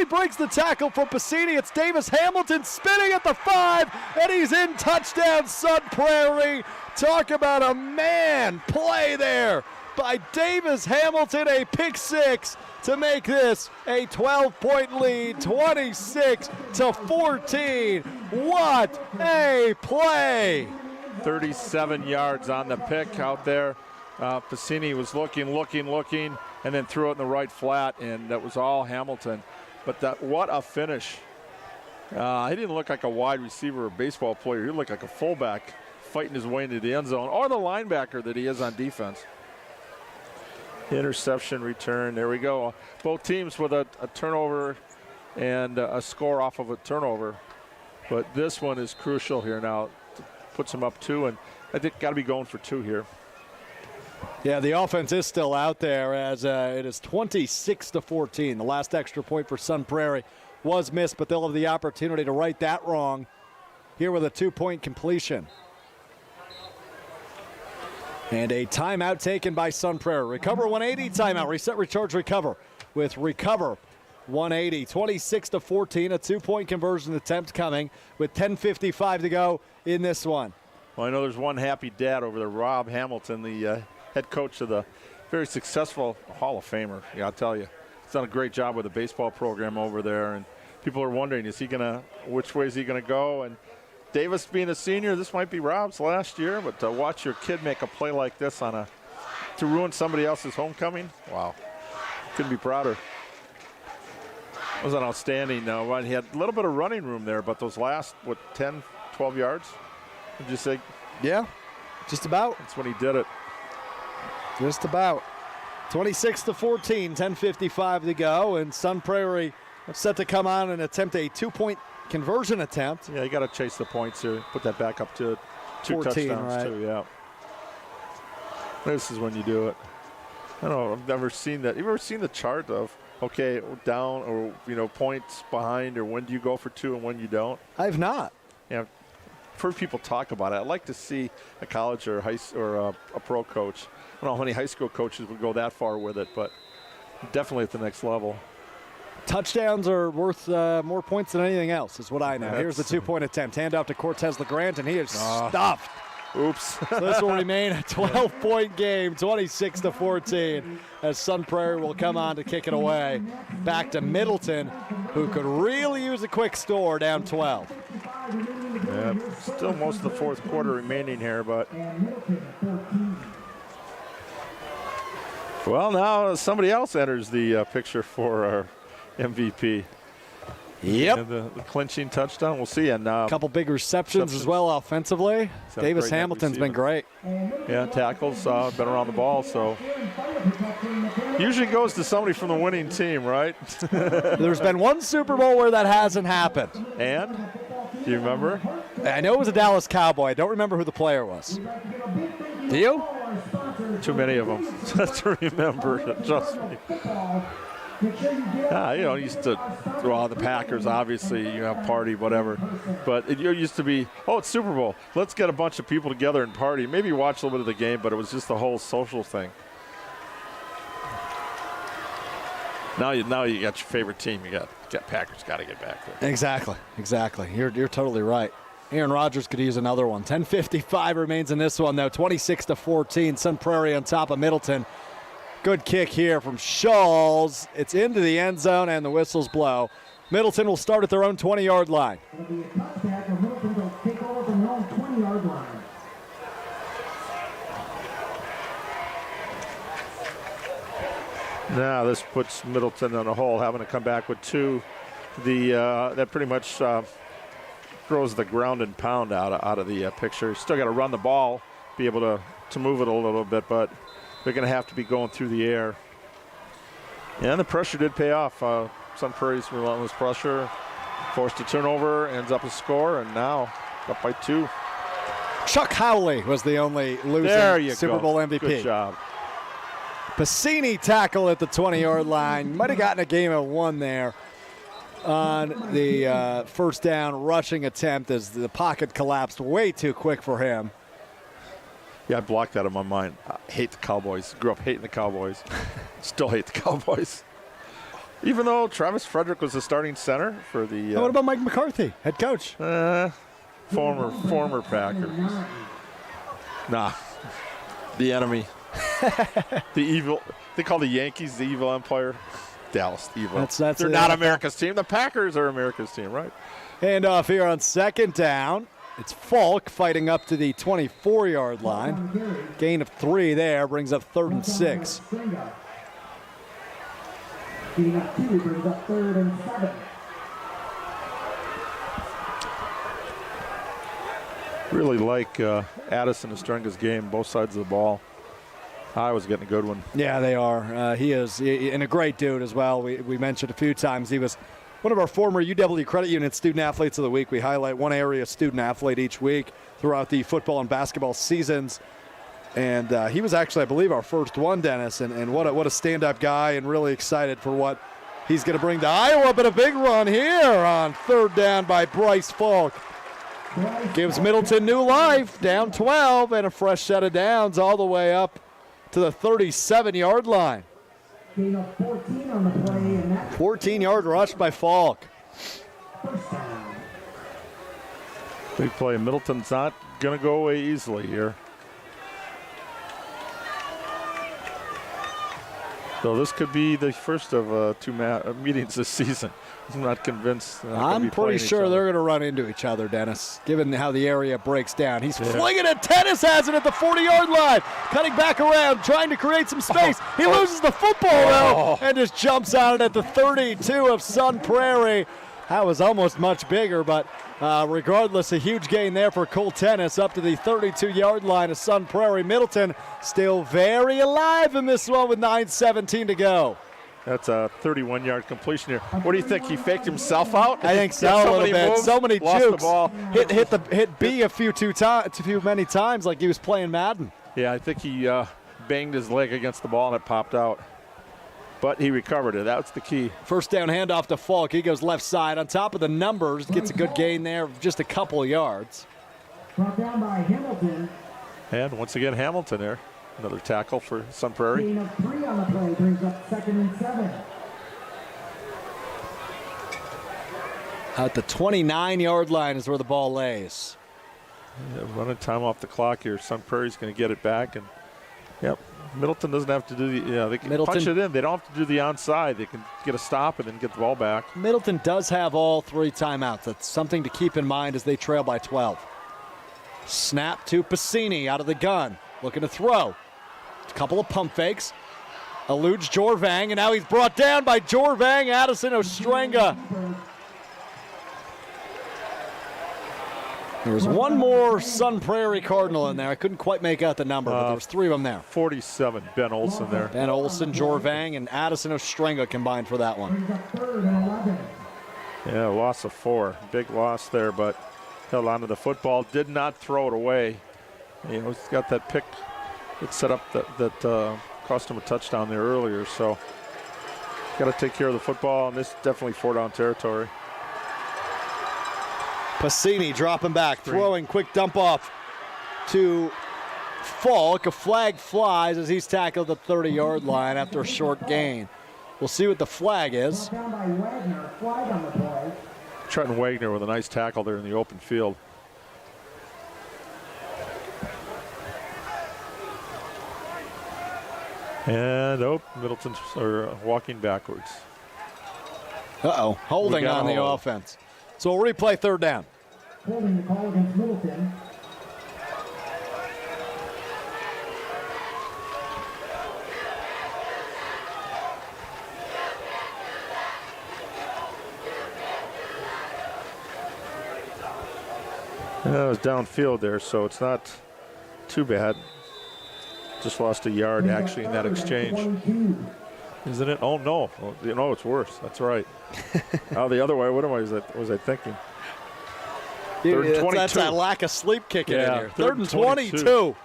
breaks the tackle from Piscini. It's Davis Hamilton spinning at the 5. And he's in. Touchdown, Sun Prairie. Talk about a man play there by Davis Hamilton. A pick 6 to make this a 12-point lead, 26-14. What a play! 37 yards on the pick out there. Piscini was looking, and then threw it in the right flat, and that was all Hamilton. But what a finish. He didn't look like a wide receiver or baseball player. He looked like a fullback fighting his way into the end zone, or the linebacker that he is on defense. Interception return. There we go. Both teams with a turnover and a score off of a turnover. But this one is crucial here now. Puts them up 2, and I think got to be going for 2 here. Yeah, the offense is still out there as it is 26-14. The last extra point for Sun Prairie was missed, but they'll have the opportunity to right that wrong here with a 2-point completion. And a timeout taken by Sun Prairie. Recover 180, timeout, reset, recharge, recover with Recover 180. 26-14, a 2-point conversion attempt coming with 10:55 to go in this one. Well, I know there's one happy dad over there, Rob Hamilton, the head coach of the very successful Hall of Famer. Yeah, I'll tell you. He's done a great job with the baseball program over there, and people are wondering, which way is he going to go? And Davis being a senior, this might be Rob's last year, but to watch your kid make a play like this to ruin somebody else's homecoming, wow. Couldn't be prouder. It was an outstanding run. He had a little bit of running room there, but those last, 10, 12 yards? Would you say? Yeah, just about. That's when he did it. Just about. 26-14, 10:55 to go, and Sun Prairie set to come on and attempt a 2-point conversion attempt. Yeah, you got to chase the points here. Put that back up to 2 touchdowns, right? too, yeah. This is when you do it. I don't know, I've never seen that. You ever seen the chart of okay, down or, points behind, or when do you go for two and when you don't? I've not. I've heard people talk about it. I'd like to see a college or a pro coach. I don't know how many high school coaches would go that far with it, but definitely at the next level. Touchdowns are worth more points than anything else, is what I know. Here's the 2-point attempt. Handoff to Cortez LeGrand, and he is stuffed. Oops. So this will remain a 12-point game, 26-14, as Sun Prairie will come on to kick it away. Back to Middleton, who could really use a quick score, down 12. Yeah, still most of the fourth quarter remaining here, but. Well, now somebody else enters the picture for our MVP. Yep. And the clinching touchdown, we'll see. And a couple big receptions as well offensively. Davis Hamilton's been great. Yeah, tackles, been around the ball, so usually goes to somebody from the winning team, right? There's been one Super Bowl where that hasn't happened. And? Do you remember? I know it was a Dallas Cowboy. I don't remember who the player was. Do you? Too many of them to remember. Trust me. Used to throw out the Packers, obviously, party, whatever. But it used to be, it's Super Bowl. Let's get a bunch of people together and party. Maybe watch a little bit of the game, but it was just the whole social thing. Now you got your favorite team. You got Packers got to get back there. Exactly. You're totally right. Aaron Rodgers could use another one. 10:55 remains in this one, though. 26-14. Sun Prairie on top of Middleton. Good kick here from Schulz. It's into the end zone, and the whistles blow. Middleton will start at their own 20-yard line. It'll be a touchback, and Middleton will take over from their own 20-yard line. Now this puts Middleton on a hole, having to come back with two. That pretty much throws the ground and pound out of the picture. Still got to run the ball, be able to move it a little bit, but they're going to have to be going through the air. And the pressure did pay off. Sun Prairie's relentless pressure forced a turnover, ends up a score, and now up by 2. Chuck Howley was the only losing Super Bowl MVP. Good job. Pacini tackle at the 20-yard line. Might have gotten a game of 1 there on the first down rushing attempt as the pocket collapsed way too quick for him. Yeah, I blocked that in my mind. I hate the Cowboys. Grew up hating the Cowboys. Still hate the Cowboys. Even though Travis Frederick was the starting center for the. What about Mike McCarthy, head coach? Former Packers. Nah, the enemy. The evil. They call the Yankees the evil empire. Dallas, the evil. They're not America's team. The Packers are America's team, right? Handoff here on second down. It's Falk fighting up to the 24-yard line. Gain of 3 there brings up 3rd and 6. Gain of 2 brings up 3rd and 7. Really like Addison Ostrenga's game, both sides of the ball. I was getting a good one. Yeah, they are. He is and a great dude as well. We mentioned a few times he was one of our former UW Credit Union Student Athletes of the Week. We highlight one area student athlete each week throughout the football and basketball seasons. And he was actually, I believe, our first one, Dennis. And what a stand-up guy, and really excited for what he's going to bring to Iowa. But a big run here on 3rd down by Bryce Falk. Gives Middleton new life, down 12, and a fresh set of downs all the way up to the 37-yard line. Gain of 14 on the play, and that's 14-yard rush by Falk. first down. Big play. Middleton's not going to go away easily here. So this could be the first of 2 meetings this season. I'm not convinced. I'm pretty sure they're going to run into each other, Dennis, given how the area breaks down. He's flinging it. Tennis has it at the 40-yard line. Cutting back around, trying to create some space. He loses the football, though, and just jumps on it at the 32 of Sun Prairie. That was almost much bigger, but regardless, a huge gain there for Cole Tennis up to the 32-yard line of Sun Prairie. Middleton still very alive in this one with 9:17 to go. That's a 31-yard completion here. What do you think? He faked himself out? I think so, a little bit. Moves, so many lost jukes. The ball. Hit B too many times like he was playing Madden. Yeah, I think he banged his leg against the ball and it popped out. but he recovered it. That's the key. First down handoff to Falk. He goes left side. On top of the numbers, gets a good gain there of just a couple of yards. Brought down by Hamilton. And once again, Hamilton there. Another tackle for Sun Prairie. Gain of 3 on the play brings up 2nd and 7. At the 29-yard line is where the ball lays. Yeah, running time off the clock here. Sun Prairie's going to get it back. And, yep, Middleton doesn't have to do the, they can punch it in. They don't have to do the onside. They can get a stop and then get the ball back. Middleton does have all 3 timeouts. That's something to keep in mind as they trail by 12. Snap to Pacini out of the gun. Looking to throw. A couple of pump fakes. Eludes Jorvang, and now he's brought down by Jorvang. Addison Ostrenga. There was one more Sun Prairie Cardinal in there. I couldn't quite make out the number, but there was 3 of them there. 47, Ben Olson there. Ben Olson, Jorvang, and Addison Ostrenga combined for that one. Yeah, loss of 4. Big loss there, but held on to the football. Did not throw it away. You know, he's got that pick that set up that cost him a touchdown there earlier. So got to take care of the football, and this is definitely 4-down territory. Pacini dropping back, throwing, quick dump off to Falk. A flag flies as he's tackled the 30-yard line after a short gain. We'll see what the flag is. Down by Wagner, flag on the play. Trenton Wagner with a nice tackle there in the open field. And, Middleton's walking backwards. Uh-oh, holding on the offense. So we'll replay 3rd down. Holding the call against Middleton. It was downfield there, so it's not too bad. Just lost a yard, actually, in that exchange. Isn't it? Oh, no. Oh, you know, it's worse. That's right. The other way. What was I thinking? 3rd and 22. That's that lack of sleep kicking in here. 3rd and 22. 22.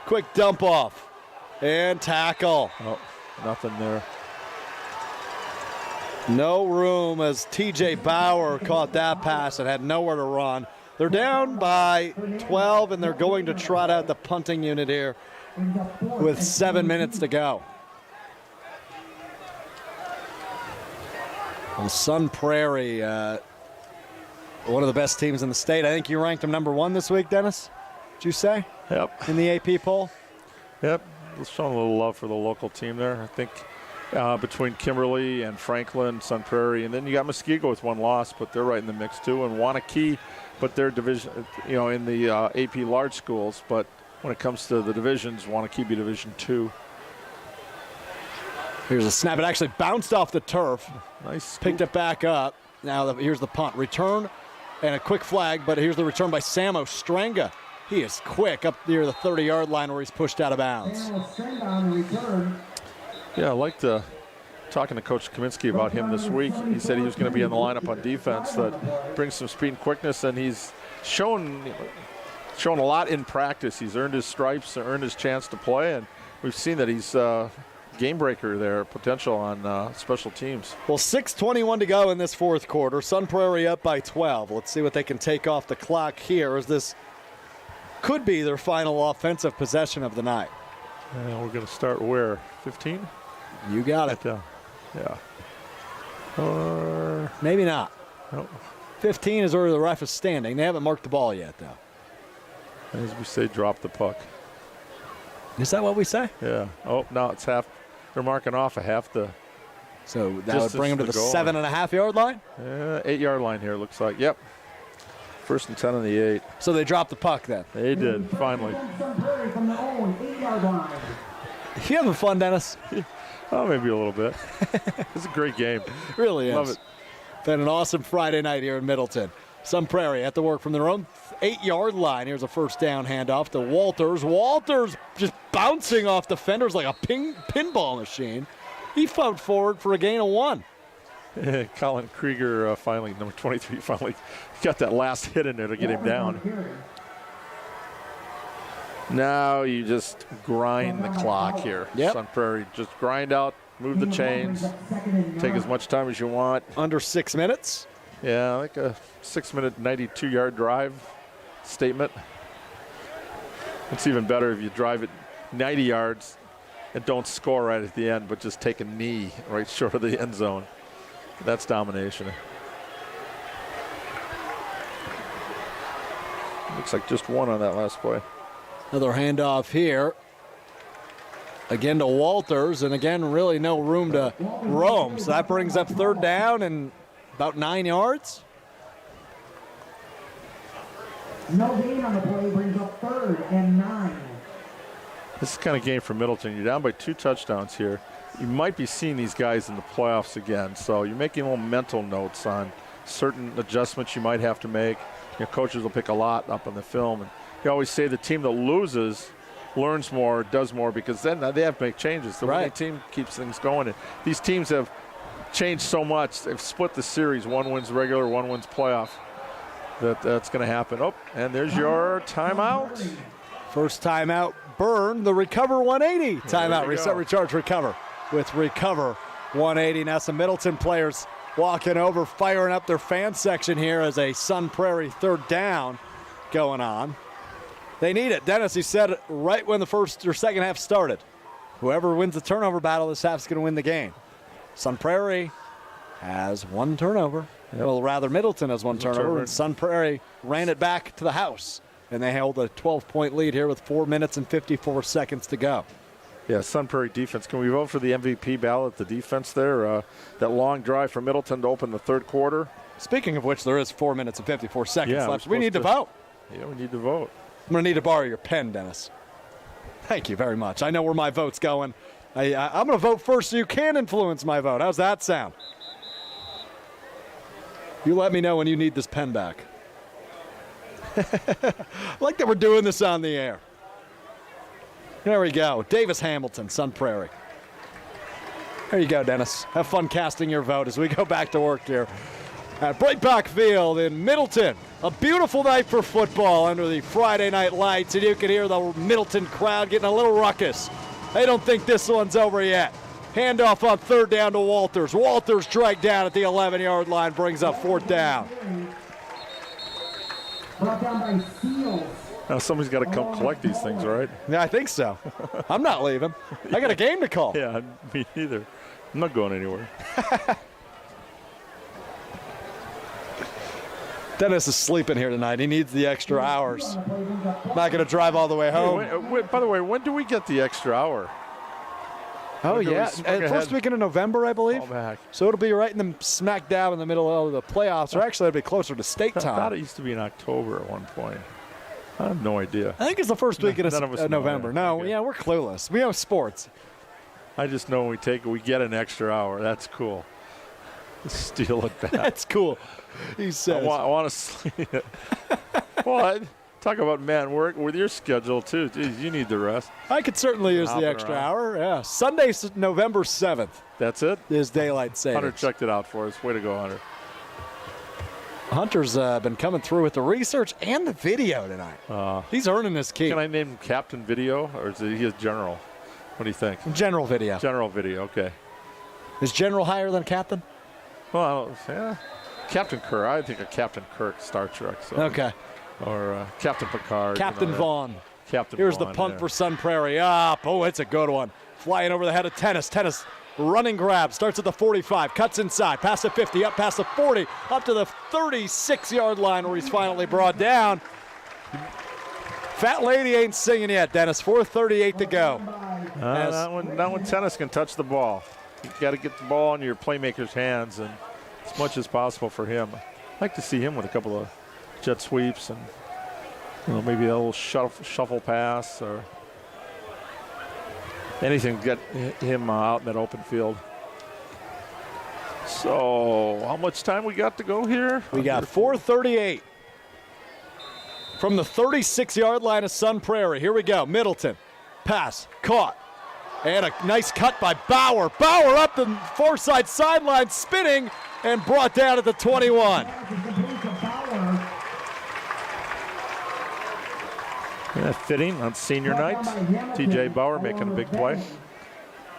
Quick dump off. And tackle. Oh, nothing there. No room as TJ Bauer caught that pass and had nowhere to run. They're down by 12, and they're going to trot out the punting unit here with 7 minutes to go. Well, Sun Prairie, one of the best teams in the state. I think you ranked them number 1 this week, Dennis. Did you say? Yep. In the AP poll? Yep. Showing a little love for the local team there. I think between Kimberly and Franklin, Sun Prairie, and then you got Muskego with 1 loss, but they're right in the mix too. And Wanakee, but their division, in the AP large schools. But when it comes to the divisions, Wanakee be Division 2. Here's a snap. It actually bounced off the turf. Nice scoop. Picked it back up. Now here's the punt. Return and a quick flag, but here's the return by Sam Ostrenga. He is quick up near the 30-yard line where he's pushed out of bounds. Yeah, I liked talking to Coach Kaminsky about him this week. He said he was going to be in the lineup on defense that brings some speed and quickness, and he's shown a lot in practice. He's earned his stripes, earned his chance to play, and we've seen that he's game breaker there, potential on special teams. Well, 6:21 to go in this 4th quarter. Sun Prairie up by 12. Let's see what they can take off the clock here, as this could be their final offensive possession of the night. And we're going to start where? 15? You got it. Yeah. Or maybe not. No. 15 is where the ref is standing. They haven't marked the ball yet, though. As we say, drop the puck. Is that what we say? Yeah. Oh, now it's half. They're marking off a half the. So that would bring them to the 7.5-yard line? 8-yard line here, looks like. Yep. 1st and 10 on the 8. So they dropped the puck then? They did, finally. You having fun, Dennis? Oh, maybe a little bit. It's a great game. Really is. Love it. Been an awesome Friday night here in Middleton. Sun Prairie at the work from their own 8-yard line. Here's a first down handoff to Walters. Walters just bouncing off defenders like a pinball machine. He fought forward for a gain of 1. Colin Krieger finally, number 23, finally got that last hit in there to get him down. Now you just grind the clock here. Yep. Sun Prairie just grind out move the chains, take as much time as you want. Under 6 minutes. Yeah, like a 6-minute, 92-yard drive statement. It's even better if you drive it 90 yards and don't score right at the end, but just take a knee right short of the end zone. That's domination. Looks like just one on that last play. Another handoff here. Again to Walters, and again, really no room to roam. So that brings up 3rd down and about 9 yards. No gain on the play brings up 3rd and 9. This is the kind of game for Middleton. You're down by 2 touchdowns here. You might be seeing these guys in the playoffs again. So you're making little mental notes on certain adjustments you might have to make. Your coaches will pick a lot up on the film. And you always say the team that loses learns more, does more, because then they have to make changes. The winning team keeps things going. And these teams have changed so much. They've split the series. One wins regular, one wins playoff. That's going to happen. Oh, and there's your timeout. First timeout burned. The Recover 180 timeout. Reset, recharge, recover with Recover 180. Now some Middleton players walking over, firing up their fan section here as a Sun Prairie 3rd down going on. They need it. Dennis, he said it right when the first or second half started. Whoever wins the turnover battle this half is going to win the game. Sun Prairie has 1 turnover. Well, rather, Middleton has 1 turnover, and Sun Prairie ran it back to the house. And they held a 12-point lead here with 4 minutes and 54 seconds to go. Yeah, Sun Prairie defense. Can we vote for the MVP ballot, the defense there? That long drive for Middleton to open the 3rd quarter. Speaking of which, there is 4 minutes and 54 seconds left. We need to vote. Yeah, we need to vote. I'm going to need to borrow your pen, Dennis. Thank you very much. I know where my vote's going. I'm going to vote first so you can influence my vote. How's that sound? You let me know when you need this pen back. I like that we're doing this on the air. There we go. Davis Hamilton, Sun Prairie. There you go, Dennis. Have fun casting your vote as we go back to work here at Breitbach Field in Middleton. A beautiful night for football under the Friday night lights, and you can hear the Middleton crowd getting a little ruckus. They don't think this one's over yet. Handoff on 3rd down to Walters. Walters dragged down at the 11-yard line, brings up 4th down. Brought down by Seals. Now somebody's got to come collect these things, right? Yeah, I think so. I'm not leaving. I got a game to call. Yeah, me neither. I'm not going anywhere. Dennis is sleeping here tonight. He needs the extra hours. Not going to drive all the way home. Wait, by the way, when do we get the extra hour? Oh, yeah. First weekend of November, I believe. So it'll be right in the smack dab in the middle of the playoffs, or actually it'll be closer to state time. I thought it used to be in October at one point. I have no idea. I think it's the first weekend of November. No, okay. Yeah, we're clueless. We have sports. I just know when we get an extra hour. That's cool. Steal it back. That's cool. He says. I want to sleep. What? Talk about man work with your schedule, too. Jeez, you need the rest. I could certainly use the extra hour. Yeah. Sunday, November 7th. That's it? Is daylight savings. Hunter checked it out for us. Way to go, Hunter. Hunter's been coming through with the research and the video tonight. He's earning his keep. Can I name him Captain Video, or is he a general? What do you think? General Video. General Video, okay. Is General higher than Captain? Well, yeah. Captain Kirk. I think of Captain Kirk, Star Trek. So. Okay. Or Captain Picard. Captain Vaughn. Captain Here's Vaughn, the punt for Sun Prairie. Oh, it's a good one. Flying over the head of Tennis. Tennis running grab. Starts at the 45. Cuts inside. Past the 50. Up past the 40. Up to the 36-yard line where he's finally brought down. Fat lady ain't singing yet, Dennis. 4:38 to go. Not when Tennis can touch the ball. You got to get the ball in your playmaker's hands and as much as possible for him. I'd like to see him with a couple of jet sweeps and maybe a little shuffle pass or anything to get him out in that open field. So how much time we got to go here? We got 4:38 from the 36-yard line of Sun Prairie. Here we go. Middleton. Pass. Caught. And a nice cut by Bauer. Bauer up the far side sideline, spinning and brought down at the 21. Yeah, fitting on senior night. TJ Bauer making a big play.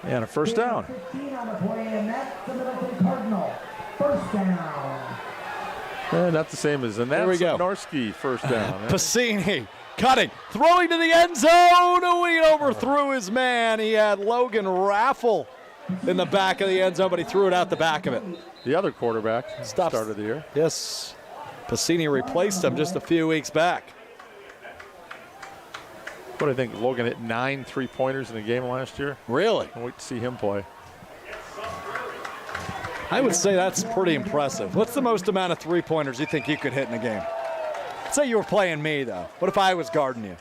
And a first down. 15 on the play, and that's the Middleton Cardinal. First down. Not the same as and There we that's go. Norski first down. Pacini cutting, throwing to the end zone. Oh, he overthrew his man. He had Logan Raffle in the back of the end zone, but he threw it out the back of it. The other quarterback started the year. Yes, Pacini replaced him just a few weeks back. But I think Logan hit 9 3-pointers in a game last year. Really? Can't wait to see him play. I would say that's pretty impressive. What's the most amount of three-pointers you think you could hit in a game? Let's say you were playing me, though. What if I was guarding you?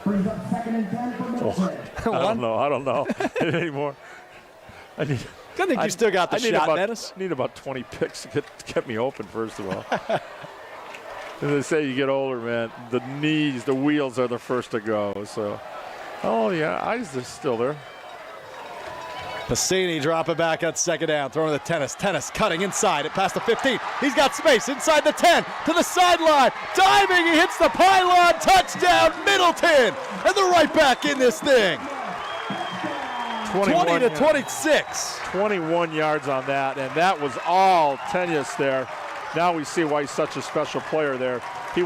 Brings up 2nd and 10 for Middleton. I don't know anymore. I think you still got the shot, Dennis. I need about 20 picks to get me open, first of all. As they say, you get older, man, the knees, the wheels are the first to go. So, oh, yeah, eyes are still there. Pacini drop it back on 2nd down, throwing to Tennis. Tennis cutting inside it past the 15. He's got space inside the 10 to the sideline. Diving, he hits the pylon. Touchdown, Middleton. And they're right back in this thing. 20 to 26. 21 yards on that, and that was all Tenyus there. Now we see why he's such a special player there. He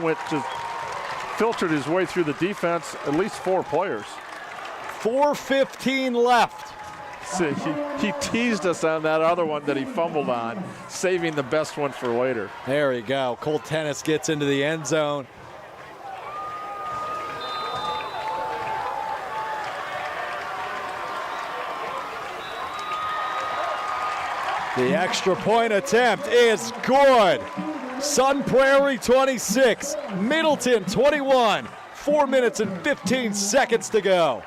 filtered his way through the defense, at least 4 players. 4:15 left. See, he teased us on that other one that he fumbled on, saving the best one for later. There you go. Cole Tennis gets into the end zone. The extra point attempt is good. Sun Prairie 26, Middleton 21. 4 minutes and 15 seconds to go.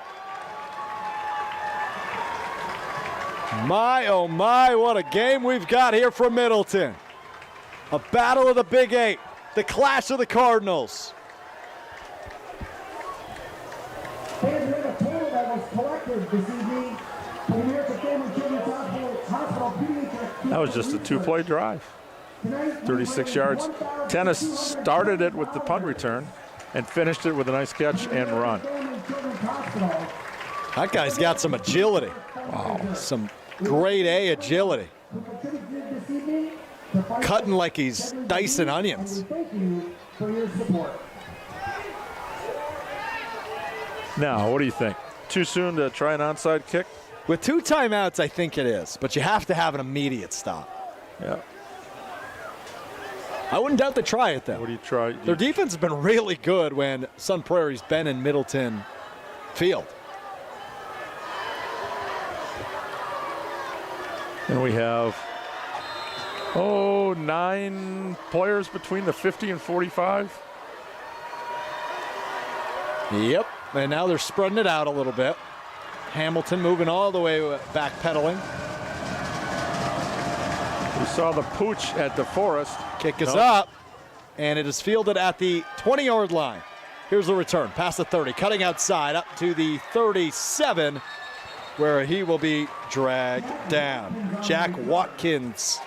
My, oh my, what a game we've got here from Middleton. A battle of the Big Eight, the clash of the Cardinals. Fans heard a total that was collected this evening from American Family Children's Hospital Pediatric. That was just a 2-play drive. 36 yards. Tennis started it with the punt return and finished it with a nice catch and run. That guy's got some agility. Wow, some grade A agility. Cutting like he's dicing onions. Thank you for your support. Now, what do you think? Too soon to try an onside kick? With 2 timeouts, I think it is, but you have to have an immediate stop. Yeah. I wouldn't doubt they try it, though. What do you try? Their defense has been really good when Sun Prairie's been in Middleton Field. And we have, 9 players between the 50 and 45. Yep, and now they're spreading it out a little bit. Hamilton moving all the way back pedaling. We saw the pooch at DeForest. Kick is up, and it is fielded at the 20-yard line. Here's the return, past the 30, cutting outside up to the 37, where he will be dragged down. Jack Watkins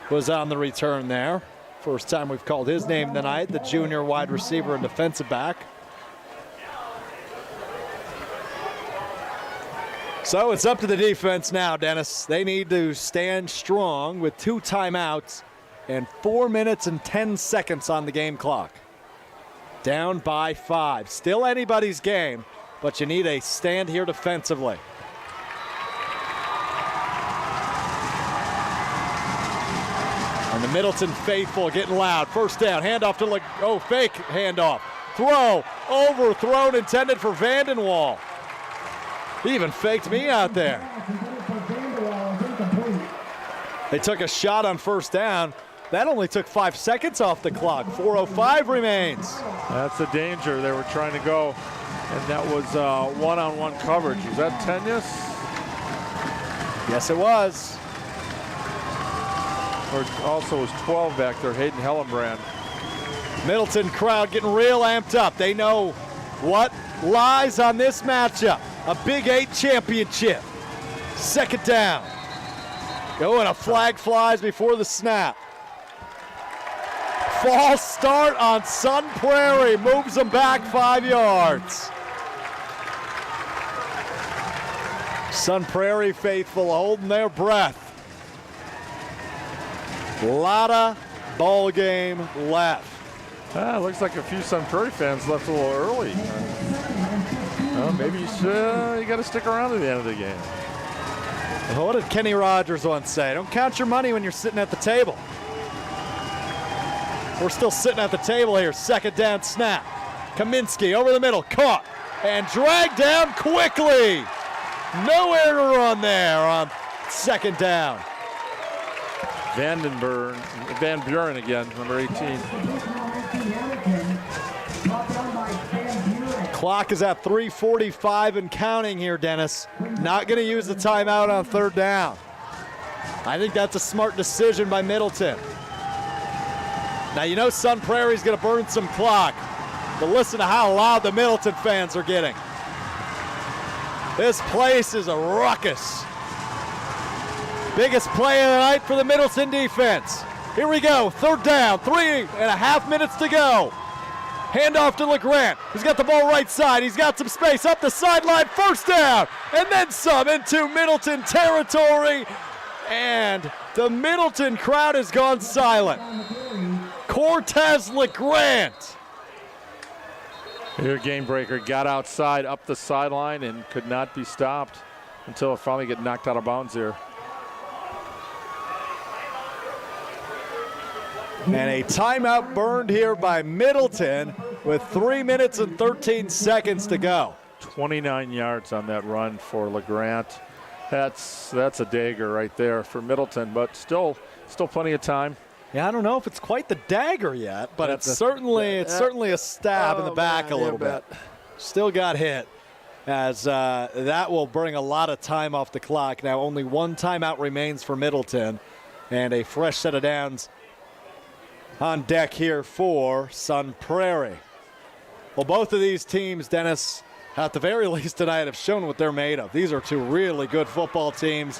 was on the return there. First time we've called his name tonight, the junior wide receiver and defensive back. So it's up to the defense now, Dennis. They need to stand strong with 2 timeouts and 4 minutes and 10 seconds on the game clock. Down by 5. Still anybody's game, but you need a stand here defensively. And the Middleton faithful getting loud. First down, handoff to fake handoff. Throw, overthrown, intended for Vandenwall. He even faked me out there. They took a shot on first down. That only took 5 seconds off the clock. 4:05 remains. That's the danger they were trying to go. And that was one-on-one coverage. Was that Tenyus? Yes, it was. Or also was 12 back there, Hayden Hellenbrand. Middleton crowd getting real amped up. They know what lies on this matchup. A Big 8 championship. 2nd down. And a flag flies before the snap. False start on Sun Prairie. Moves them back 5 yards. Sun Prairie faithful holding their breath. A lot of ball game left. Looks like a few Sun Prairie fans left a little early. Maybe you got to stick around to the end of the game. What did Kenny Rogers once say? Don't count your money when you're sitting at the table. We're still sitting at the table here. Second down snap. Kaminsky over the middle, caught and dragged down quickly. Nowhere to run there on second down. Van Buren again, number 18. Clock is at 3:45 and counting here, Dennis. Not going to use the timeout on third down. I think that's a smart decision by Middleton. Now, you know Sun Prairie's going to burn some clock, but listen to how loud the Middleton fans are getting. This place is a ruckus. Biggest play of the night for the Middleton defense. Here we go, third down, 3.5 minutes to go. Handoff to LeGrant. He's got the ball right side. He's got some space up the sideline. First down, and then some into Middleton territory. And the Middleton crowd has gone silent. Cortez LeGrant. Here, game breaker got outside up the sideline and could not be stopped until it finally got knocked out of bounds here. And a timeout burned here by Middleton with 3 minutes and 13 seconds to go. 29 yards on that run for LeGrant. That's a dagger right there for Middleton, but still plenty of time. Yeah, I don't know if it's quite the dagger yet, but it's certainly a stab in the back a little bit. Still got hit, as that will bring a lot of time off the clock. Now only one timeout remains for Middleton, and a fresh set of downs on deck here for Sun Prairie. Well, both of these teams, Dennis, at the very least tonight, have shown what they're made of. These are two really good football teams.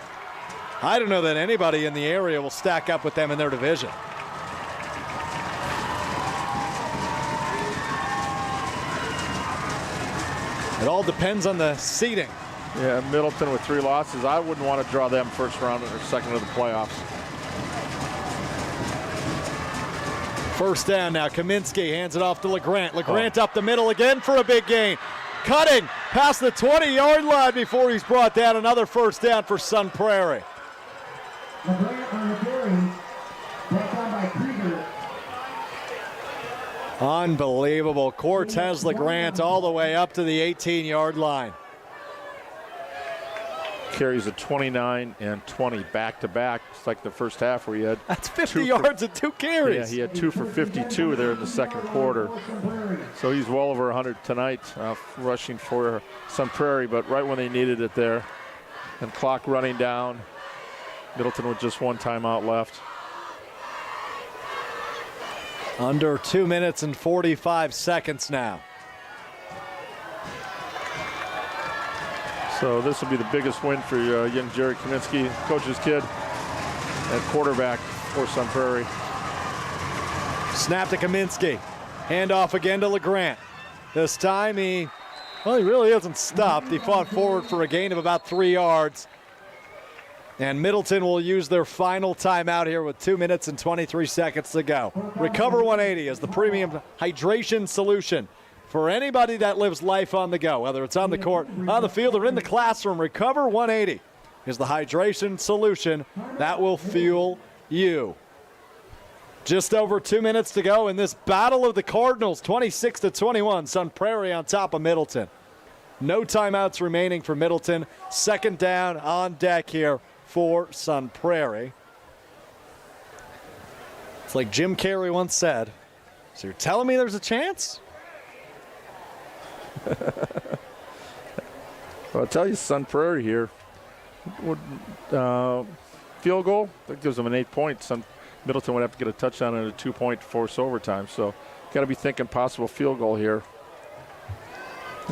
I don't know that anybody in the area will stack up with them in their division. It all depends on the seeding. Yeah, Middleton with 3 losses. I wouldn't want to draw them first round or second of the playoffs. First down now. Kaminsky hands it off to LeGrant. LeGrant up the middle again for a big gain. Cutting past the 20-yard line before he's brought down. Another first down for Sun Prairie. LeGrant on the carry, brought down by Krieger. Unbelievable. Cortez LeGrant all the way up to the 18-yard line. Carries a 29 and 20 back-to-back. It's like the first half where he had That's 50 yards and 2 carries. Yeah, he had 2 for 52 there in the second quarter. So he's well over 100 tonight, rushing for Sun Prairie, but right when they needed it there. And clock running down. Middleton with just one timeout left. Under 2 minutes and 45 seconds now. So this will be the biggest win for young Jerry Kaminsky, coach's kid, at quarterback for Sun Prairie. Snap to Kaminsky. Handoff again to LeGrant. This time he really hasn't stopped. He fought forward for a gain of about 3 yards. And Middleton will use their final timeout here with 2 minutes and 23 seconds to go. Recover 180 is the premium hydration solution for anybody that lives life on the go, whether it's on the court, on the field, or in the classroom. Recover 180 is the hydration solution that will fuel you. Just over 2 minutes to go in this battle of the Cardinals, 26-21. Sun Prairie on top of Middleton. No timeouts remaining for Middleton. Second down on deck here for Sun Prairie. It's like Jim Carrey once said, so you're telling me there's a chance? Well, I'll tell you, Sun Prairie here. Field goal, that gives them an 8 points. Middleton would have to get a touchdown and a 2-point forced overtime. So got to be thinking possible field goal here.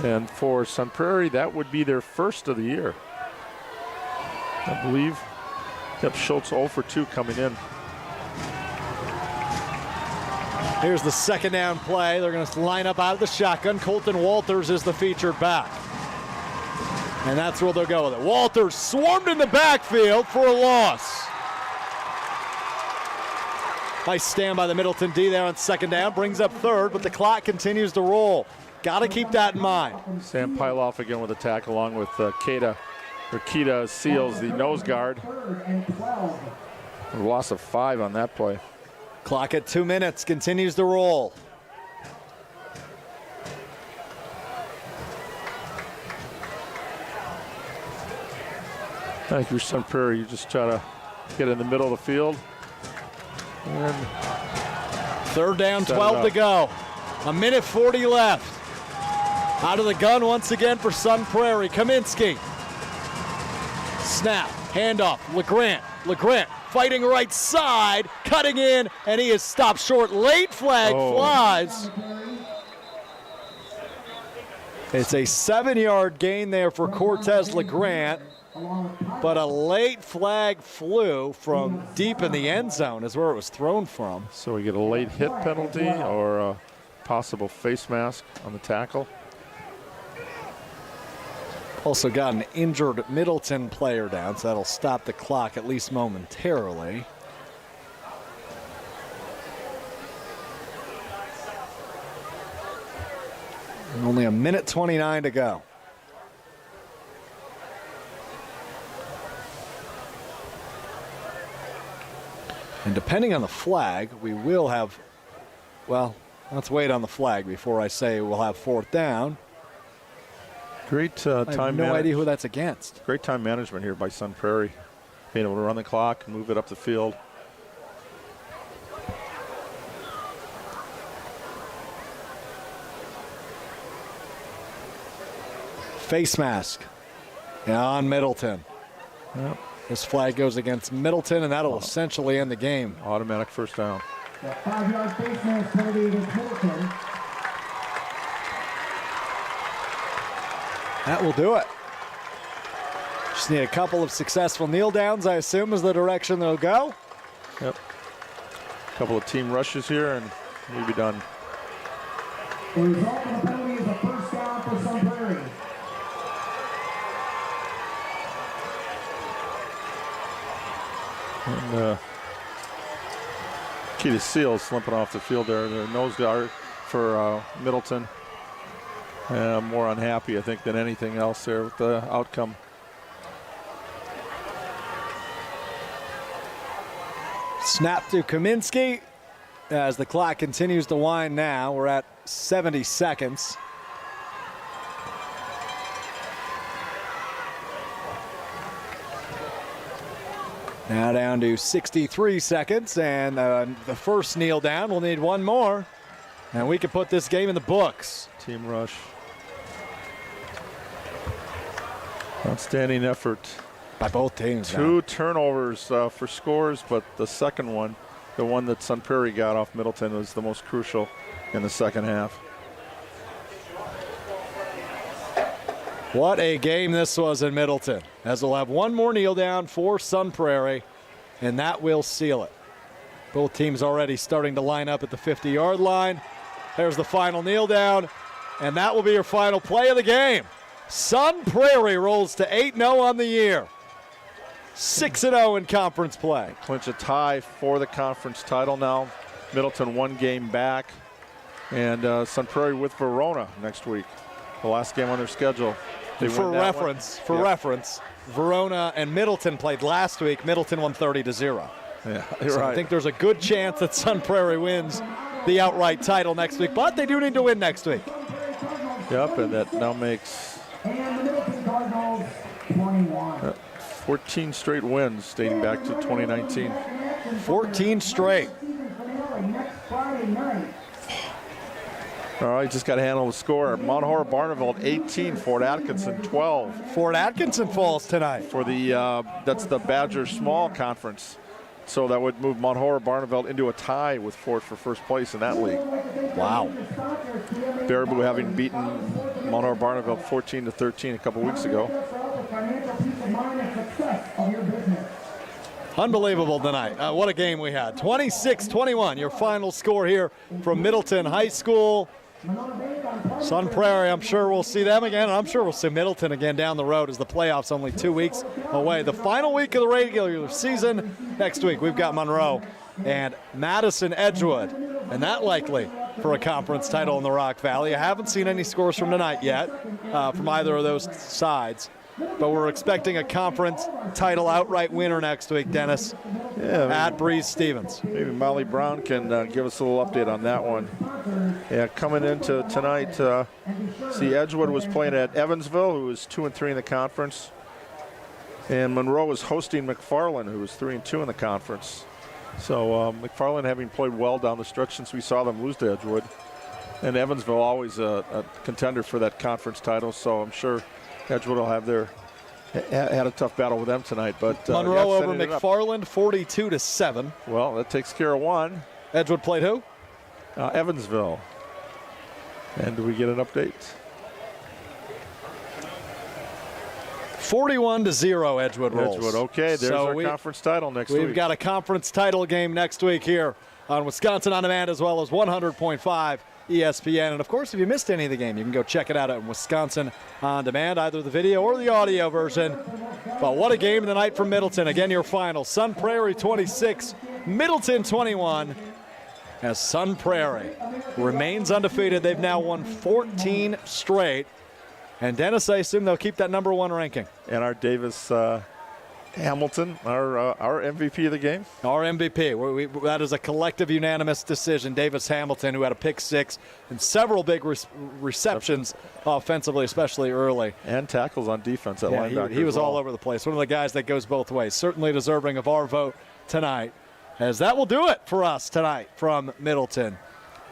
And for Sun Prairie, that would be their first of the year, I believe. Yep, Schultz 0 for 2 coming in. Here's the second down play. They're going to line up out of the shotgun. Colton Walters is the featured back. And that's where they'll go with it. Walters swarmed in the backfield for a loss. Nice stand by the Middleton D there on second down. Brings up third, but the clock continues to roll. Got to keep that in mind. Sam Pyloff again with a tackle along with Keita Seals, the nose guard. A loss of 5 on that play. Clock at 2 minutes, continues to roll. Thank you, Sun Prairie. You just try to get in the middle of the field. And third down, 12 to go. 1:40 left. Out of the gun once again for Sun Prairie. Kaminsky. Snap, handoff, LeGrant fighting right side, cutting in, and he is stopped short. Late flag flies. It's a 7-yard gain there for Cortez LeGrant, but a late flag flew from deep in the end zone is where it was thrown from. So we get a late hit penalty or a possible face mask on the tackle. Also got an injured Middleton player down, so that'll stop the clock at least momentarily. And only 1:29 to go. And depending on the flag, we will have, well, let's wait on the flag before I say we'll have fourth down. Great time I have no idea who that's against. Great time management here by Sun Prairie. Being able to run the clock, move it up the field. Face mask on Middleton. Yep. This flag goes against Middleton, and that'll essentially end the game. Automatic first down. That 5-yard face mask penalty against Middleton. That will do it. Just need a couple of successful kneel downs, I assume, is the direction they'll go. Yep. A couple of team rushes here, and we'll be done. The result of the penalty is a first down for Sun Prairie. And Keita Seals limping off the field there. The nose guard for Middleton. More unhappy, I think, than anything else there with the outcome. Snap to Kaminsky as the clock continues to wind now. We're at 70 seconds. Now down to 63 seconds, and the first kneel down. We'll need one more, and we can put this game in the books. Team rush. Outstanding effort. By both teams. Two turnovers for scores, but the second one, the one that Sun Prairie got off Middleton, was the most crucial in the second half. What a game this was in Middleton, as we'll have one more kneel down for Sun Prairie, and that will seal it. Both teams already starting to line up at the 50-yard line. There's the final kneel down, and that will be your final play of the game. Sun Prairie rolls to 8-0 on the year. 6-0 in conference play. Clinch a tie for the conference title now. Middleton 1 game back, and Sun Prairie with Verona next week. The last game on their schedule. For reference, Verona and Middleton played last week. Middleton won 30-0. Yeah, so right. I think there's a good chance that Sun Prairie wins the outright title next week, but they do need to win next week. Yep, and that now makes And the Middleton Cardinals, 21. 14 straight wins dating back to 2019. 14 straight. Next Friday night. All right, just got to handle the score. Mount Horror Barneveld 18, Fort Atkinson 12. Fort Atkinson falls tonight. For the that's the Badger Small Conference. So that would move Mount Horror Barneveld into a tie with Fort for first place in that league. Wow. Baraboo having beaten Mount Horror Barneveld 14-13 a couple weeks ago. Unbelievable tonight. What a game we had. 26-21, your final score here from Middleton High School. Sun Prairie, I'm sure we'll see them again, and I'm sure we'll see Middleton again down the road as the playoffs only 2 weeks away. The final week of the regular season next week, we've got Monroe and Madison Edgewood, and that likely for a conference title in the Rock Valley. I haven't seen any scores from tonight yet from either of those sides, but we're expecting a conference title outright winner next week, Dennis, at Breeze Stevens. Maybe Molly Brown can give us a little update on that one. Yeah, coming into tonight, see Edgewood was playing at Evansville, who was 2-3 in the conference, and Monroe was hosting McFarland, who was 3-2 in the conference. So McFarland having played well down the stretch since we saw them lose to Edgewood, and Evansville always a contender for that conference title. So I'm sure Edgewood will have had a tough battle with them tonight. But Monroe over McFarland, 42-7. Well, that takes care of one. Edgewood played who? Evansville. And do we get an update? 41-0 Edgewood rolls. Edgewood, okay. There's our conference title next week. We've got a conference title game next week here on Wisconsin On Demand, as well as 100.5 ESPN. And, of course, if you missed any of the game, you can go check it out at Wisconsin On Demand, either the video or the audio version. But what a game tonight from Middleton. Again, your final, Sun Prairie 26, Middleton 21. As Sun Prairie remains undefeated. They've now won 14 straight. And Dennis, I assume they'll keep that #1 ranking. And our Davis Hamilton, our MVP of the game. Our MVP. That is a collective unanimous decision. Davis Hamilton, who had a pick 6 and several big receptions offensively, especially early. And tackles on defense at linebacker. He was all over the place. One of the guys that goes both ways. Certainly deserving of our vote tonight. As that will do it for us tonight from Middleton.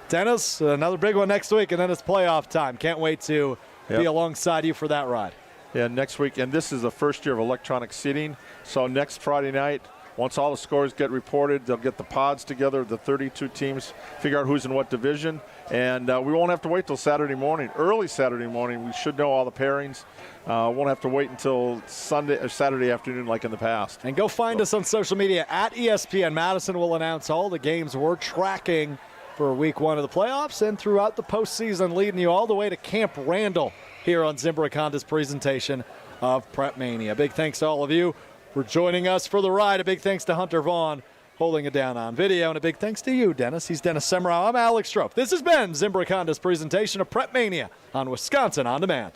Dennis, another big one next week, and then it's playoff time. Can't wait to be alongside you for that ride. Yeah, next week, and this is the first year of electronic seating. So next Friday night, once all the scores get reported, they'll get the pods together, the 32 teams, figure out who's in what division, and we won't have to wait till Saturday morning. Early Saturday morning, we should know all the pairings. Won't have to wait until Sunday or Saturday afternoon like in the past. And go find us on social media at ESPN. Madison will announce all the games we're tracking for week 1 of the playoffs and throughout the postseason, leading you all the way to Camp Randall here on Zimbrick Honda's presentation of Prep Mania. Big thanks to all of you for joining us for the ride. A big thanks to Hunter Vaughn holding it down on video. And a big thanks to you, Dennis. He's Dennis Semrau. I'm Alex Strope. This has been Zimbrick Honda's presentation of Prep Mania on Wisconsin On Demand.